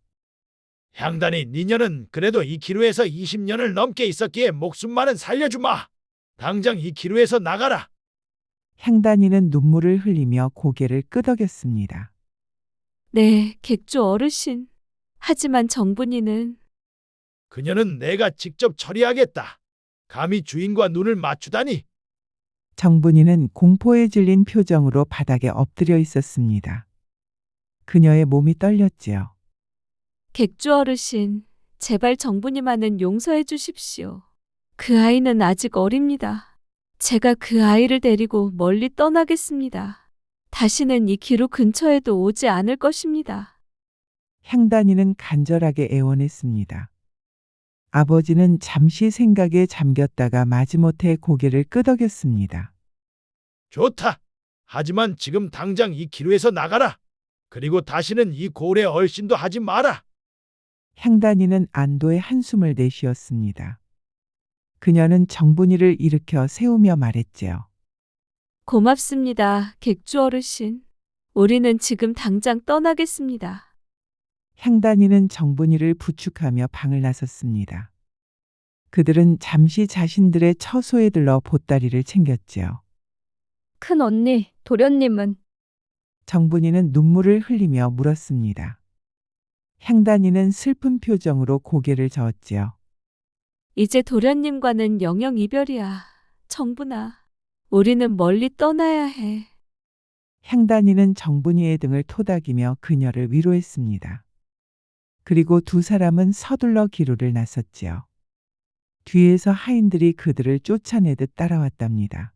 [SPEAKER 7] 향단이 니녀는 그래도 이 기루에서 20년을 넘게 있었기에 목숨만은 살려주마. 당장 이 기루에서 나가라.
[SPEAKER 1] 향단이는 눈물을 흘리며 고개를 끄덕였습니다.
[SPEAKER 4] 네, 객주 어르신. 하지만 정분이는
[SPEAKER 7] 그녀는 내가 직접 처리하겠다. 감히 주인과 눈을 맞추다니.
[SPEAKER 1] 정분이는 공포에 질린 표정으로 바닥에 엎드려 있었습니다. 그녀의 몸이 떨렸지요.
[SPEAKER 4] 객주 어르신, 제발 정분이만은 용서해 주십시오. 그 아이는 아직 어립니다. 제가 그 아이를 데리고 멀리 떠나겠습니다. 다시는 이 기루 근처에도 오지 않을 것입니다.
[SPEAKER 1] 향단이는 간절하게 애원했습니다. 아버지는 잠시 생각에 잠겼다가 마지못해 고개를 끄덕였습니다.
[SPEAKER 7] 좋다. 하지만 지금 당장 이 기루에서 나가라. 그리고 다시는 이 고을에 얼씬도 하지 마라.
[SPEAKER 1] 향단이는 안도의 한숨을 내쉬었습니다. 그녀는 정분이를 일으켜 세우며 말했지요.
[SPEAKER 4] 고맙습니다, 객주 어르신. 우리는 지금 당장 떠나겠습니다.
[SPEAKER 1] 향단이는 정분이를 부축하며 방을 나섰습니다. 그들은 잠시 자신들의 처소에 들러 보따리를 챙겼지요.
[SPEAKER 6] 큰 언니, 도련님은
[SPEAKER 1] 정분이는 눈물을 흘리며 물었습니다. 향단이는 슬픈 표정으로 고개를 저었지요.
[SPEAKER 4] 이제 도련님과는 영영 이별이야. 정분아, 우리는 멀리 떠나야 해.
[SPEAKER 1] 향단이는 정분이의 등을 토닥이며 그녀를 위로했습니다. 그리고 두 사람은 서둘러 기루를 나섰지요. 뒤에서 하인들이 그들을 쫓아내듯 따라왔답니다.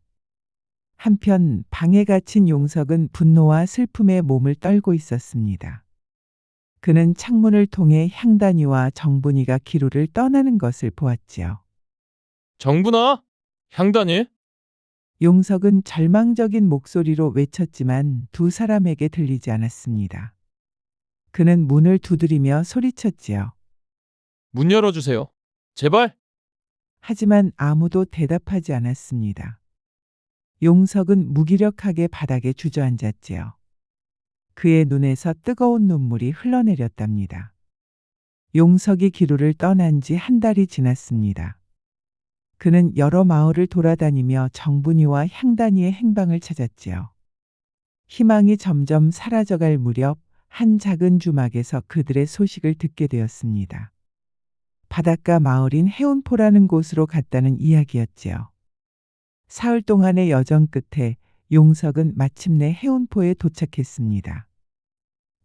[SPEAKER 1] 한편 방에 갇힌 용석은 분노와 슬픔에 몸을 떨고 있었습니다. 그는 창문을 통해 향단이와 정분이가 기루를 떠나는 것을 보았지요.
[SPEAKER 2] 정분아, 향단이.
[SPEAKER 1] 용석은 절망적인 목소리로 외쳤지만 두 사람에게 들리지 않았습니다. 그는 문을 두드리며 소리쳤지요.
[SPEAKER 2] 문 열어주세요. 제발.
[SPEAKER 1] 하지만 아무도 대답하지 않았습니다. 용석은 무기력하게 바닥에 주저앉았지요. 그의 눈에서 뜨거운 눈물이 흘러내렸답니다. 용석이 기루를 떠난 지 한 달이 지났습니다. 그는 여러 마을을 돌아다니며 정분이와 향단이의 행방을 찾았지요. 희망이 점점 사라져갈 무렵 한 작은 주막에서 그들의 소식을 듣게 되었습니다. 바닷가 마을인 해운포라는 곳으로 갔다는 이야기였지요. 사흘 동안의 여정 끝에 용석은 마침내 해운포에 도착했습니다.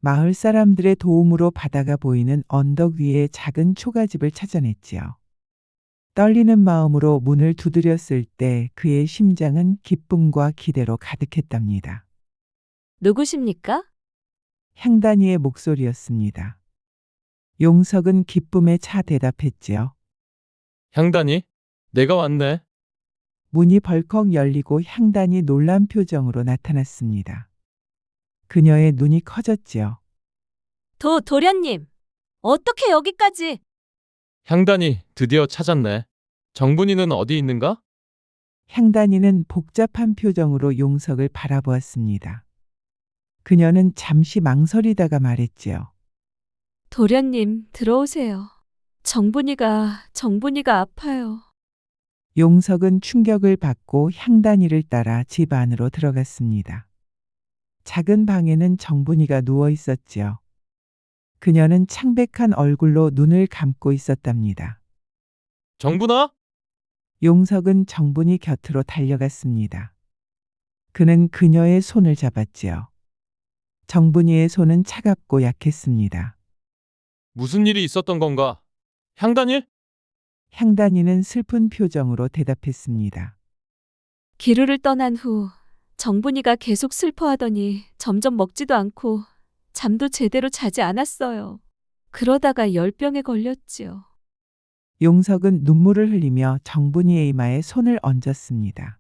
[SPEAKER 1] 마을 사람들의 도움으로 바다가 보이는 언덕 위의 작은 초가집을 찾아냈지요. 떨리는 마음으로 문을 두드렸을 때 그의 심장은 기쁨과 기대로 가득했답니다.
[SPEAKER 4] 누구십니까?
[SPEAKER 1] 향단이의 목소리였습니다. 용석은 기쁨에 차 대답했지요.
[SPEAKER 2] 향단이, 내가 왔네.
[SPEAKER 1] 문이 벌컥 열리고 향단이 놀란 표정으로 나타났습니다. 그녀의 눈이 커졌지요.
[SPEAKER 4] 도련님, 어떻게 여기까지?
[SPEAKER 2] 향단이 드디어 찾았네. 정분이는 어디 있는가?
[SPEAKER 1] 향단이는 복잡한 표정으로 용석을 바라보았습니다. 그녀는 잠시 망설이다가 말했지요.
[SPEAKER 4] 도련님, 들어오세요. 정분이가 아파요.
[SPEAKER 1] 용석은 충격을 받고 향단이를 따라 집 안으로 들어갔습니다. 작은 방에는 정분이가 누워 있었지요. 그녀는 창백한 얼굴로 눈을 감고 있었답니다.
[SPEAKER 2] 정분아?
[SPEAKER 1] 용석은 정분이 곁으로 달려갔습니다. 그는 그녀의 손을 잡았지요. 정분이의 손은 차갑고 약했습니다.
[SPEAKER 2] 무슨 일이 있었던 건가? 향단이?
[SPEAKER 1] 향단이는 슬픈 표정으로 대답했습니다.
[SPEAKER 4] 기루를 떠난 후 정분이가 계속 슬퍼하더니 점점 먹지도 않고 잠도 제대로 자지 않았어요. 그러다가 열병에 걸렸지요.
[SPEAKER 1] 용석은 눈물을 흘리며 정분이의 이마에 손을 얹었습니다.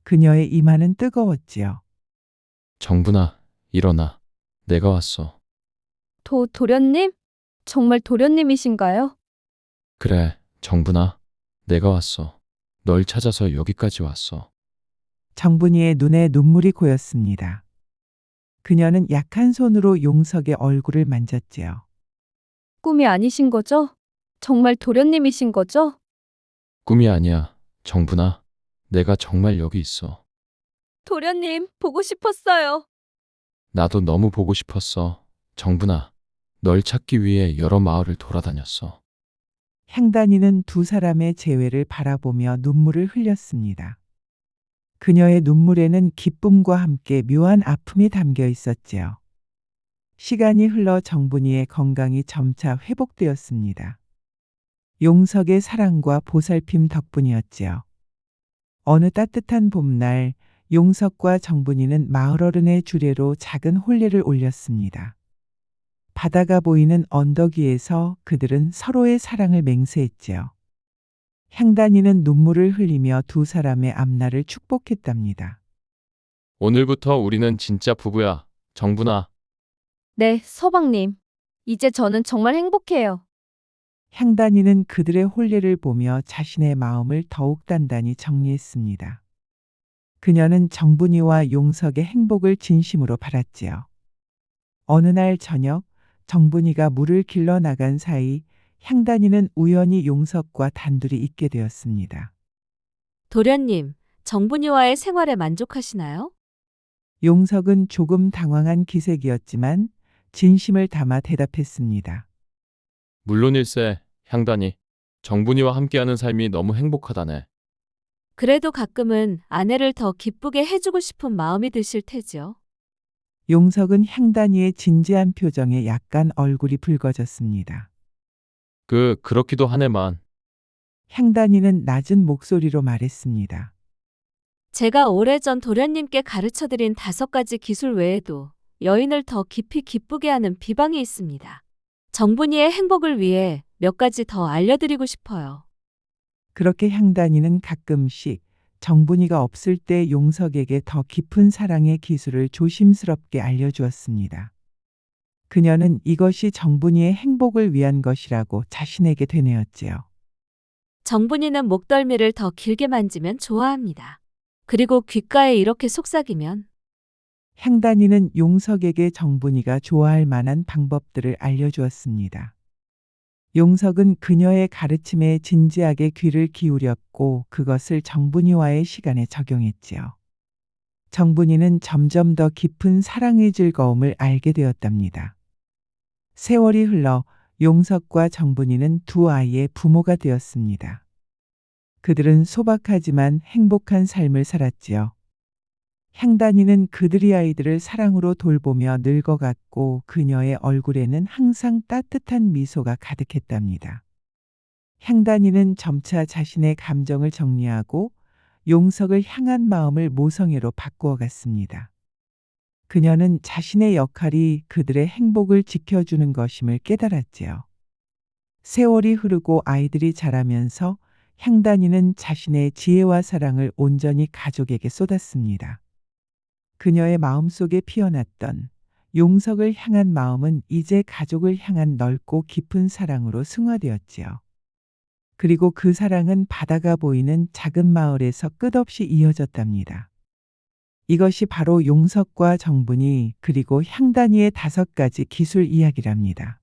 [SPEAKER 1] 그녀의 이마는 뜨거웠지요.
[SPEAKER 2] 정분아, 일어나. 내가 왔어.
[SPEAKER 6] 도련님? 정말 도련님이신가요?
[SPEAKER 2] 그래, 정분아. 내가 왔어. 널 찾아서 여기까지 왔어.
[SPEAKER 1] 정분이의 눈에 눈물이 고였습니다. 그녀는 약한 손으로 용석의 얼굴을 만졌지요.
[SPEAKER 6] 꿈이 아니신 거죠? 정말 도련님이신 거죠?
[SPEAKER 2] 꿈이 아니야, 정분아. 내가 정말 여기 있어.
[SPEAKER 6] 도련님, 보고 싶었어요.
[SPEAKER 2] 나도 너무 보고 싶었어. 정분아, 널 찾기 위해 여러 마을을 돌아다녔어.
[SPEAKER 1] 향단이는 두 사람의 재회를 바라보며 눈물을 흘렸습니다. 그녀의 눈물에는 기쁨과 함께 묘한 아픔이 담겨 있었지요. 시간이 흘러 정분이의 건강이 점차 회복되었습니다. 용석의 사랑과 보살핌 덕분이었지요. 어느 따뜻한 봄날, 용석과 정분이는 마을 어른의 주례로 작은 혼례를 올렸습니다. 바다가 보이는 언덕 위에서 그들은 서로의 사랑을 맹세했지요. 향단이는 눈물을 흘리며 두 사람의 앞날을 축복했답니다.
[SPEAKER 2] 오늘부터 우리는 진짜 부부야, 정분아.
[SPEAKER 6] 네, 서방님. 이제 저는 정말 행복해요.
[SPEAKER 1] 향단이는 그들의 혼례를 보며 자신의 마음을 더욱 단단히 정리했습니다. 그녀는 정분이와 용석의 행복을 진심으로 바랐지요. 어느 날 저녁, 정분이가 물을 길러 나간 사이 향단이는 우연히 용석과 단둘이 있게 되었습니다.
[SPEAKER 4] 도련님, 정분이와의 생활에 만족하시나요?
[SPEAKER 1] 용석은 조금 당황한 기색이었지만 진심을 담아 대답했습니다.
[SPEAKER 2] 물론일세, 향단이. 정분이와 함께하는 삶이 너무 행복하다네.
[SPEAKER 4] 그래도 가끔은 아내를 더 기쁘게 해주고 싶은 마음이 드실 테죠.
[SPEAKER 1] 용석은 향단이의 진지한 표정에 약간 얼굴이 붉어졌습니다.
[SPEAKER 2] 그렇기도 하네만.
[SPEAKER 1] 향단이는 낮은 목소리로 말했습니다.
[SPEAKER 4] 제가 오래전 도련님께 가르쳐드린 5가지 기술 외에도 여인을 더 깊이 기쁘게 하는 비방이 있습니다. 정분이의 행복을 위해 몇 가지 더 알려드리고 싶어요.
[SPEAKER 1] 그렇게 향단이는 가끔씩 정분이가 없을 때 용석에게 더 깊은 사랑의 기술을 조심스럽게 알려주었습니다. 그녀는 이것이 정분이의 행복을 위한 것이라고 자신에게 되뇌었지요.
[SPEAKER 4] 정분이는 목덜미를 더 길게 만지면 좋아합니다. 그리고 귓가에 이렇게 속삭이면
[SPEAKER 1] 향단이는 용석에게 정분이가 좋아할 만한 방법들을 알려주었습니다. 용석은 그녀의 가르침에 진지하게 귀를 기울였고 그것을 정분이와의 시간에 적용했지요. 정분이는 점점 더 깊은 사랑의 즐거움을 알게 되었답니다. 세월이 흘러 용석과 정분이는 두 아이의 부모가 되었습니다. 그들은 소박하지만 행복한 삶을 살았지요. 향단이는 그들의 아이들을 사랑으로 돌보며 늙어갔고 그녀의 얼굴에는 항상 따뜻한 미소가 가득했답니다. 향단이는 점차 자신의 감정을 정리하고 용석을 향한 마음을 모성애로 바꾸어 갔습니다. 그녀는 자신의 역할이 그들의 행복을 지켜주는 것임을 깨달았지요. 세월이 흐르고 아이들이 자라면서 향단이는 자신의 지혜와 사랑을 온전히 가족에게 쏟았습니다. 그녀의 마음속에 피어났던 용석을 향한 마음은 이제 가족을 향한 넓고 깊은 사랑으로 승화되었지요. 그리고 그 사랑은 바다가 보이는 작은 마을에서 끝없이 이어졌답니다. 이것이 바로 용석과 정분이 그리고 향단이의 5가지 기술 이야기랍니다.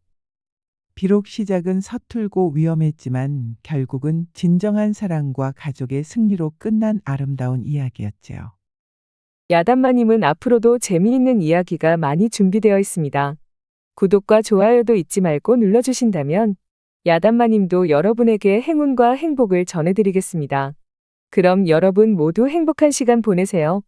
[SPEAKER 1] 비록 시작은 서툴고 위험했지만 결국은 진정한 사랑과 가족의 승리로 끝난 아름다운 이야기였지요.
[SPEAKER 8] 야단마님은 앞으로도 재미있는 이야기가 많이 준비되어 있습니다. 구독과 좋아요도 잊지 말고 눌러주신다면 야단마님도 여러분에게 행운과 행복을 전해드리겠습니다. 그럼 여러분 모두 행복한 시간 보내세요.